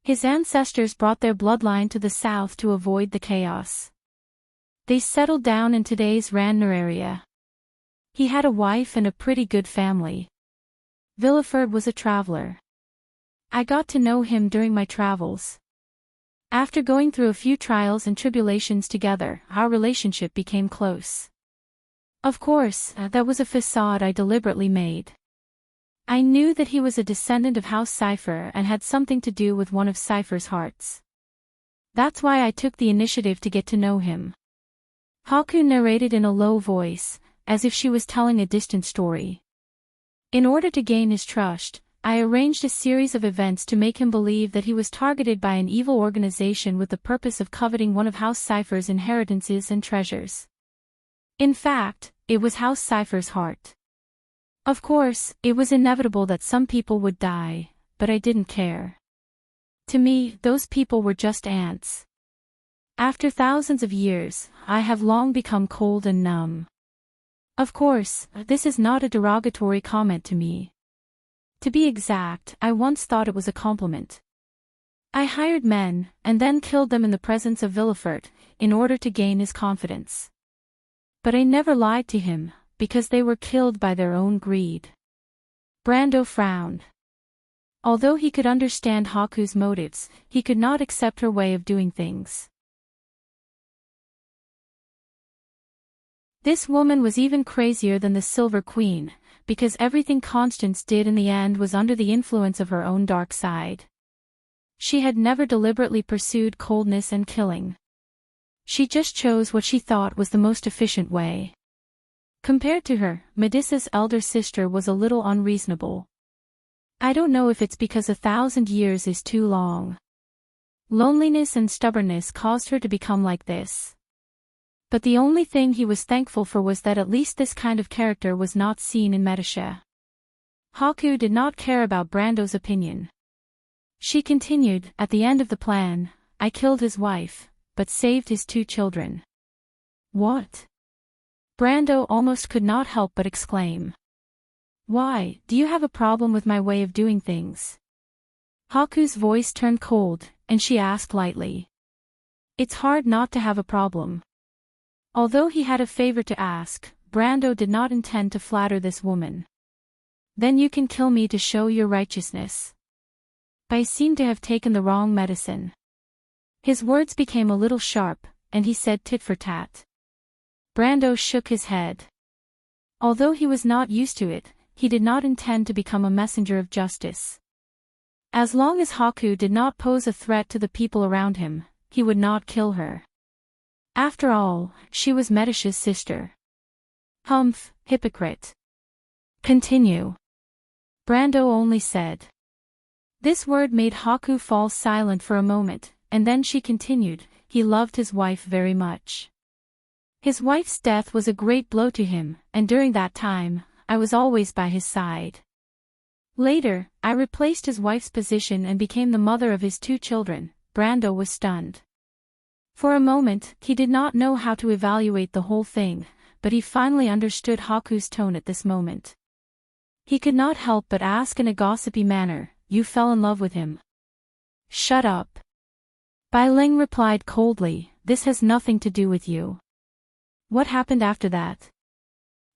His ancestors brought their bloodline to the south to avoid the chaos. They settled down in today's Randner area. He had a wife and a pretty good family. Villefort was a traveler. I got to know him during my travels. After going through a few trials and tribulations together, our relationship became close. Of course, that was a facade I deliberately made. I knew that he was a descendant of House Cypher and had something to do with one of Cypher's hearts. That's why I took the initiative to get to know him. Haku narrated in a low voice, as if she was telling a distant story. In order to gain his trust, I arranged a series of events to make him believe that he was targeted by an evil organization with the purpose of coveting one of House Cypher's inheritances and treasures. In fact, it was House Cypher's heart. Of course, it was inevitable that some people would die, but I didn't care. To me, those people were just ants. After thousands of years, I have long become cold and numb. Of course, this is not a derogatory comment to me. To be exact, I once thought it was a compliment. I hired men, and then killed them in the presence of Villefort, in order to gain his confidence. But I never lied to him, because they were killed by their own greed. Brando frowned. Although he could understand Haku's motives, he could not accept her way of doing things. This woman was even crazier than the Silver Queen, because everything Constance did in the end was under the influence of her own dark side. She had never deliberately pursued coldness and killing. She just chose what she thought was the most efficient way. Compared to her, Melissa's elder sister was a little unreasonable. I don't know if it's because 1,000 years is too long. Loneliness and stubbornness caused her to become like this. But the only thing he was thankful for was that at least this kind of character was not seen in Melisha. Haku did not care about Brando's opinion. She continued, at the end of the plan, I killed his wife, but saved his 2 children. What? Brando almost could not help but exclaim. Why, do you have a problem with my way of doing things? Haku's voice turned cold, and she asked lightly. It's hard not to have a problem. Although he had a favor to ask, Brando did not intend to flatter this woman. Then you can kill me to show your righteousness. I seem to have taken the wrong medicine. His words became a little sharp, and he said tit for tat. Brando shook his head. Although he was not used to it, he did not intend to become a messenger of justice. As long as Haku did not pose a threat to the people around him, he would not kill her. After all, she was Medicia's sister. Humph, hypocrite. Continue. Brando only said. This word made Haku fall silent for a moment, and then she continued, he loved his wife very much. His wife's death was a great blow to him, and during that time, I was always by his side. Later, I replaced his wife's position and became the mother of his 2 children. Brando was stunned. For a moment, he did not know how to evaluate the whole thing, but he finally understood Haku's tone at this moment. He could not help but ask in a gossipy manner, you fell in love with him? Shut up. Bai Ling replied coldly, this has nothing to do with you. What happened after that?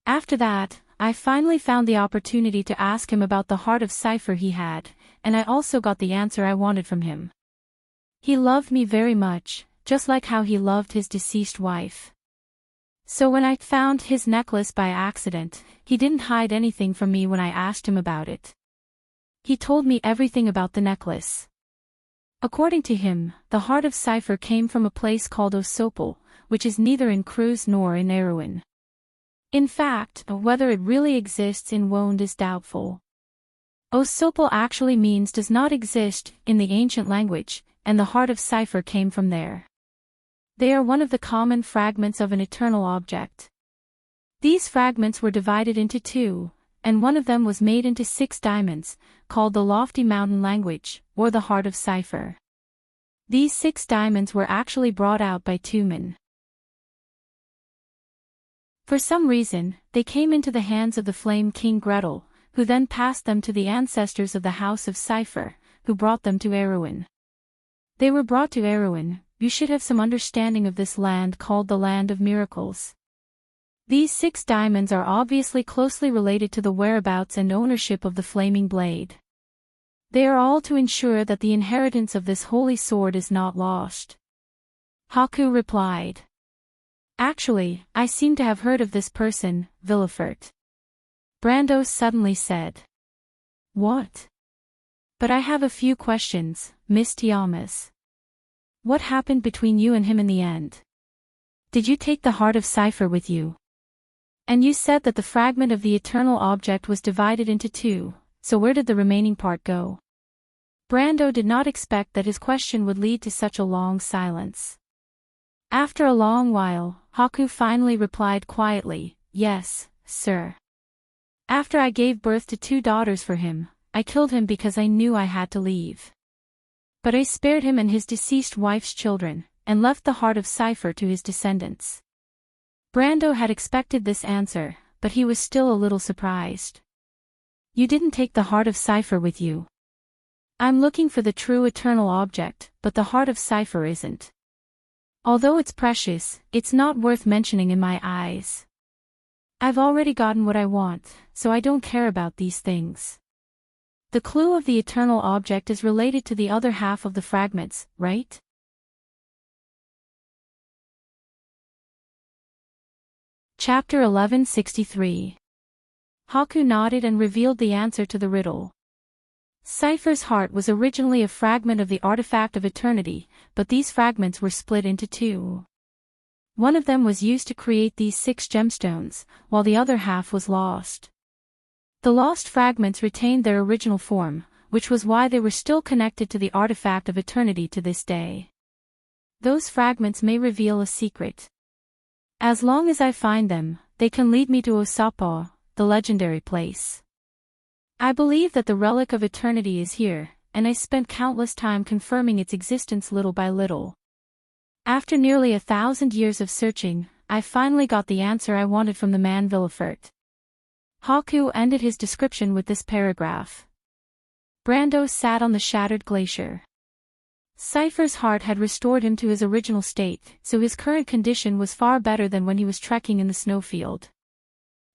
After that, I finally found the opportunity to ask him about the heart of cipher he had, and I also got the answer I wanted from him. He loved me very much, just like how he loved his deceased wife. So when I found his necklace by accident, he didn't hide anything from me when I asked him about it. He told me everything about the necklace. According to him, the heart of cipher came from a place called Osopal, which is neither in Cruz nor in Erewhon. In fact, whether it really exists in Wonde is doubtful. Osopal actually means does not exist in the ancient language, and the heart of cipher came from there. They are one of the common fragments of an eternal object. These fragments were divided into 2, and one of them was made into 6 diamonds, called the Lofty Mountain Language, or the Heart of Cipher. These 6 diamonds were actually brought out by 2 men. For some reason, they came into the hands of the Flame King Gretel, who then passed them to the ancestors of the House of Cipher, who brought them to Erewhon. They were brought to Erewhon. You should have some understanding of this land called the Land of Miracles. These 6 diamonds are obviously closely related to the whereabouts and ownership of the Flaming Blade. They are all to ensure that the inheritance of this holy sword is not lost. Haku replied. Actually, I seem to have heard of this person, Villefort. Brando suddenly said. What? But I have a few questions, Miss Tiamas. What happened between you and him in the end? Did you take the heart of cipher with you? And you said that the fragment of the eternal object was divided into 2, so where did the remaining part go? Brando did not expect that his question would lead to such a long silence. After a long while, Haku finally replied quietly, yes, sir. After I gave birth to 2 daughters for him, I killed him because I knew I had to leave. But I spared him and his deceased wife's children, and left the heart of cipher to his descendants. Brando had expected this answer, but he was still a little surprised. You didn't take the heart of cipher with you. I'm looking for the true eternal object, but the heart of cipher isn't. Although it's precious, it's not worth mentioning in my eyes. I've already gotten what I want, so I don't care about these things. The clue of the eternal object is related to the other half of the fragments, right? Chapter 1163. Haku nodded and revealed the answer to the riddle. Cipher's heart was originally a fragment of the artifact of eternity, but these fragments were split into 2. One of them was used to create these 6 gemstones, while the other half was lost. The lost fragments retained their original form, which was why they were still connected to the artifact of eternity to this day. Those fragments may reveal a secret. As long as I find them, they can lead me to Osapa, the legendary place. I believe that the relic of eternity is here, and I spent countless time confirming its existence little by little. After nearly 1,000 years of searching, I finally got the answer I wanted from the man Villefort. Haku ended his description with this paragraph. Brando sat on the shattered glacier. Cipher's heart had restored him to his original state, so his current condition was far better than when he was trekking in the snowfield.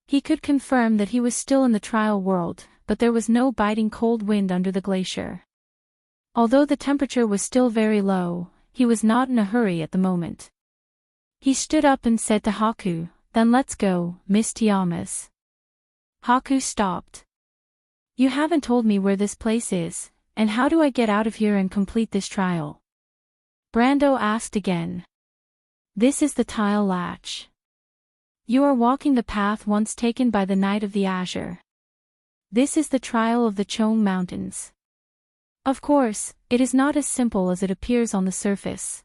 He could confirm that he was still in the trial world, but there was no biting cold wind under the glacier. Although the temperature was still very low, he was not in a hurry at the moment. He stood up and said to Haku, "Then let's go, Miss Tiamas." Haku stopped. "You haven't told me where this place is, and how do I get out of here and complete this trial?" Brando asked again. "This is the tile latch. You are walking the path once taken by the Knight of the Azure. This is the trial of the Chong Mountains. Of course, it is not as simple as it appears on the surface.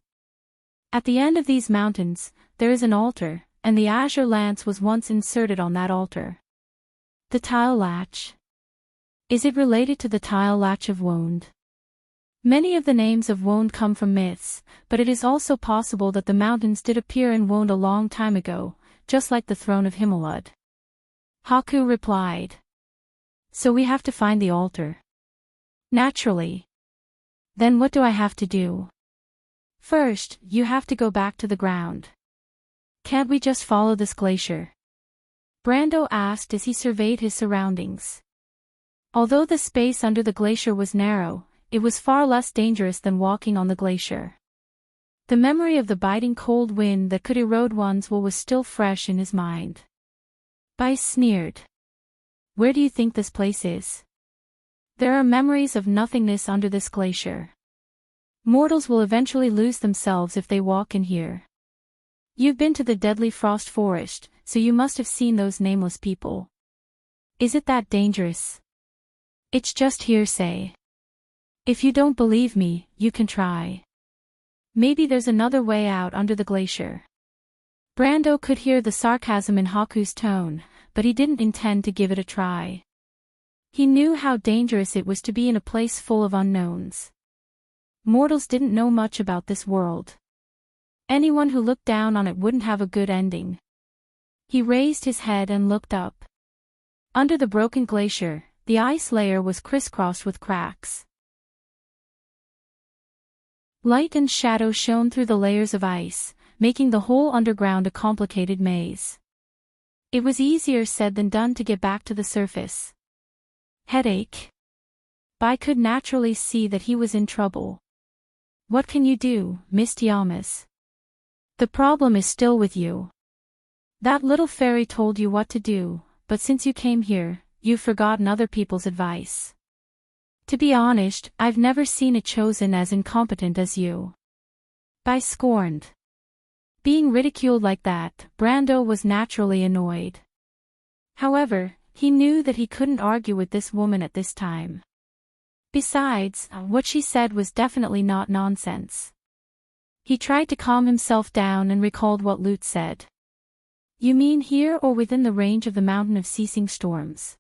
At the end of these mountains, there is an altar, and the azure lance was once inserted on that altar. The tile latch. Is it related to the tile latch of Wonde? Many of the names of Wonde come from myths, but it is also possible that the mountains did appear in Wonde a long time ago, just like the throne of Himalud." Haku replied. "So we have to find the altar." "Naturally. Then what do I have to do?" "First, you have to go back to the ground." "Can't we just follow this glacier?" Brando asked as he surveyed his surroundings. Although the space under the glacier was narrow, it was far less dangerous than walking on the glacier. The memory of the biting cold wind that could erode one's will was still fresh in his mind. Bai sneered. "Where do you think this place is? There are memories of nothingness under this glacier. Mortals will eventually lose themselves if they walk in here. You've been to the deadly frost forest, so you must have seen those nameless people. Is it that dangerous?" "It's just hearsay. If you don't believe me, you can try. Maybe there's another way out under the glacier." Brando could hear the sarcasm in Haku's tone, but he didn't intend to give it a try. He knew how dangerous it was to be in a place full of unknowns. Mortals didn't know much about this world. Anyone who looked down on it wouldn't have a good ending. He raised his head and looked up. Under the broken glacier, the ice layer was crisscrossed with cracks. Light and shadow shone through the layers of ice, making the whole underground a complicated maze. It was easier said than done to get back to the surface. Headache? Bai could naturally see that he was in trouble. "What can you do, Miss Tiamas? The problem is still with you. That little fairy told you what to do, but since you came here, you've forgotten other people's advice. To be honest, I've never seen a chosen as incompetent as you." Bai scorned. Being ridiculed like that, Brando was naturally annoyed. However, he knew that he couldn't argue with this woman at this time. Besides, what she said was definitely not nonsense. He tried to calm himself down and recalled what Lute said. "You mean here or within the range of the mountain of ceasing storms?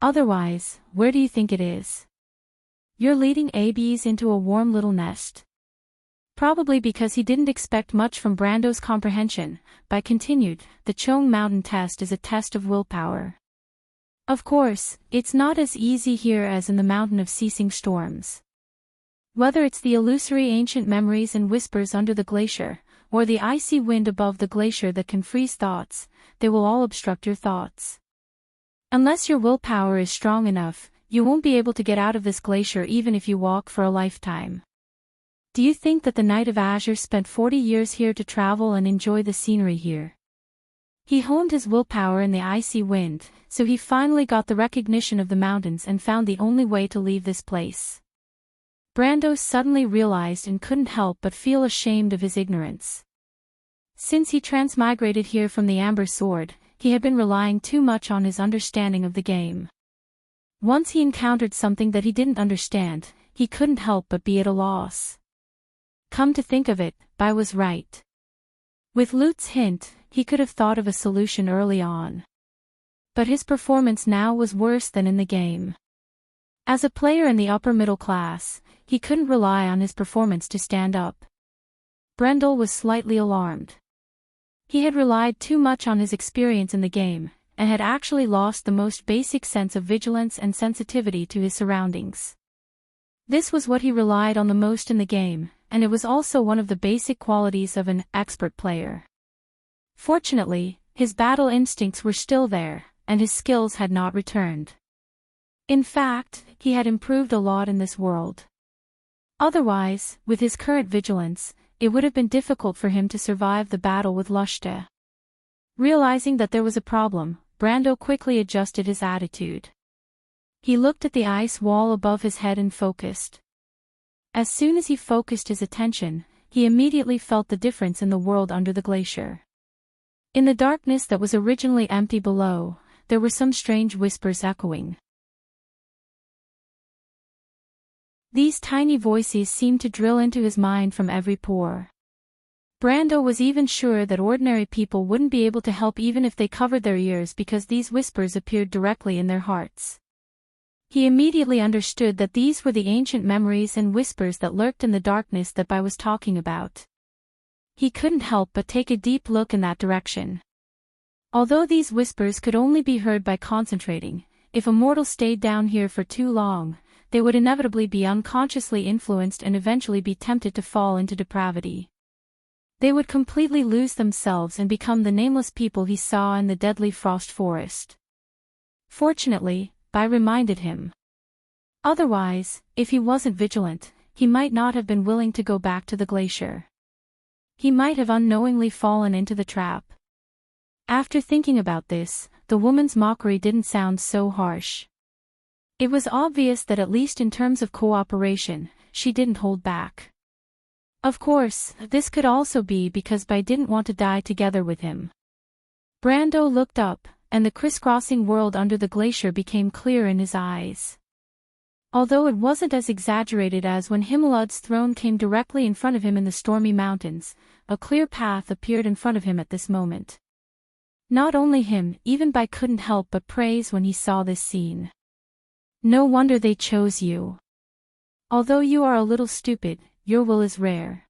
Otherwise, where do you think it is? You're leading ABs into a warm little nest." Probably because he didn't expect much from Brando's comprehension, Bai continued, "The Chong Mountain test is a test of willpower. Of course, it's not as easy here as in the mountain of ceasing storms. Whether it's the illusory ancient memories and whispers under the glacier, or the icy wind above the glacier that can freeze thoughts, they will all obstruct your thoughts. Unless your willpower is strong enough, you won't be able to get out of this glacier even if you walk for a lifetime. Do you think that the Knight of Azure spent 40 years here to travel and enjoy the scenery here? He honed his willpower in the icy wind, so he finally got the recognition of the mountains and found the only way to leave this place." Brando suddenly realized and couldn't help but feel ashamed of his ignorance. Since he transmigrated here from the Amber Sword, he had been relying too much on his understanding of the game. Once he encountered something that he didn't understand, he couldn't help but be at a loss. Come to think of it, Bai was right. With Lute's hint, he could have thought of a solution early on. But his performance now was worse than in the game. As a player in the upper middle class, he couldn't rely on his performance to stand up. Brendel was slightly alarmed. He had relied too much on his experience in the game, and had actually lost the most basic sense of vigilance and sensitivity to his surroundings. This was what he relied on the most in the game, and it was also one of the basic qualities of an expert player. Fortunately, his battle instincts were still there, and his skills had not returned. In fact, he had improved a lot in this world. Otherwise, with his current vigilance, it would have been difficult for him to survive the battle with Lushta. Realizing that there was a problem, Brando quickly adjusted his attitude. He looked at the ice wall above his head and focused. As soon as he focused his attention, he immediately felt the difference in the world under the glacier. In the darkness that was originally empty below, there were some strange whispers echoing. These tiny voices seemed to drill into his mind from every pore. Brando was even sure that ordinary people wouldn't be able to help even if they covered their ears because these whispers appeared directly in their hearts. He immediately understood that these were the ancient memories and whispers that lurked in the darkness that Bai was talking about. He couldn't help but take a deep look in that direction. Although these whispers could only be heard by concentrating, if a mortal stayed down here for too long, they would inevitably be unconsciously influenced and eventually be tempted to fall into depravity. They would completely lose themselves and become the nameless people he saw in the deadly frost forest. Fortunately, Bai reminded him. Otherwise, if he wasn't vigilant, he might not have been willing to go back to the glacier. He might have unknowingly fallen into the trap. After thinking about this, the woman's mockery didn't sound so harsh. It was obvious that at least in terms of cooperation, she didn't hold back. Of course, this could also be because Bai didn't want to die together with him. Brando looked up, and the crisscrossing world under the glacier became clear in his eyes. Although it wasn't as exaggerated as when Himalad's throne came directly in front of him in the stormy mountains, a clear path appeared in front of him at this moment. Not only him, even Bai couldn't help but praise when he saw this scene. No wonder they chose you. Although you are a little stupid, your will is rare.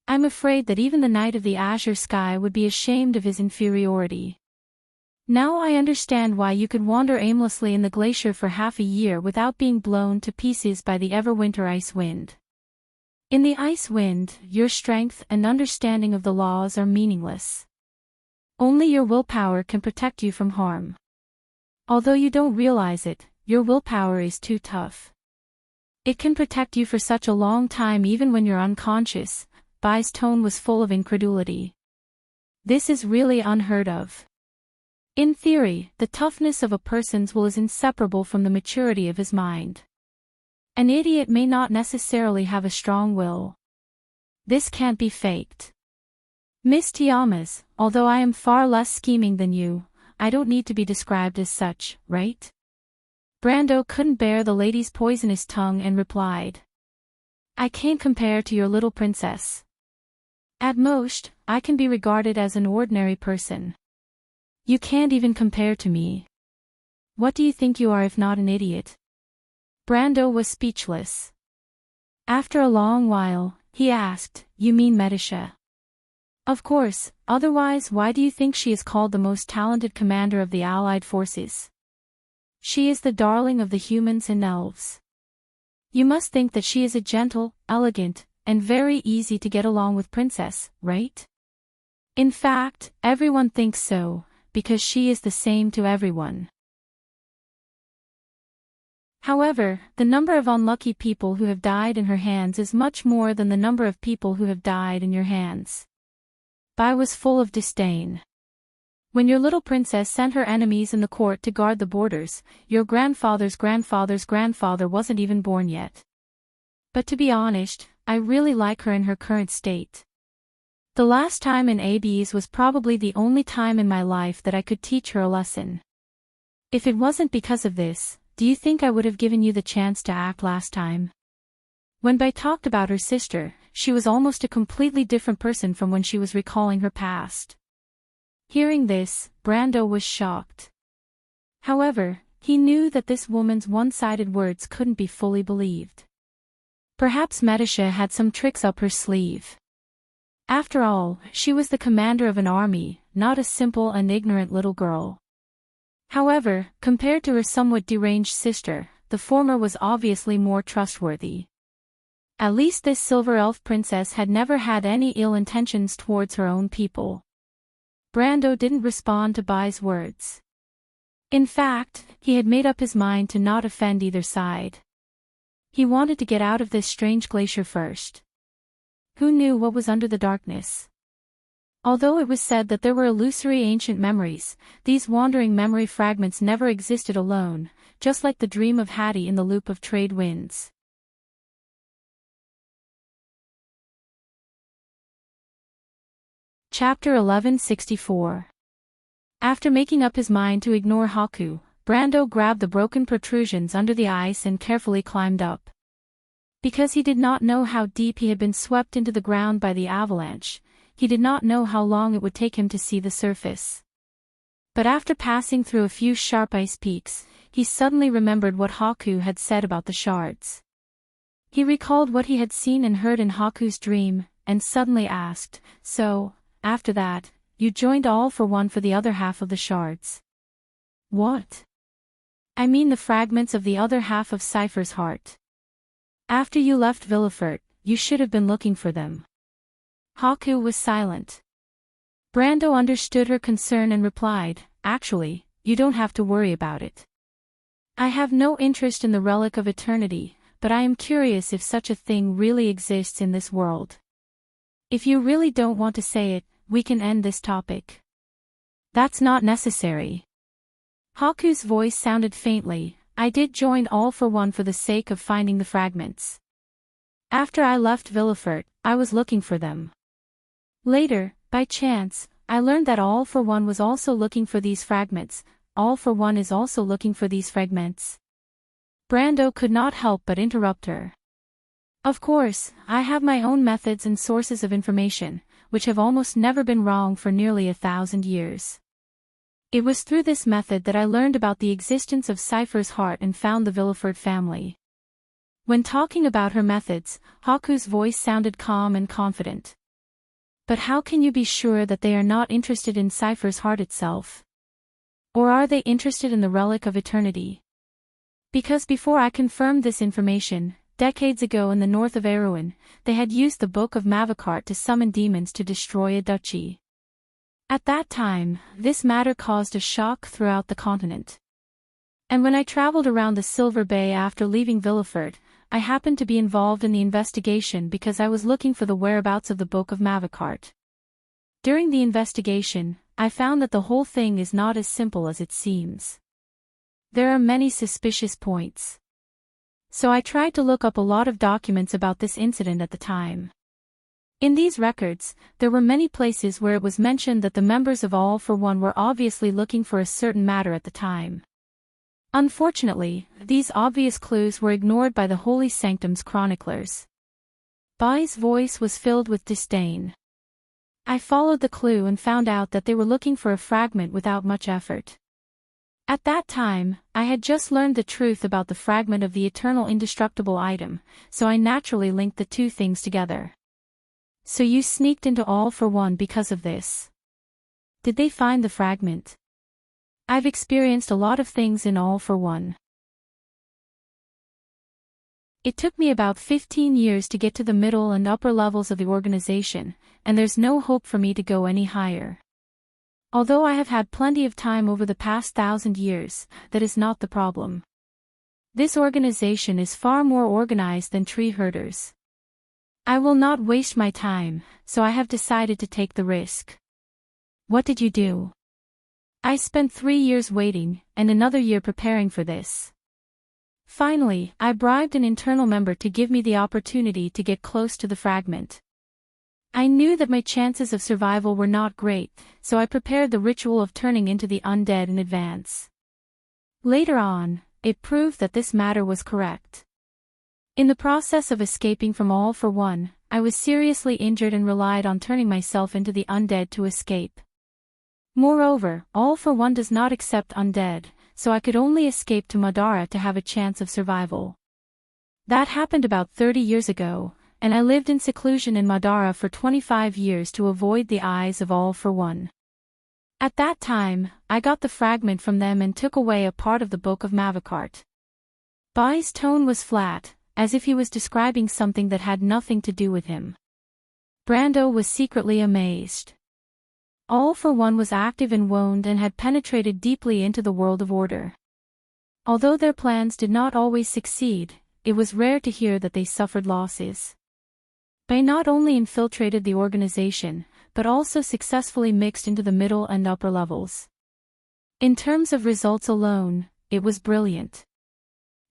I'm afraid that even the Knight of the Azure Sky would be ashamed of his inferiority. Now I understand why you could wander aimlessly in the glacier for half a year without being blown to pieces by the Everwinter ice wind. In the ice wind, your strength and understanding of the laws are meaningless. Only your willpower can protect you from harm. Although you don't realize it, your willpower is too tough. It can protect you for such a long time even when you're unconscious. Bai's tone was full of incredulity. This is really unheard of. In theory, the toughness of a person's will is inseparable from the maturity of his mind. An idiot may not necessarily have a strong will. This can't be faked. Miss Tiamas, although I am far less scheming than you, I don't need to be described as such, right? Brando couldn't bear the lady's poisonous tongue and replied. I can't compare to your little princess. At most, I can be regarded as an ordinary person. You can't even compare to me. What do you think you are if not an idiot? Brando was speechless. After a long while, he asked, You mean Medisha? Of course, otherwise why do you think she is called the most talented commander of the Allied forces? She is the darling of the humans and elves. You must think that she is a gentle, elegant, and very easy to get along with princess, right? In fact, everyone thinks so, because she is the same to everyone. However, the number of unlucky people who have died in her hands is much more than the number of people who have died in your hands. Bai was full of disdain. When your little princess sent her enemies in the court to guard the borders, your grandfather's grandfather's grandfather wasn't even born yet. But to be honest, I really like her in her current state. The last time in ABs was probably the only time in my life that I could teach her a lesson. If it wasn't because of this, do you think I would have given you the chance to act last time? When Bai talked about her sister, she was almost a completely different person from when she was recalling her past. Hearing this, Brando was shocked. However, he knew that this woman's one-sided words couldn't be fully believed. Perhaps Medisha had some tricks up her sleeve. After all, she was the commander of an army, not a simple and ignorant little girl. However, compared to her somewhat deranged sister, the former was obviously more trustworthy. At least this silver elf princess had never had any ill intentions towards her own people. Brando didn't respond to Bai's words. In fact, he had made up his mind to not offend either side. He wanted to get out of this strange glacier first. Who knew what was under the darkness? Although it was said that there were illusory ancient memories, these wandering memory fragments never existed alone, just like the dream of Hattie in the loop of trade winds. Chapter 1164. After making up his mind to ignore Haku, Brando grabbed the broken protrusions under the ice and carefully climbed up. Because he did not know how deep he had been swept into the ground by the avalanche, he did not know how long it would take him to see the surface. But after passing through a few sharp ice peaks, he suddenly remembered what Haku had said about the shards. He recalled what he had seen and heard in Haku's dream, and suddenly asked, "So, after that, you joined All for One for the other half of the shards?" "What?" "I mean the fragments of the other half of Cypher's heart. After you left Villefort, you should have been looking for them." Haku was silent. Brando understood her concern and replied, "Actually, you don't have to worry about it. I have no interest in the relic of eternity, but I am curious if such a thing really exists in this world. If you really don't want to say it, we can end this topic." "That's not necessary." Haku's voice sounded faintly. "I did join All for One for the sake of finding the fragments. After I left Villefort, I was looking for them. Later, by chance, I learned that All for One was also looking for these fragments. All for One is also looking for these fragments." Brando could not help but interrupt her. "Of course, I have my own methods and sources of information, which have almost never been wrong for nearly 1,000 years. It was through this method that I learned about the existence of Cypher's heart and found the Villefort family." When talking about her methods, Haku's voice sounded calm and confident. "But how can you be sure that they are not interested in Cypher's heart itself? Or are they interested in the relic of eternity?" "Because before I confirmed this information, decades ago in the north of Erewhon, they had used the Book of Mavacart to summon demons to destroy a duchy. At that time, this matter caused a shock throughout the continent. And when I traveled around the Silver Bay after leaving Villefort, I happened to be involved in the investigation because I was looking for the whereabouts of the Book of Mavacart. During the investigation, I found that the whole thing is not as simple as it seems. There are many suspicious points. So I tried to look up a lot of documents about this incident at the time. In these records, there were many places where it was mentioned that the members of All for One were obviously looking for a certain matter at the time. Unfortunately, these obvious clues were ignored by the Holy Sanctum's chroniclers." Bai's voice was filled with disdain. "I followed the clue and found out that they were looking for a fragment without much effort. At that time, I had just learned the truth about the fragment of the eternal indestructible item, so I naturally linked the two things together." "So you sneaked into All for One because of this? Did they find the fragment?" "I've experienced a lot of things in All for One. It took me about 15 years to get to the middle and upper levels of the organization, and there's no hope for me to go any higher. Although I have had plenty of time over the past 1,000 years, that is not the problem. This organization is far more organized than tree herders. I will not waste my time, so I have decided to take the risk." "What did you do?" "I spent 3 years waiting, and another year preparing for this. Finally, I bribed an internal member to give me the opportunity to get close to the fragment. I knew that my chances of survival were not great, so I prepared the ritual of turning into the undead in advance. Later on, it proved that this matter was correct. In the process of escaping from All for One, I was seriously injured and relied on turning myself into the undead to escape. Moreover, All for One does not accept undead, so I could only escape to Madara to have a chance of survival. That happened about 30 years ago, and I lived in seclusion in Madara for 25 years to avoid the eyes of All for One. At that time, I got the fragment from them and took away a part of the Book of Mavacart." Bai's tone was flat, as if he was describing something that had nothing to do with him. Brando was secretly amazed. All for One was active and wound and had penetrated deeply into the world of order. Although their plans did not always succeed, it was rare to hear that they suffered losses. They not only infiltrated the organization, but also successfully mixed into the middle and upper levels. In terms of results alone, it was brilliant.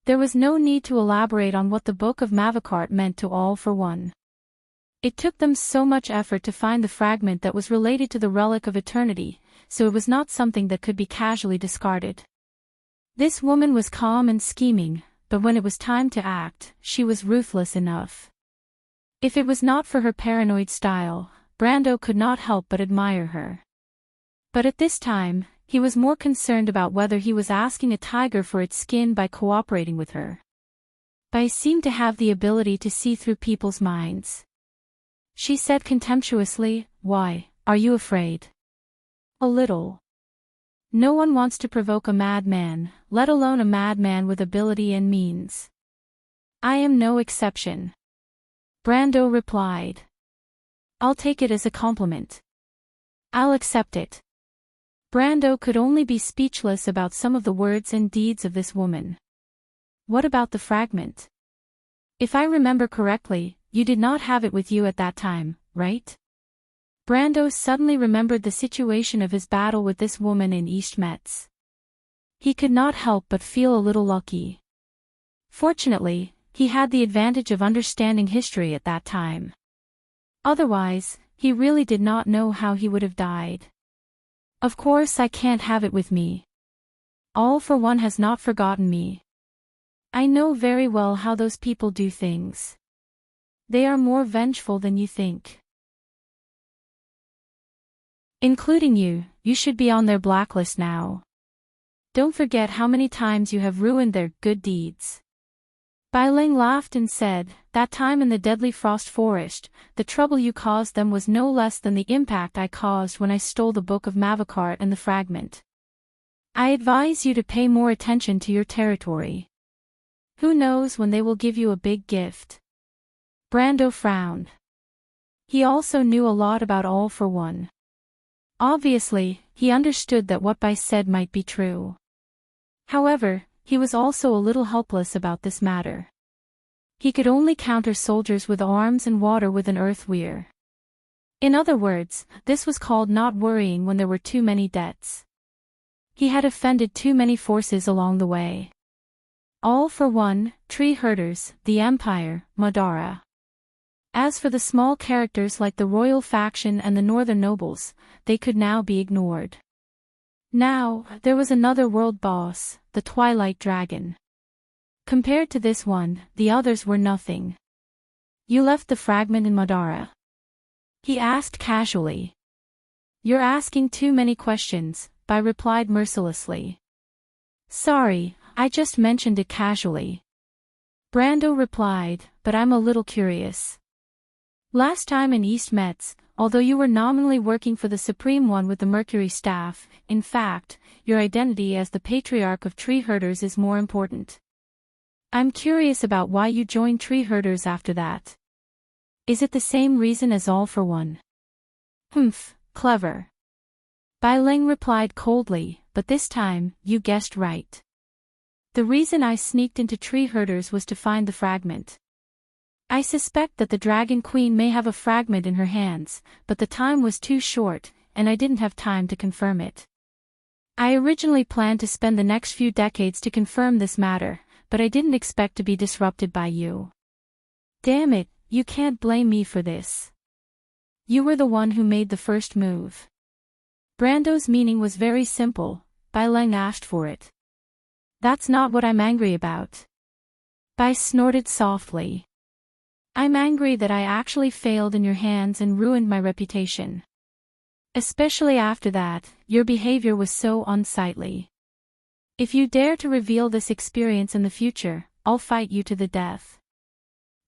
There was no need to elaborate on what the Book of Mavacart meant to All for One. It took them so much effort to find the fragment that was related to the relic of eternity, so it was not something that could be casually discarded. This woman was calm and scheming, but when it was time to act, she was ruthless enough. If it was not for her paranoid style, Brando could not help but admire her. But at this time, he was more concerned about whether he was asking a tiger for its skin by cooperating with her. Bai seemed to have the ability to see through people's minds. She said contemptuously, "Why, are you afraid?" "A little. No one wants to provoke a madman, let alone a madman with ability and means. I am no exception." Brando replied. "I'll take it as a compliment. I'll accept it." Brando could only be speechless about some of the words and deeds of this woman. "What about the fragment? If I remember correctly, you did not have it with you at that time, right?" Brando suddenly remembered the situation of his battle with this woman in East Metz. He could not help but feel a little lucky. Fortunately, he had the advantage of understanding history at that time. Otherwise, he really did not know how he would have died. "Of course I can't have it with me. All for One has not forgotten me. I know very well how those people do things. They are more vengeful than you think. Including you, you should be on their blacklist now. Don't forget how many times you have ruined their good deeds." Bai Ling laughed and said, "That time in the deadly frost forest, the trouble you caused them was no less than the impact I caused when I stole the Book of Mavacart and the fragment. I advise you to pay more attention to your territory. Who knows when they will give you a big gift." Brando frowned. He also knew a lot about All for One. Obviously, he understood that what Bai said might be true. However, he was also a little helpless about this matter. He could only counter soldiers with arms and water with an earth weir. In other words, this was called not worrying when there were too many debts. He had offended too many forces along the way. All for One, tree herders, the Empire, Madara. As for the small characters like the royal faction and the northern nobles, they could now be ignored. Now, there was another world boss, the Twilight Dragon. Compared to this one, the others were nothing. "You left the fragment in Madara?" he asked casually. "You're asking too many questions," Bai replied mercilessly. "Sorry, I just mentioned it casually." Brando replied, "But I'm a little curious. Last time in East Metz, although you were nominally working for the Supreme One with the Mercury staff, in fact, your identity as the Patriarch of Tree Herders is more important. I'm curious about why you joined Tree Herders after that. Is it the same reason as All for One?" "Humph, clever." Bai Ling replied coldly, "But this time, you guessed right. The reason I sneaked into Tree Herders was to find the fragment. I suspect that the Dragon Queen may have a fragment in her hands, but the time was too short, and I didn't have time to confirm it. I originally planned to spend the next few decades to confirm this matter, but I didn't expect to be disrupted by you. Damn it, you can't blame me for this. You were the one who made the first move." Brando's meaning was very simple. Bai Ling asked for it. "That's not what I'm angry about." Bai snorted softly. "I'm angry that I actually failed in your hands and ruined my reputation. Especially after that, your behavior was so unsightly. If you dare to reveal this experience in the future, I'll fight you to the death."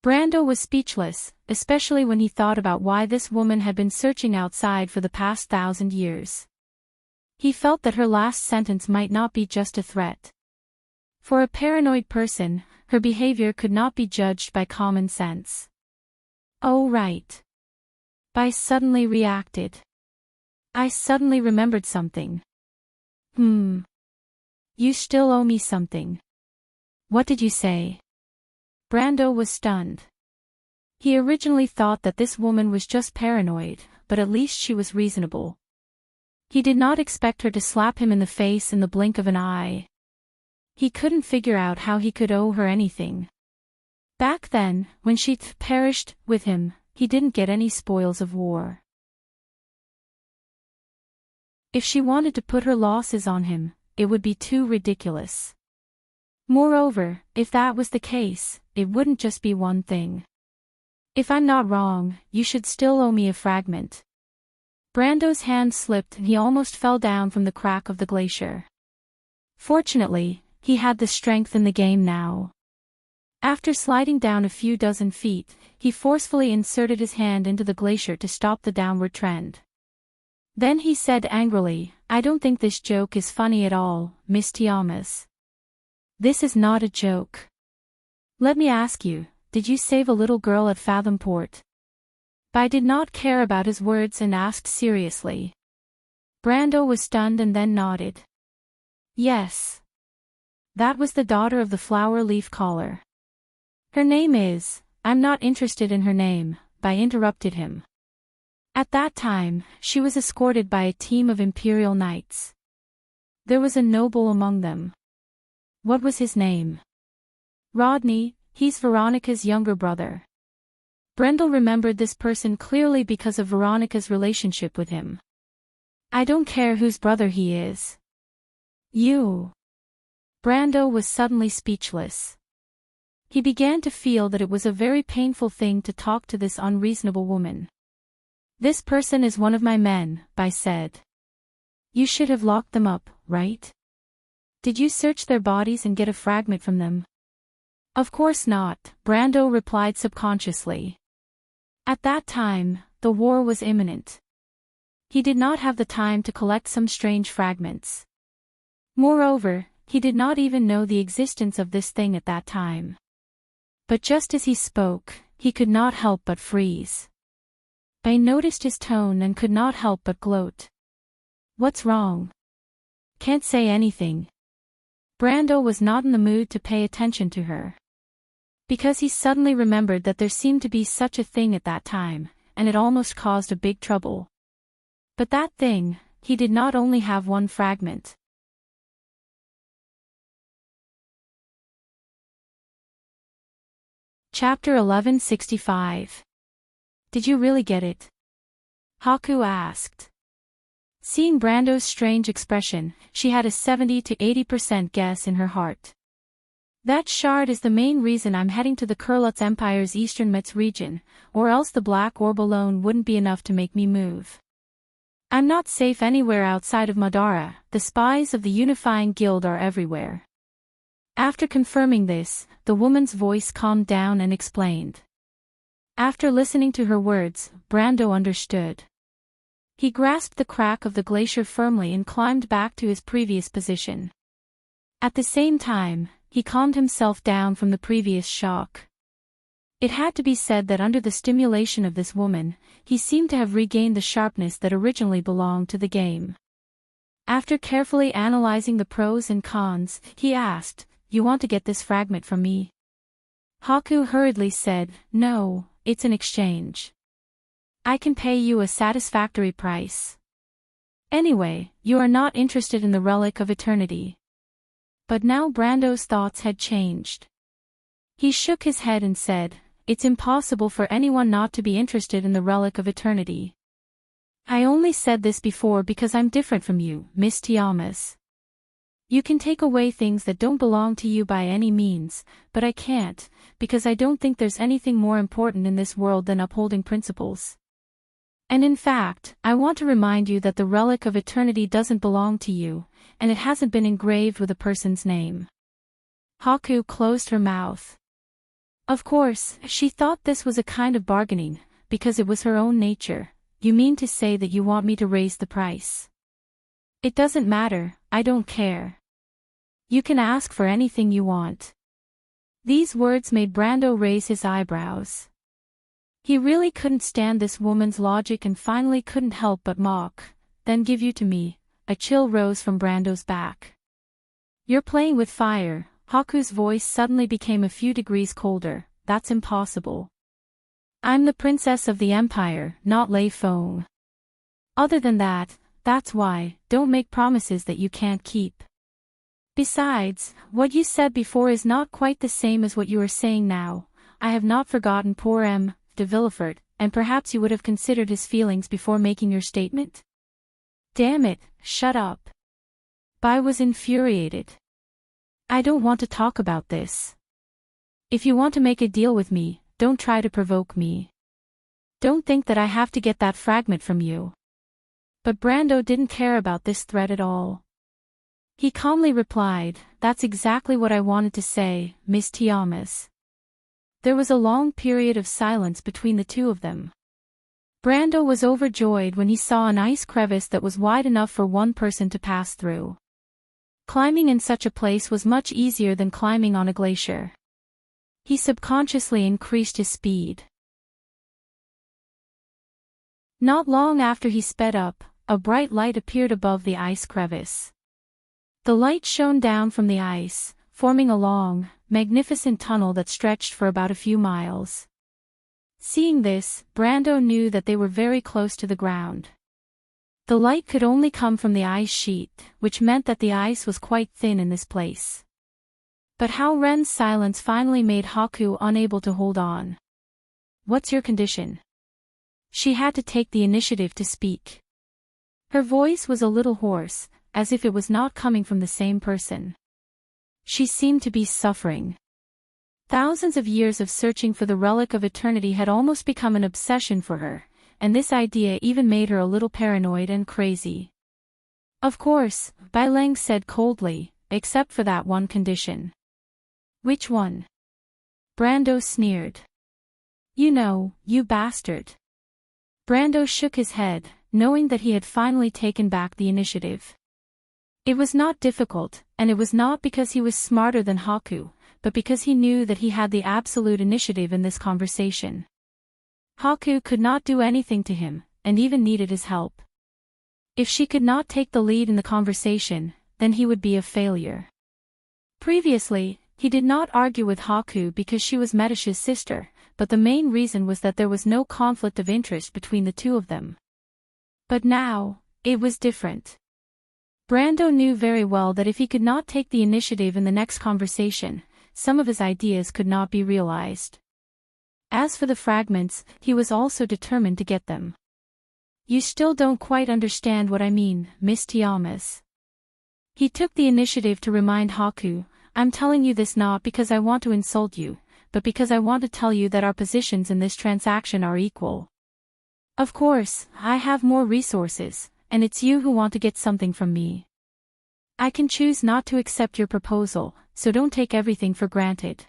Brando was speechless, especially when he thought about why this woman had been searching outside for the past 1,000 years. He felt that her last sentence might not be just a threat. For a paranoid person, her behavior could not be judged by common sense. "Oh right." Bai suddenly reacted. I suddenly remembered something. You still owe me something. What did you say? Brando was stunned. He originally thought that this woman was just paranoid, but at least she was reasonable. He did not expect her to slap him in the face in the blink of an eye. He couldn't figure out how he could owe her anything. Back then, when she perished with him, he didn't get any spoils of war. If she wanted to put her losses on him, it would be too ridiculous. Moreover, if that was the case, it wouldn't just be one thing. If I'm not wrong, you should still owe me a fragment. Brando's hand slipped and he almost fell down from the crack of the glacier. Fortunately, he had the strength in the game now. After sliding down a few dozen feet, he forcefully inserted his hand into the glacier to stop the downward trend. Then he said angrily, I don't think this joke is funny at all, Miss Tiamas. This is not a joke. Let me ask you, did you save a little girl at Fathom Port? I did not care about his words and asked seriously. Brando was stunned and then nodded. Yes. That was the daughter of the flower leaf caller. Her name is, I'm not interested in her name, I interrupted him. At that time, she was escorted by a team of Imperial Knights. There was a noble among them. What was his name? Rodney, he's Veronica's younger brother. Brendel remembered this person clearly because of Veronica's relationship with him. I don't care whose brother he is. You. Brando was suddenly speechless. He began to feel that it was a very painful thing to talk to this unreasonable woman. This person is one of my men, I said. You should have locked them up, right? Did you search their bodies and get a fragment from them? Of course not, Brando replied subconsciously. At that time, the war was imminent. He did not have the time to collect some strange fragments. Moreover, he did not even know the existence of this thing at that time. But just as he spoke, he could not help but freeze. I noticed his tone and could not help but gloat. What's wrong? Can't say anything. Brando was not in the mood to pay attention to her. Because he suddenly remembered that there seemed to be such a thing at that time, and it almost caused a big trouble. But that thing, he did not only have one fragment. Chapter 1165. Did you really get it? Haku asked. Seeing Brando's strange expression, she had a 70 to 80% guess in her heart. That shard is the main reason I'm heading to the Kurlutz Empire's eastern Metz region, or else the black orb alone wouldn't be enough to make me move. I'm not safe anywhere outside of Madara, the spies of the Unifying Guild are everywhere. After confirming this, the woman's voice calmed down and explained. After listening to her words, Brando understood. He grasped the crack of the glacier firmly and climbed back to his previous position. At the same time, he calmed himself down from the previous shock. It had to be said that under the stimulation of this woman, he seemed to have regained the sharpness that originally belonged to the game. After carefully analyzing the pros and cons, he asked, You want to get this fragment from me? Haku hurriedly said, No, it's an exchange. I can pay you a satisfactory price. Anyway, you are not interested in the Relic of Eternity. But now Brando's thoughts had changed. He shook his head and said, It's impossible for anyone not to be interested in the Relic of Eternity. I only said this before because I'm different from you, Miss Tiamas. You can take away things that don't belong to you by any means, but I can't, because I don't think there's anything more important in this world than upholding principles. And in fact, I want to remind you that the Relic of Eternity doesn't belong to you, and it hasn't been engraved with a person's name. Haku closed her mouth. Of course, she thought this was a kind of bargaining, because it was her own nature. You mean to say that you want me to raise the price? It doesn't matter, I don't care. You can ask for anything you want. These words made Brando raise his eyebrows. He really couldn't stand this woman's logic and finally couldn't help but mock. then give you to me. A chill rose from Brando's back. You're playing with fire. Haku's voice suddenly became a few degrees colder. That's impossible. I'm the princess of the empire, not Lei Feng. Other than that, that's why, don't make promises that you can't keep. Besides, what you said before is not quite the same as what you are saying now. I have not forgotten poor M. de Villefort, and perhaps you would have considered his feelings before making your statement? Damn it, shut up. Bai was infuriated. I don't want to talk about this. If you want to make a deal with me, don't try to provoke me. Don't think that I have to get that fragment from you. But Brando didn't care about this threat at all. He calmly replied, that's exactly what I wanted to say, Miss Tiamas. There was a long period of silence between the two of them. Brando was overjoyed when he saw an ice crevice that was wide enough for one person to pass through. Climbing in such a place was much easier than climbing on a glacier. He subconsciously increased his speed. Not long after he sped up, a bright light appeared above the ice crevice. The light shone down from the ice, forming a long, magnificent tunnel that stretched for about a few miles. Seeing this, Brando knew that they were very close to the ground. The light could only come from the ice sheet, which meant that the ice was quite thin in this place. But Hao Ren's silence finally made Haku unable to hold on. What's your condition? She had to take the initiative to speak. Her voice was a little hoarse, as if it was not coming from the same person. She seemed to be suffering. Thousands of years of searching for the relic of eternity had almost become an obsession for her, and this idea even made her a little paranoid and crazy. Of course, Bai Leng said coldly, except for that one condition. Which one? Brando sneered. You know, you bastard. Brando shook his head, knowing that he had finally taken back the initiative. It was not difficult, and it was not because he was smarter than Haku, but because he knew that he had the absolute initiative in this conversation. Haku could not do anything to him, and even needed his help. If she could not take the lead in the conversation, then he would be a failure. Previously, he did not argue with Haku because she was Medish's sister, but the main reason was that there was no conflict of interest between the two of them. But now, it was different. Brando knew very well that if he could not take the initiative in the next conversation, some of his ideas could not be realized. As for the fragments, he was also determined to get them. You still don't quite understand what I mean, Miss Tiamas. He took the initiative to remind Haku, I'm telling you this not because I want to insult you, but because I want to tell you that our positions in this transaction are equal. Of course, I have more resources, and it's you who want to get something from me. I can choose not to accept your proposal, so don't take everything for granted.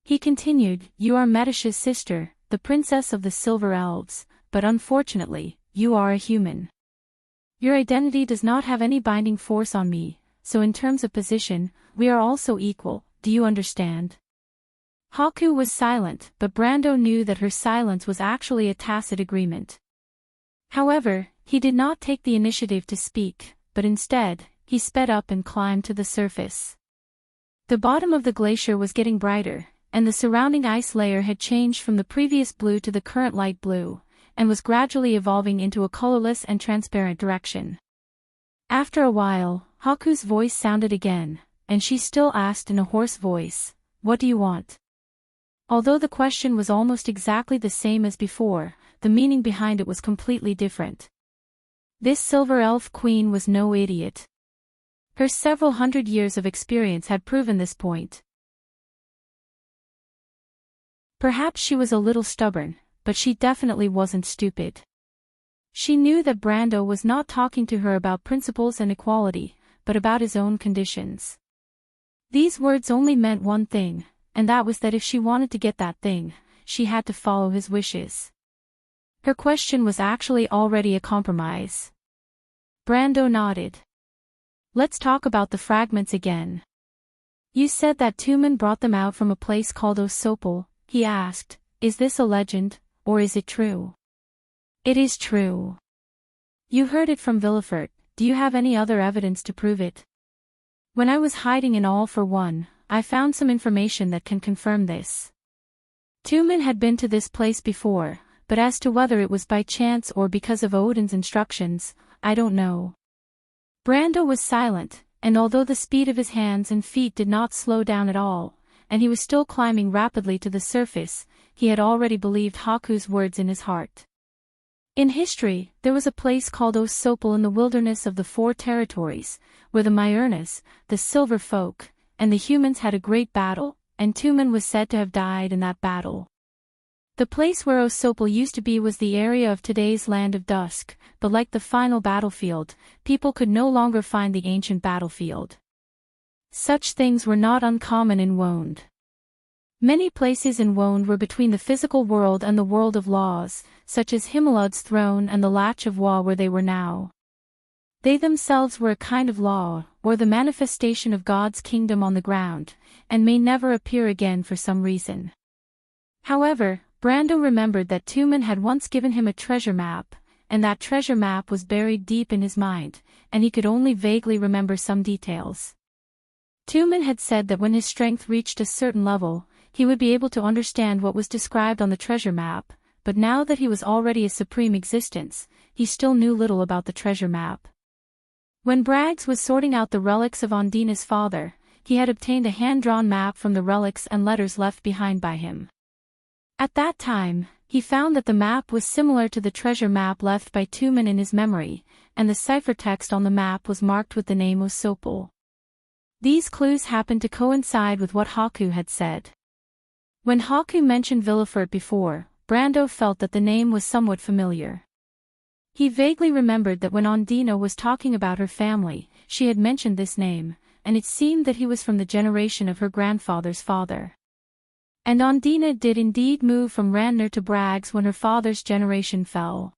He continued, you are Medish's sister, the princess of the Silver Elves, but unfortunately, you are a human. Your identity does not have any binding force on me, so in terms of position, we are also equal, do you understand? Haku was silent, but Brando knew that her silence was actually a tacit agreement. However, he did not take the initiative to speak, but instead, he sped up and climbed to the surface. The bottom of the glacier was getting brighter, and the surrounding ice layer had changed from the previous blue to the current light blue, and was gradually evolving into a colorless and transparent direction. After a while, Haku's voice sounded again, and she still asked in a hoarse voice, what do you want? Although the question was almost exactly the same as before, the meaning behind it was completely different. This Silver Elf Queen was no idiot. Her several hundred years of experience had proven this point. Perhaps she was a little stubborn, but she definitely wasn't stupid. She knew that Brando was not talking to her about principles and equality, but about his own conditions. These words only meant one thing, and that was that if she wanted to get that thing, she had to follow his wishes. Her question was actually already a compromise. Brando nodded. Let's talk about the fragments again. You said that Tumen brought them out from a place called Osopal, he asked, is this a legend, or is it true? It is true. You heard it from Villefort, do you have any other evidence to prove it? When I was hiding in All for One, I found some information that can confirm this. Two men had been to this place before, but as to whether it was by chance or because of Odin's instructions, I don't know. Brando was silent, and although the speed of his hands and feet did not slow down at all, and he was still climbing rapidly to the surface, he had already believed Haku's words in his heart. In history, there was a place called Osopal in the wilderness of the Four Territories, where the Myurnas, the Silver Folk, and the humans had a great battle, and Tumen was said to have died in that battle. The place where Osopal used to be was the area of today's Land of Dusk, but like the final battlefield, people could no longer find the ancient battlefield. Such things were not uncommon in Wonde. Many places in Wonde were between the physical world and the world of laws, such as Himalud's throne and the Latch of Wa where they were now. They themselves were a kind of law, or the manifestation of God's kingdom on the ground, and may never appear again for some reason. However, Brando remembered that Tumen had once given him a treasure map, and that treasure map was buried deep in his mind, and he could only vaguely remember some details. Tumen had said that when his strength reached a certain level, he would be able to understand what was described on the treasure map, but now that he was already a supreme existence, he still knew little about the treasure map. When Braggs was sorting out the relics of Ondina's father, he had obtained a hand-drawn map from the relics and letters left behind by him. At that time, he found that the map was similar to the treasure map left by Tumen in his memory, and the ciphertext on the map was marked with the name Osopal. These clues happened to coincide with what Haku had said. When Haku mentioned Villefort before, Brando felt that the name was somewhat familiar. He vaguely remembered that when Ondina was talking about her family, she had mentioned this name, and it seemed that he was from the generation of her grandfather's father. And Ondina did indeed move from Randner to Braggs when her father's generation fell.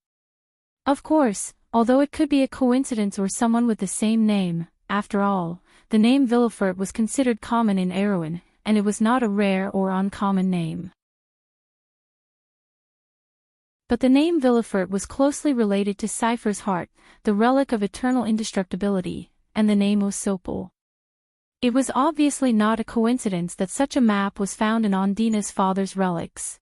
Of course, although it could be a coincidence or someone with the same name, after all, the name Villefort was considered common in Erewhon, and it was not a rare or uncommon name. But the name Villefort was closely related to Cypher's heart, the relic of eternal indestructibility, and the name Osopal. It was obviously not a coincidence that such a map was found in Ondina's father's relics.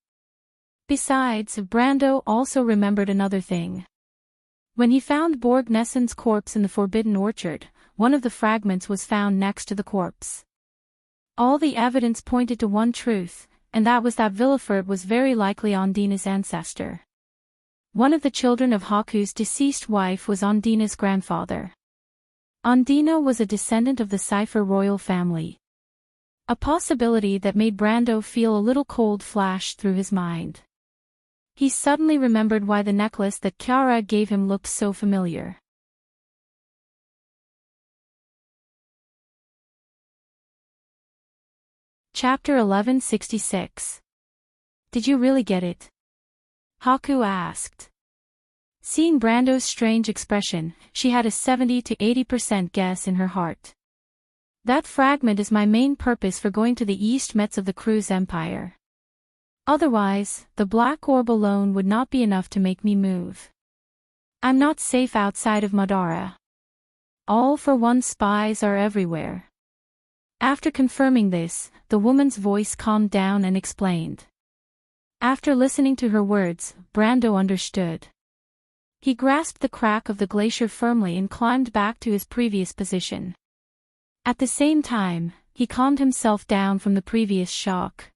Besides, Brando also remembered another thing. When he found Borg Nessen's corpse in the Forbidden Orchard, one of the fragments was found next to the corpse. All the evidence pointed to one truth, and that was that Villefort was very likely Ondina's ancestor. One of the children of Haku's deceased wife was Ondina's grandfather. Ondina was a descendant of the Cypher royal family. A possibility that made Brando feel a little cold flashed through his mind. He suddenly remembered why the necklace that Chiara gave him looked so familiar. Chapter 1166. Did you really get it? Haku asked. Seeing Brando's strange expression, she had a 70 to 80% guess in her heart. That fragment is my main purpose for going to the East Mets of the Cruz Empire. Otherwise, the black orb alone would not be enough to make me move. I'm not safe outside of Madara. All for One spies are everywhere. After confirming this, the woman's voice calmed down and explained. After listening to her words, Brando understood. He grasped the crack of the glacier firmly and climbed back to his previous position. At the same time, he calmed himself down from the previous shock.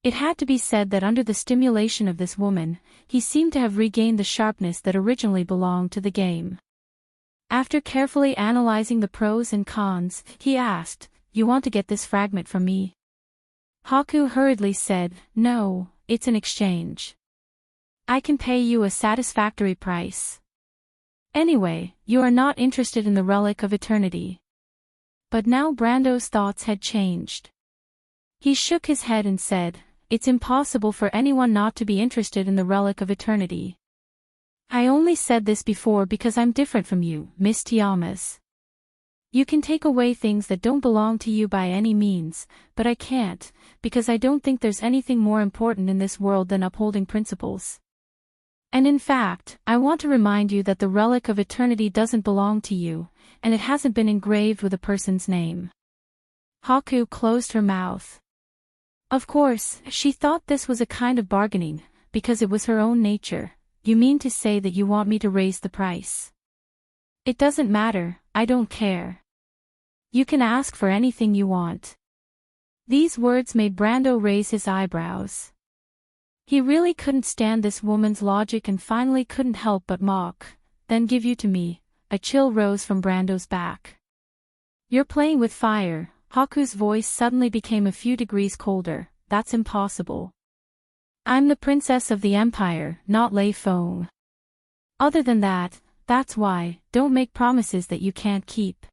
It had to be said that under the stimulation of this woman, he seemed to have regained the sharpness that originally belonged to the game. After carefully analyzing the pros and cons, he asked, "You want to get this fragment from me?" Haku hurriedly said, "No, it's an exchange. I can pay you a satisfactory price. Anyway, you are not interested in the Relic of Eternity." But now Brando's thoughts had changed. He shook his head and said, "It's impossible for anyone not to be interested in the Relic of Eternity. I only said this before because I'm different from you, Miss Tiamas. You can take away things that don't belong to you by any means, but I can't, because I don't think there's anything more important in this world than upholding principles. And in fact, I want to remind you that the relic of eternity doesn't belong to you, and it hasn't been engraved with a person's name. Haku closed her mouth. Of course, she thought this was a kind of bargaining, because it was her own nature. You mean to say that you want me to raise the price? It doesn't matter, I don't care. You can ask for anything you want. These words made Brando raise his eyebrows. He really couldn't stand this woman's logic and finally couldn't help but mock. Then give you to me. A chill rose from Brando's back. You're playing with fire. Haku's voice suddenly became a few degrees colder. That's impossible. I'm the princess of the empire, not Lei Feng. Other than that, that's why, don't make promises that you can't keep.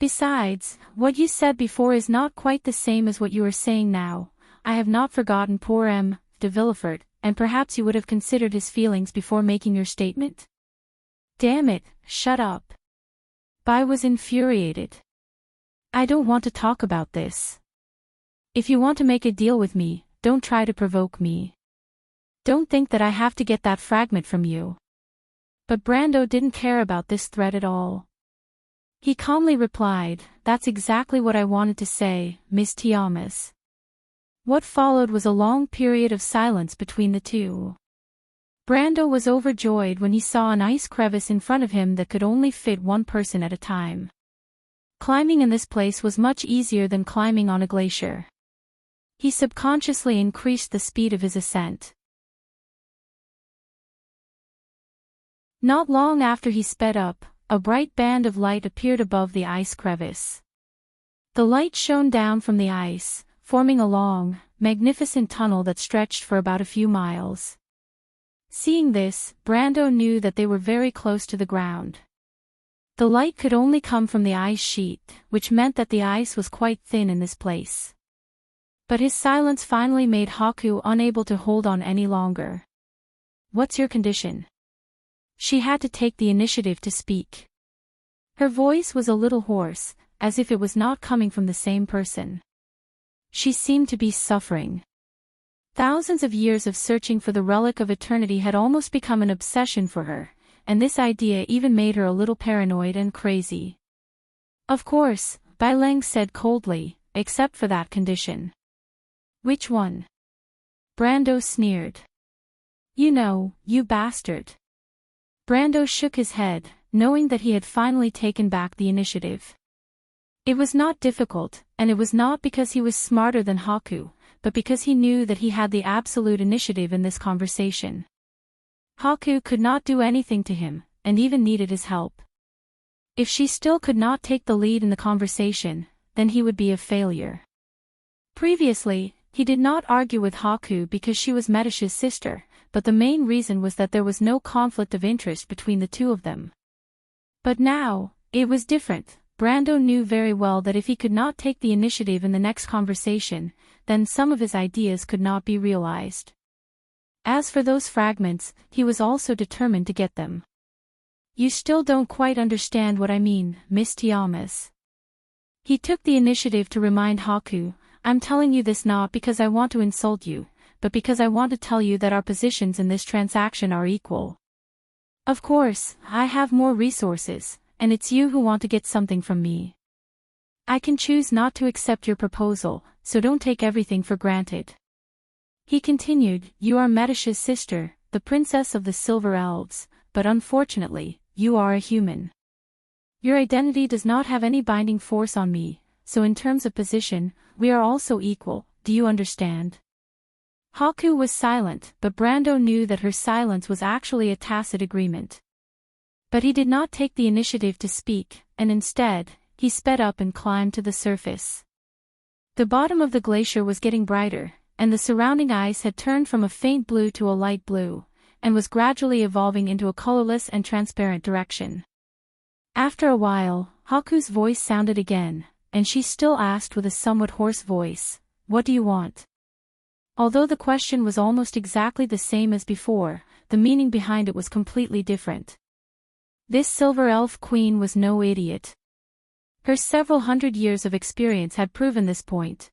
Besides, what you said before is not quite the same as what you are saying now. I have not forgotten poor M. de Villefort, and perhaps you would have considered his feelings before making your statement? Damn it, shut up. Bai was infuriated. I don't want to talk about this. If you want to make a deal with me, don't try to provoke me. Don't think that I have to get that fragment from you. But Brando didn't care about this threat at all. He calmly replied, that's exactly what I wanted to say, Miss Tiamas. What followed was a long period of silence between the two. Brando was overjoyed when he saw an ice crevice in front of him that could only fit one person at a time. Climbing in this place was much easier than climbing on a glacier. He subconsciously increased the speed of his ascent. Not long after he sped up, a bright band of light appeared above the ice crevice. The light shone down from the ice, forming a long, magnificent tunnel that stretched for about a few miles. Seeing this, Brando knew that they were very close to the ground. The light could only come from the ice sheet, which meant that the ice was quite thin in this place. But his silence finally made Haku unable to hold on any longer. What's your condition? She had to take the initiative to speak. Her voice was a little hoarse, as if it was not coming from the same person. She seemed to be suffering. Thousands of years of searching for the relic of eternity had almost become an obsession for her, and this idea even made her a little paranoid and crazy. Of course, Bai Leng said coldly, except for that condition. Which one? Brando sneered. You know, you bastard. Brando shook his head, knowing that he had finally taken back the initiative. It was not difficult, and it was not because he was smarter than Haku, but because he knew that he had the absolute initiative in this conversation. Haku could not do anything to him, and even needed his help. If she still could not take the lead in the conversation, then he would be a failure. Previously, he did not argue with Haku because she was Medish's sister, but the main reason was that there was no conflict of interest between the two of them. But now, it was different. Brando knew very well that if he could not take the initiative in the next conversation, then some of his ideas could not be realized. As for those fragments, he was also determined to get them. You still don't quite understand what I mean, Miss Tiamas. He took the initiative to remind Haku, I'm telling you this not because I want to insult you, but because I want to tell you that our positions in this transaction are equal. Of course, I have more resources, and it's you who want to get something from me. I can choose not to accept your proposal, so don't take everything for granted. He continued, you are Medish's sister, the princess of the Silver Elves, but unfortunately, you are a human. Your identity does not have any binding force on me, so in terms of position, we are also equal, do you understand? Haku was silent, but Brando knew that her silence was actually a tacit agreement. But he did not take the initiative to speak, and instead, he sped up and climbed to the surface. The bottom of the glacier was getting brighter, and the surrounding ice had turned from a faint blue to a light blue, and was gradually evolving into a colorless and transparent direction. After a while, Haku's voice sounded again, and she still asked with a somewhat hoarse voice, what do you want? Although the question was almost exactly the same as before, the meaning behind it was completely different. This Silver Elf Queen was no idiot. Her several hundred years of experience had proven this point.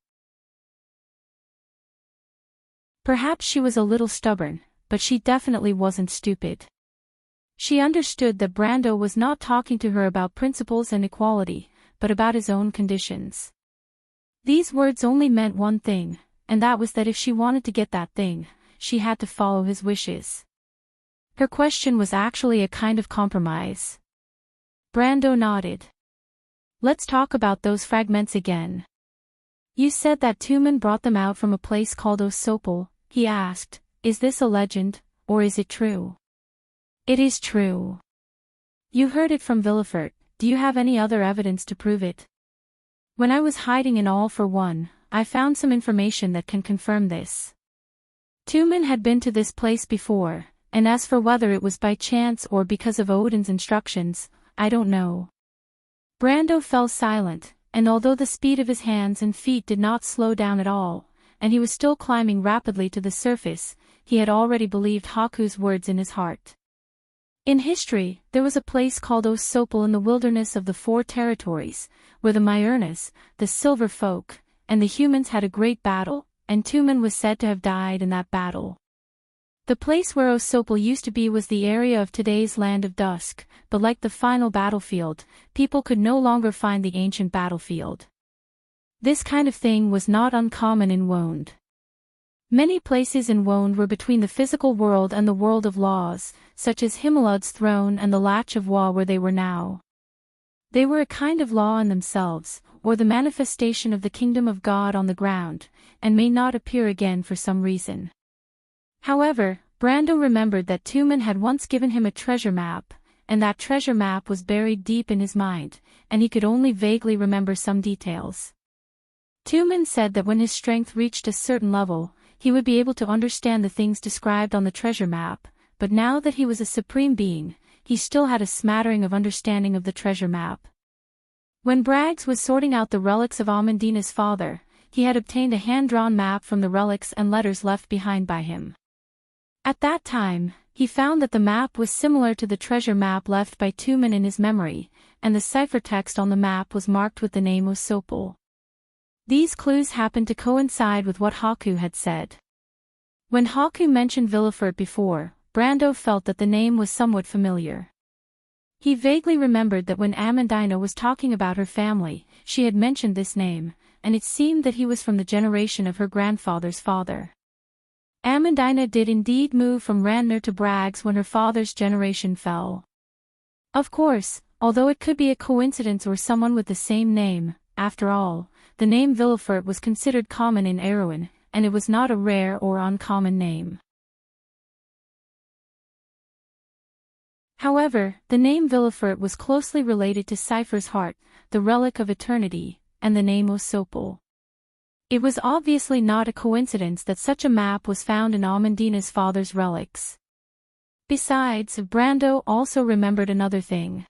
Perhaps she was a little stubborn, but she definitely wasn't stupid. She understood that Brando was not talking to her about principles and equality, but about his own conditions. These words only meant one thing, and that was that if she wanted to get that thing, she had to follow his wishes. Her question was actually a kind of compromise. Brando nodded. Let's talk about those fragments again. You said that Tumen brought them out from a place called Osopal, he asked. Is this a legend, or is it true? It is true. You heard it from Villefort. Do you have any other evidence to prove it? When I was hiding in All for One, I found some information that can confirm this. Tumen had been to this place before, and as for whether it was by chance or because of Odin's instructions, I don't know. Brando fell silent, and although the speed of his hands and feet did not slow down at all, and he was still climbing rapidly to the surface, he had already believed Haku's words in his heart. In history, there was a place called Osopal in the wilderness of the Four Territories, where the Myurnas, the Silver Folk, and the humans had a great battle, and Tumen was said to have died in that battle. The place where Osopal used to be was the area of today's Land of Dusk, but like the final battlefield, people could no longer find the ancient battlefield. This kind of thing was not uncommon in Wonde. Many places in Wonde were between the physical world and the world of laws, such as Himelad's throne and the Latch of Wa where they were now. They were a kind of law in themselves, or the manifestation of the kingdom of God on the ground, and may not appear again for some reason. However, Brando remembered that Tumen had once given him a treasure map, and that treasure map was buried deep in his mind, and he could only vaguely remember some details. Tumen said that when his strength reached a certain level, he would be able to understand the things described on the treasure map, but now that he was a supreme being, he still had a smattering of understanding of the treasure map. When Braggs was sorting out the relics of Amandina's father, he had obtained a hand-drawn map from the relics and letters left behind by him. At that time, he found that the map was similar to the treasure map left by Tumen in his memory, and the ciphertext on the map was marked with the name Osopal. These clues happened to coincide with what Haku had said. When Haku mentioned Villefort before, Brando felt that the name was somewhat familiar. He vaguely remembered that when Amandina was talking about her family, she had mentioned this name, and it seemed that he was from the generation of her grandfather's father. Amandina did indeed move from Randner to Braggs when her father's generation fell. Of course, although it could be a coincidence or someone with the same name, after all, the name Villefort was considered common in Erewhon, and it was not a rare or uncommon name. However, the name Villefort was closely related to Cypher's heart, the relic of eternity, and the name Osopal. It was obviously not a coincidence that such a map was found in Amandina's father's relics. Besides, Brando also remembered another thing.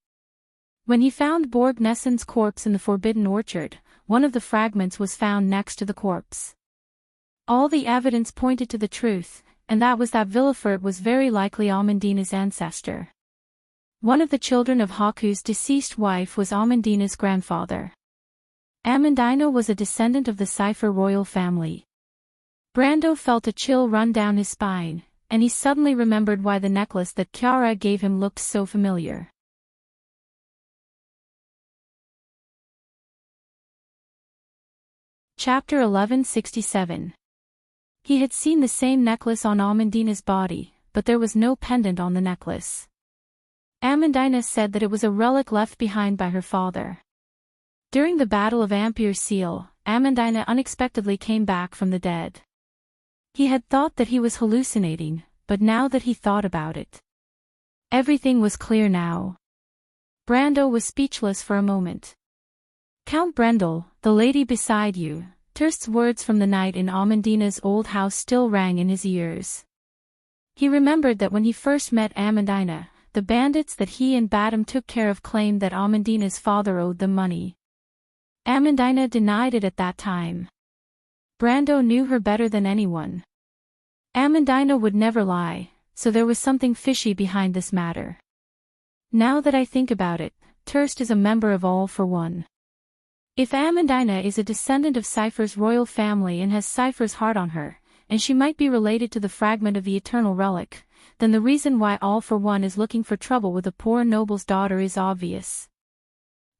When he found Borg Nessen's corpse in the Forbidden Orchard, one of the fragments was found next to the corpse. All the evidence pointed to the truth, and that was that Villefort was very likely Amandina's ancestor. One of the children of Haku's deceased wife was Amandina's grandfather. Amandina was a descendant of the Cypher royal family. Brando felt a chill run down his spine, and he suddenly remembered why the necklace that Chiara gave him looked so familiar. Chapter 1167. He had seen the same necklace on Amandina's body, but there was no pendant on the necklace. Amandina said that it was a relic left behind by her father. During the Battle of Ampere Seal, Amandina unexpectedly came back from the dead. He had thought that he was hallucinating, but now that he thought about it, everything was clear now. Brando was speechless for a moment. Count Brendel, the lady beside you, Turst's words from the night in Amandina's old house still rang in his ears. He remembered that when he first met Amandina, the bandits that he and Badam took care of claimed that Amandina's father owed them money. Amandina denied it at that time. Brando knew her better than anyone. Amandina would never lie, so there was something fishy behind this matter. Now that I think about it, Turst is a member of All for One. If Amandina is a descendant of Cypher's royal family and has Cypher's heart on her, and she might be related to the fragment of the eternal relic, then the reason why All for One is looking for trouble with a poor noble's daughter is obvious.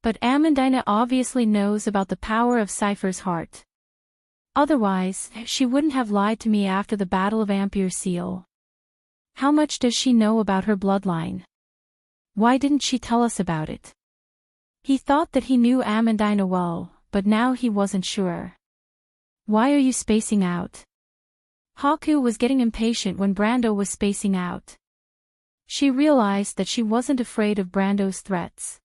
But Amandina obviously knows about the power of Cypher's heart. Otherwise, she wouldn't have lied to me after the Battle of Ampere Seal. How much does she know about her bloodline? Why didn't she tell us about it? He thought that he knew Amandina well, but now he wasn't sure. Why are you spacing out? Haku was getting impatient when Brando was spacing out. She realized that she wasn't afraid of Brando's threats.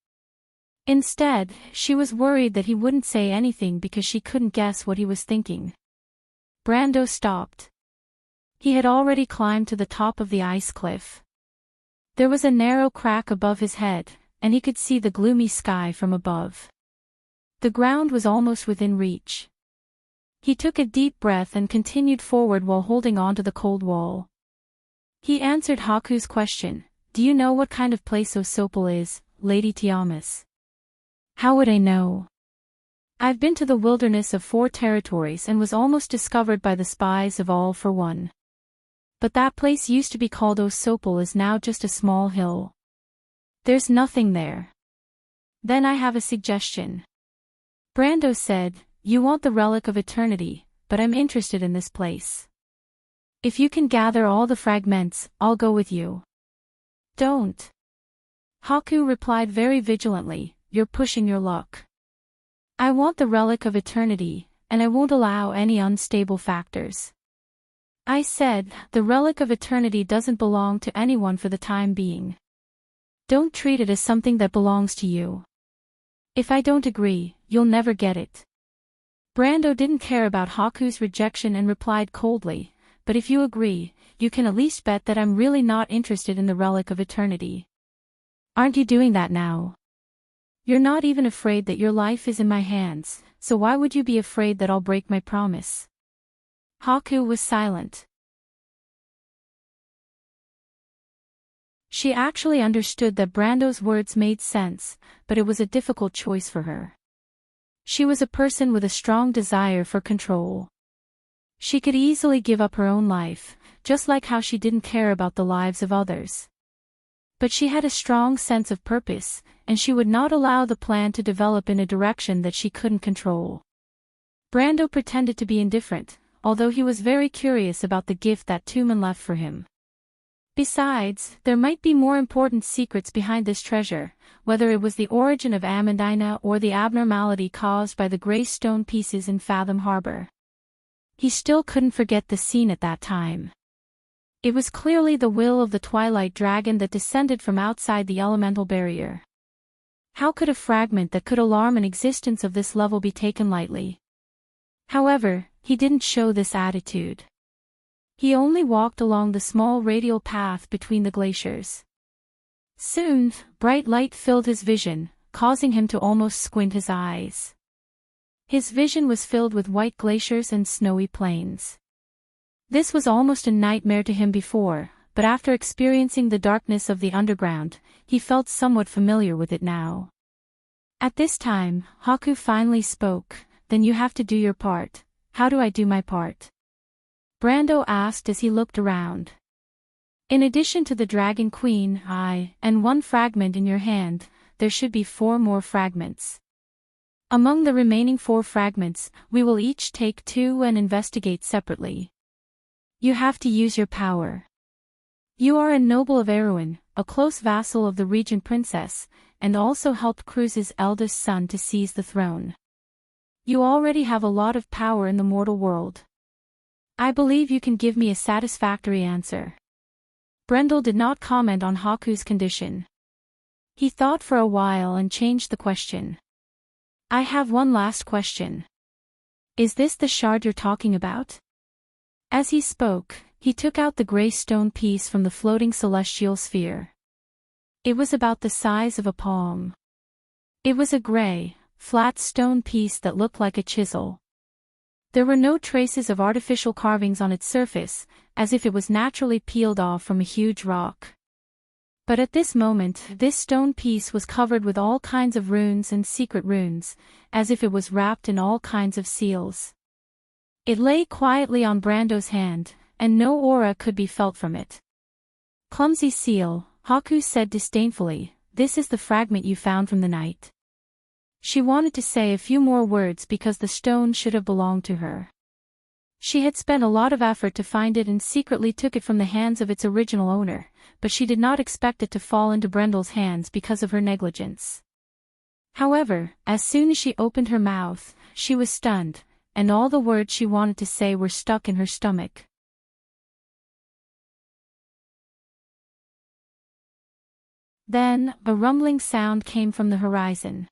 Instead, she was worried that he wouldn't say anything because she couldn't guess what he was thinking. Brando stopped. He had already climbed to the top of the ice cliff. There was a narrow crack above his head, and he could see the gloomy sky from above. The ground was almost within reach. He took a deep breath and continued forward while holding on to the cold wall. He answered Haku's question, "Do you know what kind of place Osopal is, Lady Tiamas?" "How would I know? I've been to the wilderness of 4 territories and was almost discovered by the spies of All for One. But that place used to be called Osopal is now just a small hill. There's nothing there." "Then I have a suggestion." Brando said, "You want the relic of eternity, but I'm interested in this place. If you can gather all the fragments, I'll go with you." "Don't." Haku replied very vigilantly, "You're pushing your luck. I want the relic of eternity, and I won't allow any unstable factors. I said, the relic of eternity doesn't belong to anyone for the time being. Don't treat it as something that belongs to you. If I don't agree, you'll never get it." Brando didn't care about Haku's rejection and replied coldly, "But if you agree, you can at least bet that I'm really not interested in the relic of eternity. Aren't you doing that now? You're not even afraid that your life is in my hands, so why would you be afraid that I'll break my promise?" Haku was silent. She actually understood that Brando's words made sense, but it was a difficult choice for her. She was a person with a strong desire for control. She could easily give up her own life, just like how she didn't care about the lives of others. But she had a strong sense of purpose, and she would not allow the plan to develop in a direction that she couldn't control. Brando pretended to be indifferent, although he was very curious about the gift that Tumen left for him. Besides, there might be more important secrets behind this treasure, whether it was the origin of Amandina or the abnormality caused by the gray stone pieces in Fathom Harbor. He still couldn't forget the scene at that time. It was clearly the will of the Twilight Dragon that descended from outside the elemental barrier. How could a fragment that could alarm an existence of this level be taken lightly? However, he didn't show this attitude. He only walked along the small radial path between the glaciers. Soon, bright light filled his vision, causing him to almost squint his eyes. His vision was filled with white glaciers and snowy plains. This was almost a nightmare to him before, but after experiencing the darkness of the underground, he felt somewhat familiar with it now. At this time, Haku finally spoke, "Then you have to do your part." "How do I do my part?" Brando asked as he looked around. "In addition to the Dragon Queen, and 1 fragment in your hand, there should be 4 more fragments. Among the remaining 4 fragments, we will each take 2 and investigate separately. You have to use your power. You are a noble of Erewhon, a close vassal of the Regent Princess, and also helped Cruz's eldest son to seize the throne. You already have a lot of power in the mortal world. I believe you can give me a satisfactory answer." Brendel did not comment on Haku's condition. He thought for a while and changed the question. "I have one last question. Is this the shard you're talking about?" As he spoke, he took out the gray stone piece from the floating celestial sphere. It was about the size of a palm. It was a gray, flat stone piece that looked like a chisel. There were no traces of artificial carvings on its surface, as if it was naturally peeled off from a huge rock. But at this moment, this stone piece was covered with all kinds of runes and secret runes, as if it was wrapped in all kinds of seals. It lay quietly on Brando's hand, and no aura could be felt from it. "Clumsy seal," Haku said disdainfully, "this is the fragment you found from the night." She wanted to say a few more words because the stone should have belonged to her. She had spent a lot of effort to find it and secretly took it from the hands of its original owner, but she did not expect it to fall into Brando's hands because of her negligence. However, as soon as she opened her mouth, she was stunned, and all the words she wanted to say were stuck in her stomach. Then, a rumbling sound came from the horizon.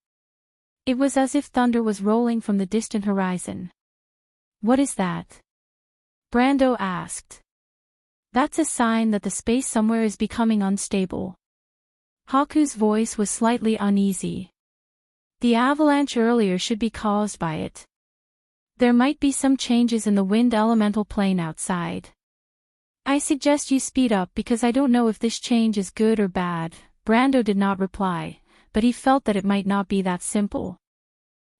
It was as if thunder was rolling from the distant horizon. "What is that?" Brando asked. "That's a sign that the space somewhere is becoming unstable." Haku's voice was slightly uneasy. "The avalanche earlier should be caused by it. There might be some changes in the wind elemental plane outside. I suggest you speed up because I don't know if this change is good or bad." Brando did not reply, but he felt that it might not be that simple.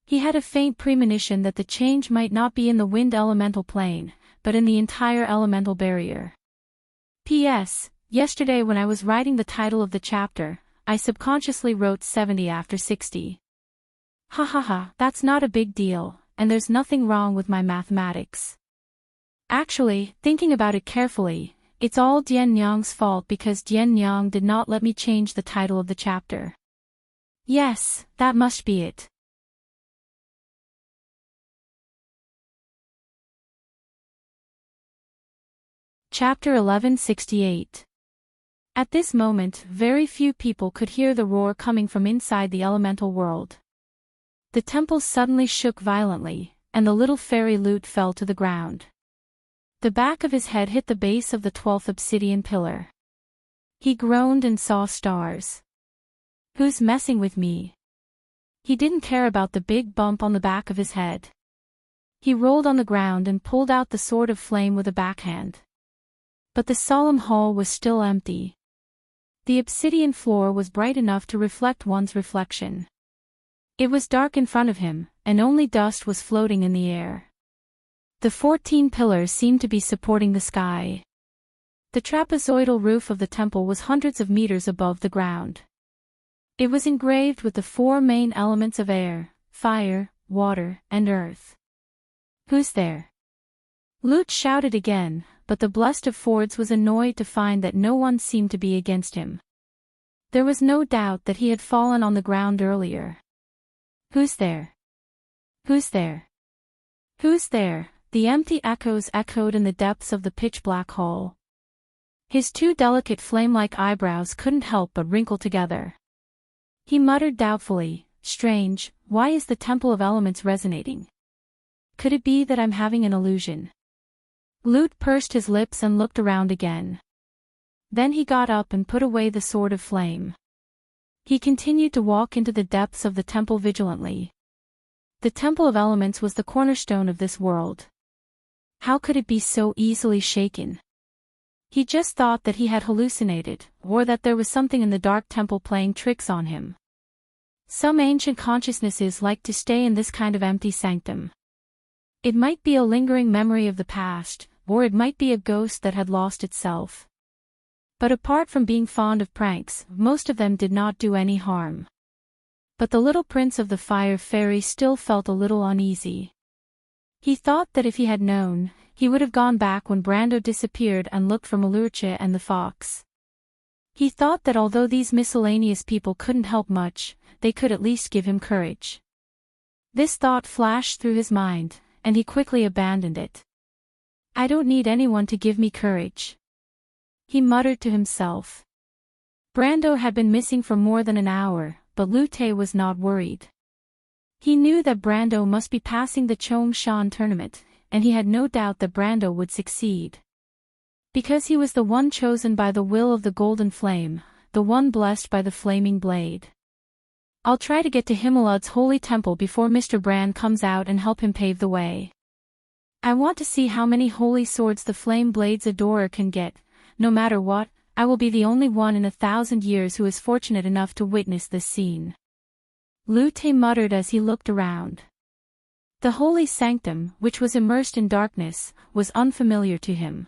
He had a faint premonition that the change might not be in the wind elemental plane, but in the entire elemental barrier. P.S. Yesterday when I was writing the title of the chapter, I subconsciously wrote 70 after 60. Ha ha ha, that's not a big deal, and there's nothing wrong with my mathematics. Actually, thinking about it carefully, it's all Dian Nyang's fault because Dian Nyang did not let me change the title of the chapter. Yes, that must be it. Chapter 1168. At this moment, very few people could hear the roar coming from inside the elemental world. The temple suddenly shook violently, and the little fairy lute fell to the ground. The back of his head hit the base of the 12th obsidian pillar. He groaned and saw stars. "Who's messing with me?" He didn't care about the big bump on the back of his head. He rolled on the ground and pulled out the sword of flame with a backhand. But the solemn hall was still empty. The obsidian floor was bright enough to reflect one's reflection. It was dark in front of him, and only dust was floating in the air. The 14 pillars seemed to be supporting the sky. The trapezoidal roof of the temple was hundreds of meters above the ground. It was engraved with the 4 main elements of air, fire, water, and earth. "Who's there?" Lute shouted again, but the Blessed of Fords was annoyed to find that no one seemed to be against him. There was no doubt that he had fallen on the ground earlier. "Who's there? Who's there? Who's there?" The empty echoes echoed in the depths of the pitch-black hall. His 2 delicate flame-like eyebrows couldn't help but wrinkle together. He muttered doubtfully, "Strange, why is the Temple of Elements resonating? Could it be that I'm having an illusion?" Lute pursed his lips and looked around again. Then he got up and put away the sword of flame. He continued to walk into the depths of the temple vigilantly. The Temple of Elements was the cornerstone of this world. How could it be so easily shaken? He just thought that he had hallucinated, or that there was something in the dark temple playing tricks on him. Some ancient consciousnesses like to stay in this kind of empty sanctum. It might be a lingering memory of the past, or it might be a ghost that had lost itself. But apart from being fond of pranks, most of them did not do any harm. But the little prince of the fire fairy still felt a little uneasy. He thought that if he had known, he would have gone back when Brando disappeared and looked for Malurche and the fox. He thought that although these miscellaneous people couldn't help much, they could at least give him courage. This thought flashed through his mind, and he quickly abandoned it. "I don't need anyone to give me courage," he muttered to himself. Brando had been missing for more than an hour, but Lute was not worried. He knew that Brando must be passing the Chongshan tournament, and he had no doubt that Brando would succeed. Because he was the one chosen by the will of the Golden Flame, the one blessed by the Flaming Blade. "I'll try to get to Himalud's holy temple before Mr. Brand comes out and help him pave the way. I want to see how many holy swords the Flame Blade's adorer can get. No matter what, I will be the only one in 1,000 years who is fortunate enough to witness this scene." Lute muttered as he looked around. The holy sanctum, which was immersed in darkness, was unfamiliar to him.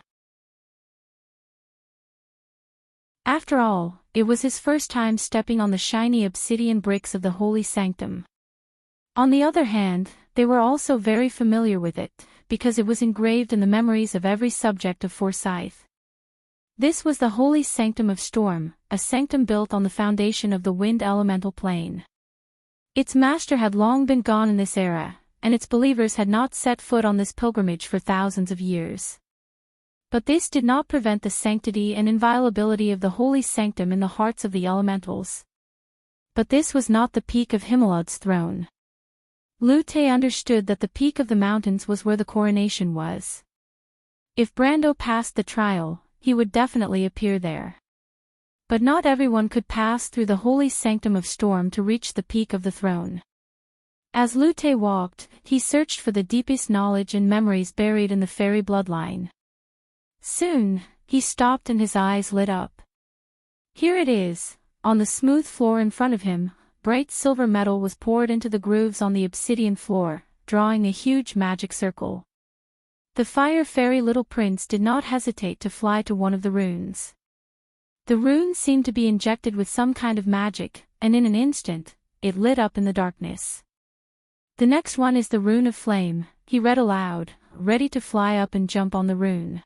After all, it was his first time stepping on the shiny obsidian bricks of the holy sanctum. On the other hand, they were also very familiar with it, because it was engraved in the memories of every subject of Forsyth. This was the holy sanctum of storm, a sanctum built on the foundation of the wind elemental plane. Its master had long been gone in this era, and its believers had not set foot on this pilgrimage for thousands of years. But this did not prevent the sanctity and inviolability of the holy sanctum in the hearts of the elementals. But this was not the peak of Himelad's throne. Lute understood that the peak of the mountains was where the coronation was. If Brando passed the trial, he would definitely appear there. But not everyone could pass through the holy sanctum of storm to reach the peak of the throne. As Lute walked, he searched for the deepest knowledge and memories buried in the fairy bloodline. Soon, he stopped and his eyes lit up. Here it is, on the smooth floor in front of him, bright silver metal was poured into the grooves on the obsidian floor, drawing a huge magic circle. The fire fairy little prince did not hesitate to fly to one of the runes. The rune seemed to be injected with some kind of magic, and in an instant, it lit up in the darkness. The next one is the rune of flame, he read aloud, ready to fly up and jump on the rune.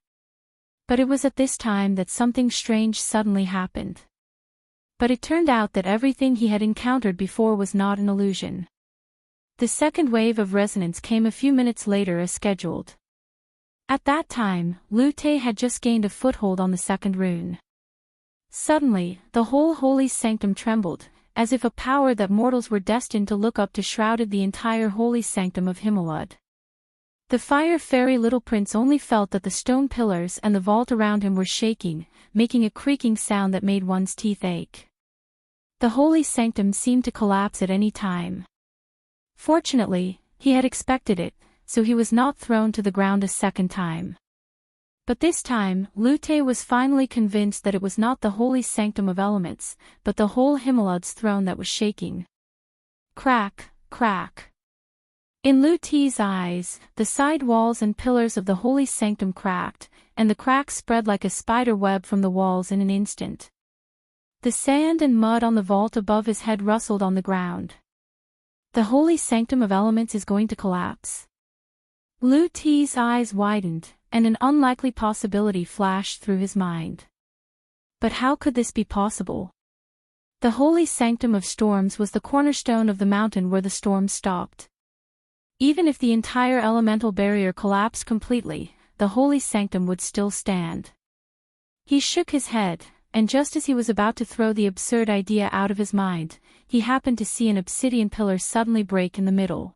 But it was at this time that something strange suddenly happened. But it turned out that everything he had encountered before was not an illusion. The second wave of resonance came a few minutes later as scheduled. At that time, Lute had just gained a foothold on the second rune. Suddenly, the whole holy sanctum trembled, as if a power that mortals were destined to look up to shrouded the entire holy sanctum of Himelad. The fire fairy little prince only felt that the stone pillars and the vault around him were shaking, making a creaking sound that made one's teeth ache. The holy sanctum seemed to collapse at any time. Fortunately, he had expected it, so he was not thrown to the ground a second time. But this time, Lute was finally convinced that it was not the holy sanctum of elements, but the whole Himelad's throne that was shaking. Crack, crack. In Lute's eyes, the side walls and pillars of the holy sanctum cracked, and the cracks spread like a spider web from the walls in an instant. The sand and mud on the vault above his head rustled on the ground. The holy sanctum of elements is going to collapse. Lute's eyes widened, and an unlikely possibility flashed through his mind. But how could this be possible? The holy sanctum of storms was the cornerstone of the mountain where the storms stopped. Even if the entire elemental barrier collapsed completely, the holy sanctum would still stand. He shook his head, and just as he was about to throw the absurd idea out of his mind, he happened to see an obsidian pillar suddenly break in the middle.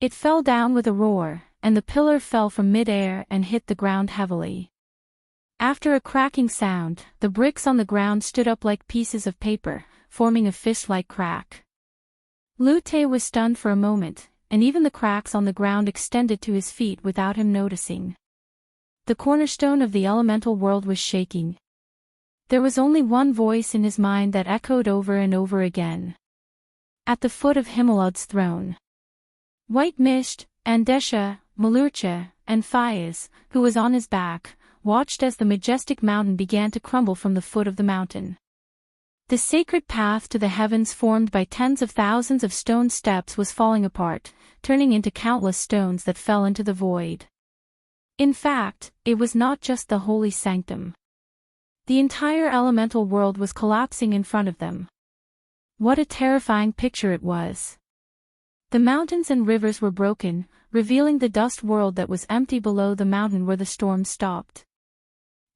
It fell down with a roar, and the pillar fell from mid-air and hit the ground heavily. After a cracking sound, the bricks on the ground stood up like pieces of paper, forming a fist-like crack. Lute was stunned for a moment, and even the cracks on the ground extended to his feet without him noticing. The cornerstone of the elemental world was shaking. There was only one voice in his mind that echoed over and over again. At the foot of Himelad's throne. White Mist, Andesha, Malurcha, and Fayez, who was on his back, watched as the majestic mountain began to crumble from the foot of the mountain. The sacred path to the heavens formed by tens of thousands of stone steps was falling apart, turning into countless stones that fell into the void. In fact, it was not just the holy sanctum. The entire elemental world was collapsing in front of them. What a terrifying picture it was. The mountains and rivers were broken, revealing the dust world that was empty below the mountain where the storm stopped.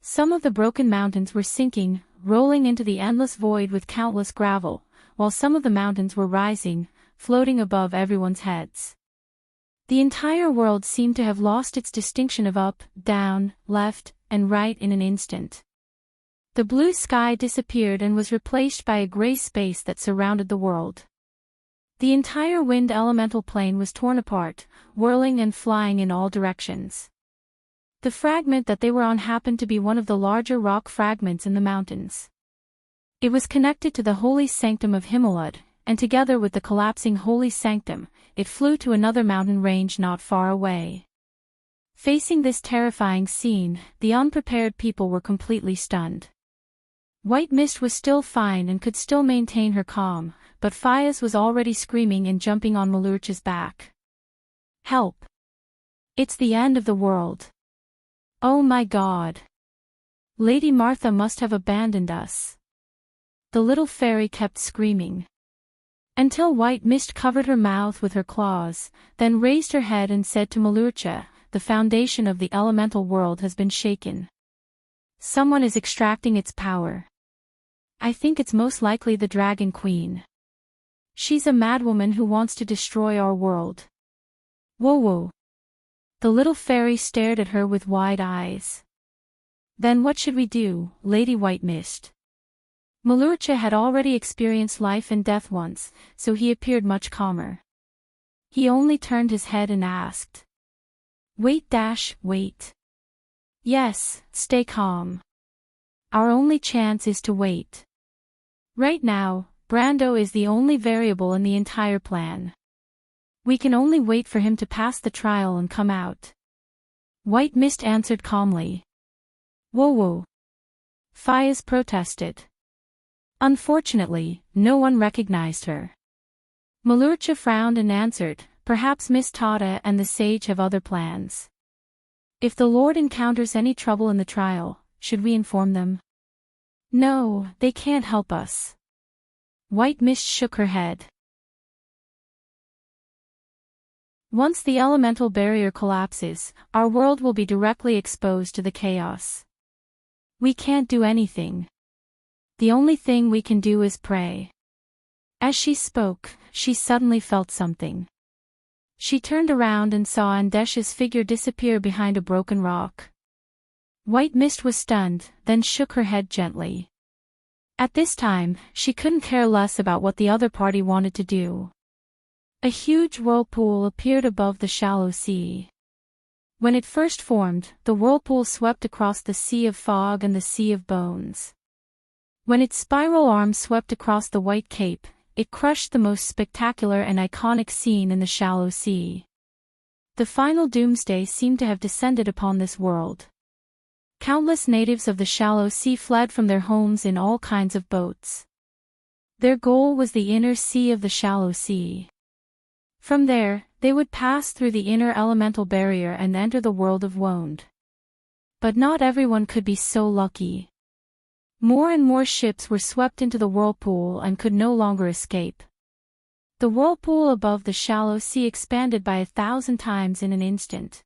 Some of the broken mountains were sinking, rolling into the endless void with countless gravel, while some of the mountains were rising, floating above everyone's heads. The entire world seemed to have lost its distinction of up, down, left, and right in an instant. The blue sky disappeared and was replaced by a gray space that surrounded the world. The entire wind elemental plane was torn apart, whirling and flying in all directions. The fragment that they were on happened to be one of the larger rock fragments in the mountains. It was connected to the holy sanctum of Himelad, and together with the collapsing holy sanctum, it flew to another mountain range not far away. Facing this terrifying scene, the unprepared people were completely stunned. White Mist was still fine and could still maintain her calm, but Fias was already screaming and jumping on Melurcha's back. Help! It's the end of the world. Oh my God! Lady Martha must have abandoned us. The little fairy kept screaming. Until White Mist covered her mouth with her claws, then raised her head and said to Melurcha, "The foundation of the elemental world has been shaken. Someone is extracting its power. I think it's most likely the Dragon Queen. She's a madwoman who wants to destroy our world." Whoa whoa. The little fairy stared at her with wide eyes. Then what should we do, Lady White Mist? Melurcha had already experienced life and death once, so he appeared much calmer. He only turned his head and asked. Wait. Yes, stay calm. Our only chance is to wait. Right now, Brando is the only variable in the entire plan. We can only wait for him to pass the trial and come out. White Mist answered calmly. Whoa. Fias protested. Unfortunately, no one recognized her. Melurcha frowned and answered, perhaps Miss Tata and the sage have other plans. If the Lord encounters any trouble in the trial, should we inform them? No, they can't help us. White Mist shook her head. Once the elemental barrier collapses, our world will be directly exposed to the chaos. We can't do anything. The only thing we can do is pray. As she spoke, she suddenly felt something. She turned around and saw Andesh's figure disappear behind a broken rock. White Mist was stunned, then shook her head gently. At this time, she couldn't care less about what the other party wanted to do. A huge whirlpool appeared above the shallow sea. When it first formed, the whirlpool swept across the sea of fog and the sea of bones. When its spiral arm swept across the White Cape, it crushed the most spectacular and iconic scene in the shallow sea. The final doomsday seemed to have descended upon this world. Countless natives of the shallow sea fled from their homes in all kinds of boats. Their goal was the inner sea of the shallow sea. From there, they would pass through the inner elemental barrier and enter the world of Woned. But not everyone could be so lucky. More and more ships were swept into the whirlpool and could no longer escape. The whirlpool above the shallow sea expanded by 1,000 times in an instant.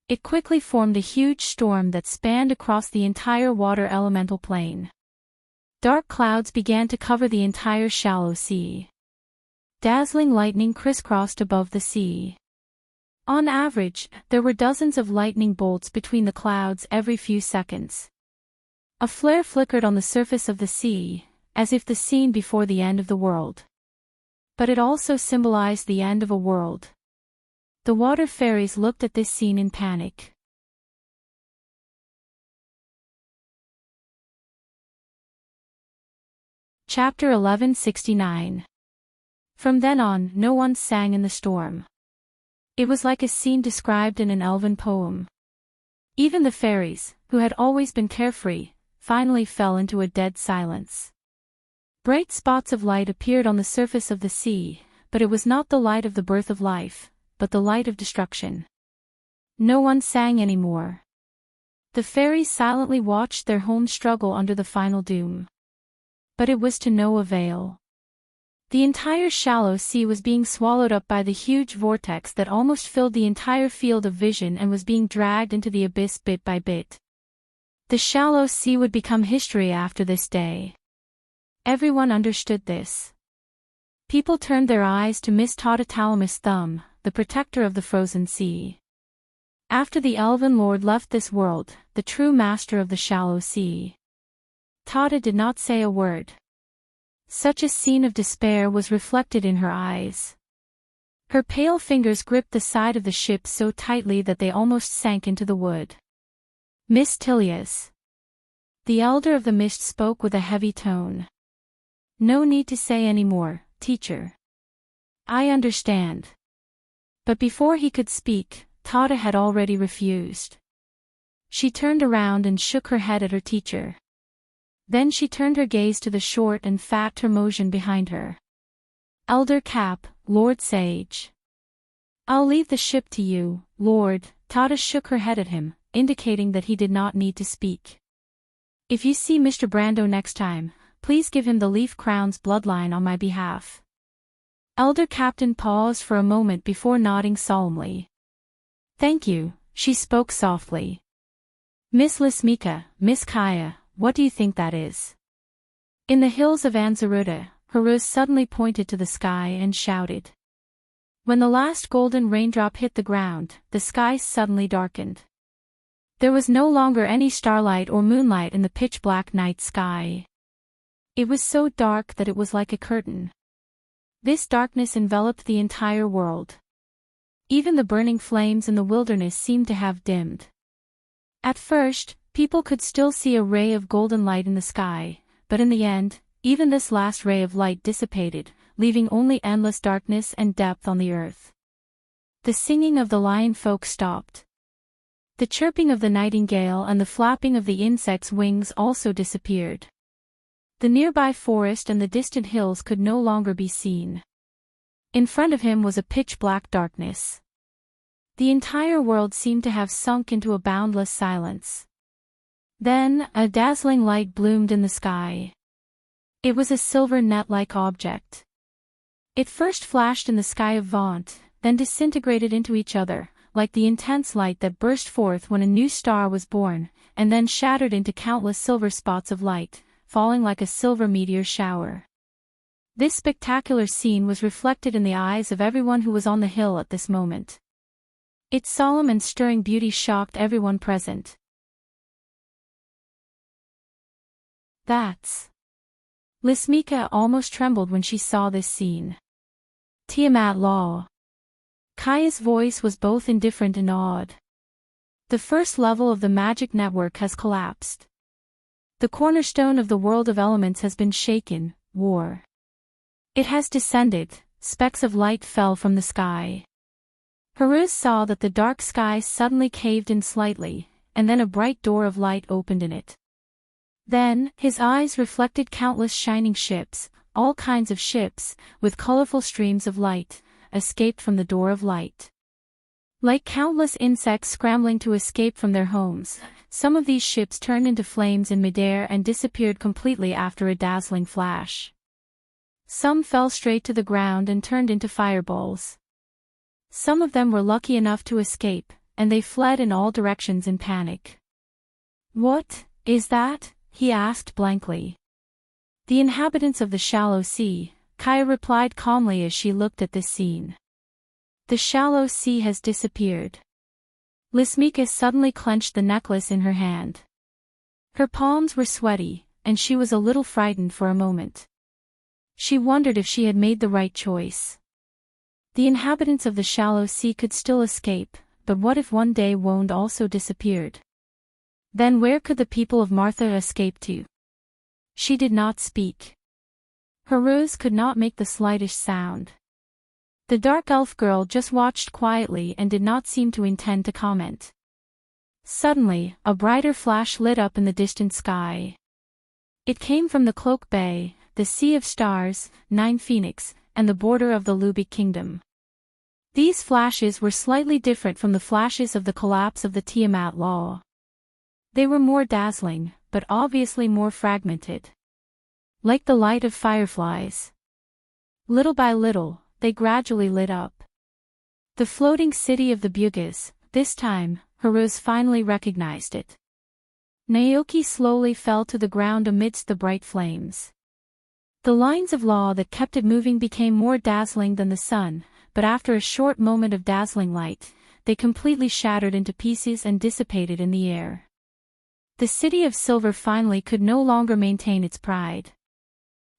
It quickly formed a huge storm that spanned across the entire water elemental plane. Dark clouds began to cover the entire shallow sea. Dazzling lightning crisscrossed above the sea. On average, there were dozens of lightning bolts between the clouds every few seconds. A flare flickered on the surface of the sea, as if the scene before the end of the world. But it also symbolized the end of a world. The water fairies looked at this scene in panic. Chapter 1169. From then on, no one sang in the storm. It was like a scene described in an elven poem. Even the fairies, who had always been carefree, finally fell into a dead silence. Bright spots of light appeared on the surface of the sea, but it was not the light of the birth of life, but the light of destruction. No one sang anymore. The fairies silently watched their home struggle under the final doom. But it was to no avail. The entire shallow sea was being swallowed up by the huge vortex that almost filled the entire field of vision and was being dragged into the abyss bit by bit. The shallow sea would become history after this day. Everyone understood this. People turned their eyes to Miss Tata Thumb, the protector of the frozen sea. After the elven lord left this world, the true master of the shallow sea. Tata did not say a word. Such a scene of despair was reflected in her eyes. Her pale fingers gripped the side of the ship so tightly that they almost sank into the wood. Miss Tilias. The elder of the mist spoke with a heavy tone. No need to say any more, teacher. I understand. But before he could speak, Tata had already refused. She turned around and shook her head at her teacher. Then she turned her gaze to the short and fat Termosian behind her. Elder Cap, Lord Sage. I'll leave the ship to you, Lord. Tata shook her head at him, indicating that he did not need to speak. If you see Mr. Brando next time, please give him the Leaf Crown's bloodline on my behalf. Elder Captain paused for a moment before nodding solemnly. Thank you, she spoke softly. Miss Lismika, Miss Kaya, what do you think that is? In the hills of Anzaruda, Haruz suddenly pointed to the sky and shouted. When the last golden raindrop hit the ground, the sky suddenly darkened. There was no longer any starlight or moonlight in the pitch-black night sky. It was so dark that it was like a curtain. This darkness enveloped the entire world. Even the burning flames in the wilderness seemed to have dimmed. At first, people could still see a ray of golden light in the sky, but in the end, even this last ray of light dissipated, leaving only endless darkness and depth on the earth. The singing of the lion folk stopped. The chirping of the nightingale and the flapping of the insects' wings also disappeared. The nearby forest and the distant hills could no longer be seen. In front of him was a pitch-black darkness. The entire world seemed to have sunk into a boundless silence. Then, a dazzling light bloomed in the sky. It was a silver net-like object. It first flashed in the sky of Vaunt, then disintegrated into each other, like the intense light that burst forth when a new star was born, and then shattered into countless silver spots of light, falling like a silver meteor shower. This spectacular scene was reflected in the eyes of everyone who was on the hill at this moment. Its solemn and stirring beauty shocked everyone present. That's... Lismika almost trembled when she saw this scene. Tiamat Law. Kaya's voice was both indifferent and awed. The first level of the magic network has collapsed. The cornerstone of the world of elements has been shaken, war. It has descended, specks of light fell from the sky. Haruz saw that the dark sky suddenly caved in slightly, and then a bright door of light opened in it. Then, his eyes reflected countless shining ships, all kinds of ships, with colorful streams of light, escaped from the door of light. Like countless insects scrambling to escape from their homes, some of these ships turned into flames in midair and disappeared completely after a dazzling flash. Some fell straight to the ground and turned into fireballs. Some of them were lucky enough to escape, and they fled in all directions in panic. "What is that?" he asked blankly. "The inhabitants of the shallow sea," Kaya replied calmly as she looked at this scene. "The shallow sea has disappeared." Lismika suddenly clenched the necklace in her hand. Her palms were sweaty, and she was a little frightened for a moment. She wondered if she had made the right choice. The inhabitants of the shallow sea could still escape, but what if one day Wonde also disappeared? Then where could the people of Martha escape to? She did not speak. Haruz could not make the slightest sound. The dark elf girl just watched quietly and did not seem to intend to comment. Suddenly, a brighter flash lit up in the distant sky. It came from the Cloak Bay, the Sea of Stars, Nine Phoenix, and the border of the Lubic Kingdom. These flashes were slightly different from the flashes of the collapse of the Tiamat Law. They were more dazzling, but obviously more fragmented. Like the light of fireflies. Little by little, they gradually lit up. The floating city of the Bugas, this time, Haruz finally recognized it. Naoki slowly fell to the ground amidst the bright flames. The lines of law that kept it moving became more dazzling than the sun, but after a short moment of dazzling light, they completely shattered into pieces and dissipated in the air. The city of silver finally could no longer maintain its pride.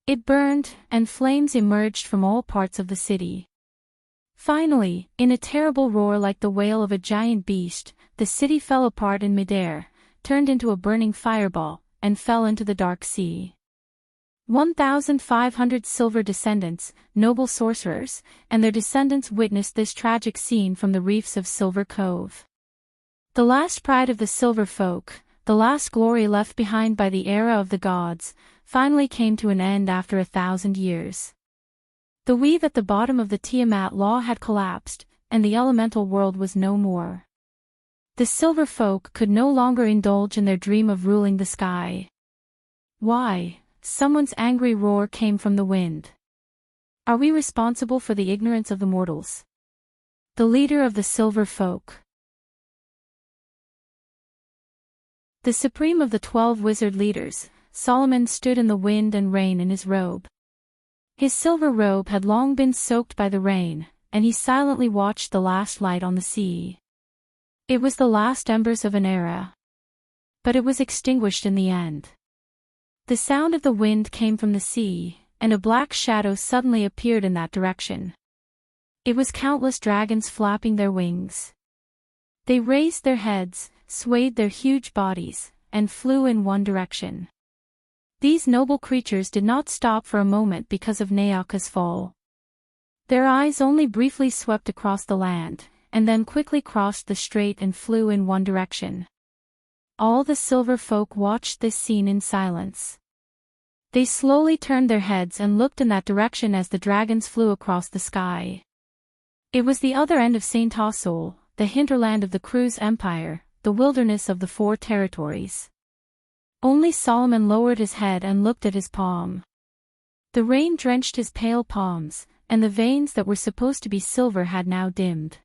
It burned, and flames emerged from all parts of the city. Finally, in a terrible roar like the wail of a giant beast, the city fell apart in midair, turned into a burning fireball, and fell into the dark sea. 1,500 silver descendants, noble sorcerers, and their descendants witnessed this tragic scene from the reefs of Silver Cove. The last pride of the Silver Folk, the last glory left behind by the era of the gods, finally came to an end after 1,000 years. The weave at the bottom of the Tiamat Law had collapsed, and the elemental world was no more. The Silver Folk could no longer indulge in their dream of ruling the sky. Why? Someone's angry roar came from the wind. Are we responsible for the ignorance of the mortals? The leader of the Silver Folk. The supreme of the 12 wizard leaders, Solomon stood in the wind and rain in his robe. His silver robe had long been soaked by the rain, and he silently watched the last light on the sea. It was the last embers of an era. But it was extinguished in the end. The sound of the wind came from the sea, and a black shadow suddenly appeared in that direction. It was countless dragons flapping their wings. They raised their heads, swayed their huge bodies, and flew in one direction. These noble creatures did not stop for a moment because of Neaka's fall. Their eyes only briefly swept across the land, and then quickly crossed the strait and flew in one direction. All the Silver Folk watched this scene in silence. They slowly turned their heads and looked in that direction as the dragons flew across the sky. It was the other end of Saint Osol, the hinterland of the Cruz Empire, the wilderness of the Four Territories. Only Solomon lowered his head and looked at his palm. The rain drenched his pale palms, and the veins that were supposed to be silver had now dimmed.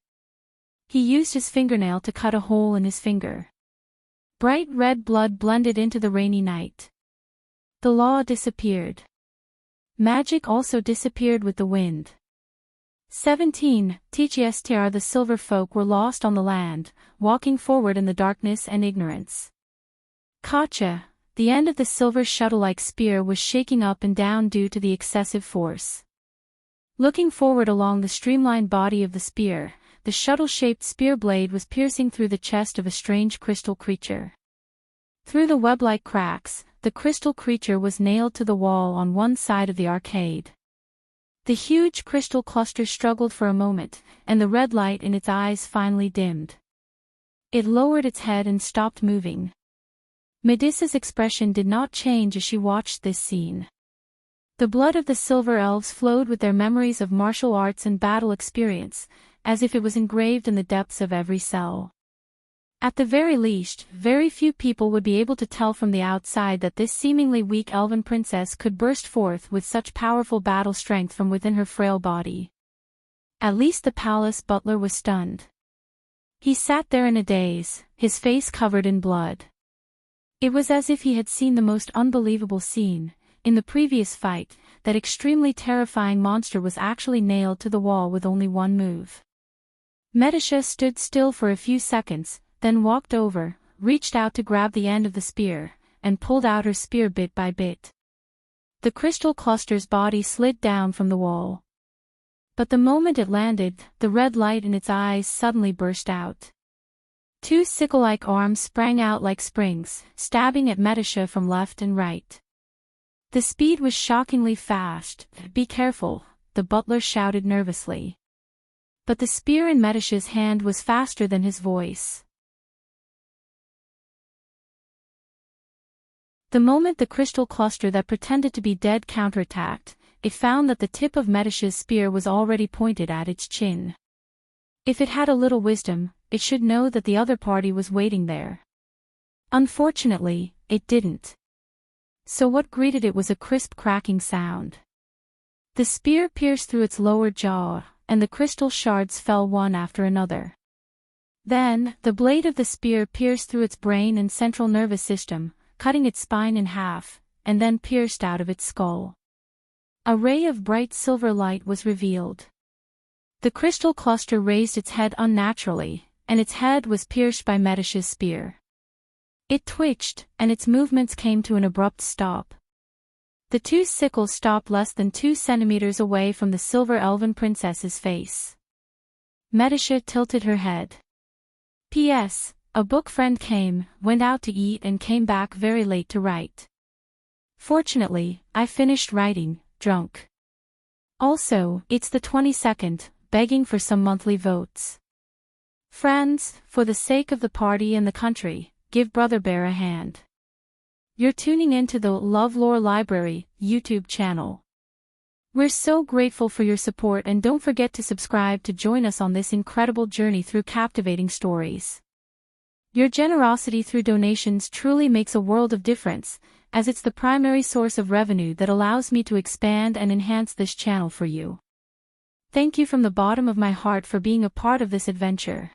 He used his fingernail to cut a hole in his finger. Bright red blood blended into the rainy night. The law disappeared. Magic also disappeared with the wind. 17. Tchstr the Silver Folk were lost on the land, walking forward in the darkness and ignorance. Kacha, the end of the silver shuttle-like spear was shaking up and down due to the excessive force. Looking forward along the streamlined body of the spear, the shuttle-shaped spear blade was piercing through the chest of a strange crystal creature. Through the web-like cracks, the crystal creature was nailed to the wall on one side of the arcade. The huge crystal cluster struggled for a moment, and the red light in its eyes finally dimmed. It lowered its head and stopped moving. Medusa's expression did not change as she watched this scene. The blood of the Silver Elves flowed with their memories of martial arts and battle experience, as if it was engraved in the depths of every cell. At the very least, very few people would be able to tell from the outside that this seemingly weak elven princess could burst forth with such powerful battle strength from within her frail body. At least the palace butler was stunned. He sat there in a daze, his face covered in blood. It was as if he had seen the most unbelievable scene. In the previous fight, that extremely terrifying monster was actually nailed to the wall with only one move. Medusa stood still for a few seconds, then walked over, reached out to grab the end of the spear, and pulled out her spear bit by bit. The crystal cluster's body slid down from the wall. But the moment it landed, the red light in its eyes suddenly burst out. Two sickle-like arms sprang out like springs, stabbing at Medusa from left and right. The speed was shockingly fast. "Be careful," the butler shouted nervously. But the spear in Medusa's hand was faster than his voice. The moment the crystal cluster that pretended to be dead counterattacked, it found that the tip of Medusa's spear was already pointed at its chin. If it had a little wisdom, it should know that the other party was waiting there. Unfortunately, it didn't. So what greeted it was a crisp cracking sound. The spear pierced through its lower jaw, and the crystal shards fell one after another. Then, the blade of the spear pierced through its brain and central nervous system, cutting its spine in half, and then pierced out of its skull. A ray of bright silver light was revealed. The crystal cluster raised its head unnaturally, and its head was pierced by Medusa's spear. It twitched, and its movements came to an abrupt stop. The two sickles stopped less than 2 centimeters away from the silver elven princess's face. Medusa tilted her head. P.S. A book friend came, went out to eat and came back very late to write. Fortunately, I finished writing, drunk. Also, it's the 22nd, begging for some monthly votes. Friends, for the sake of the party and the country, give Brother Bear a hand. You're tuning into the LoveLore Library YouTube channel. We're so grateful for your support, and don't forget to subscribe to join us on this incredible journey through captivating stories. Your generosity through donations truly makes a world of difference, as it's the primary source of revenue that allows me to expand and enhance this channel for you. Thank you from the bottom of my heart for being a part of this adventure.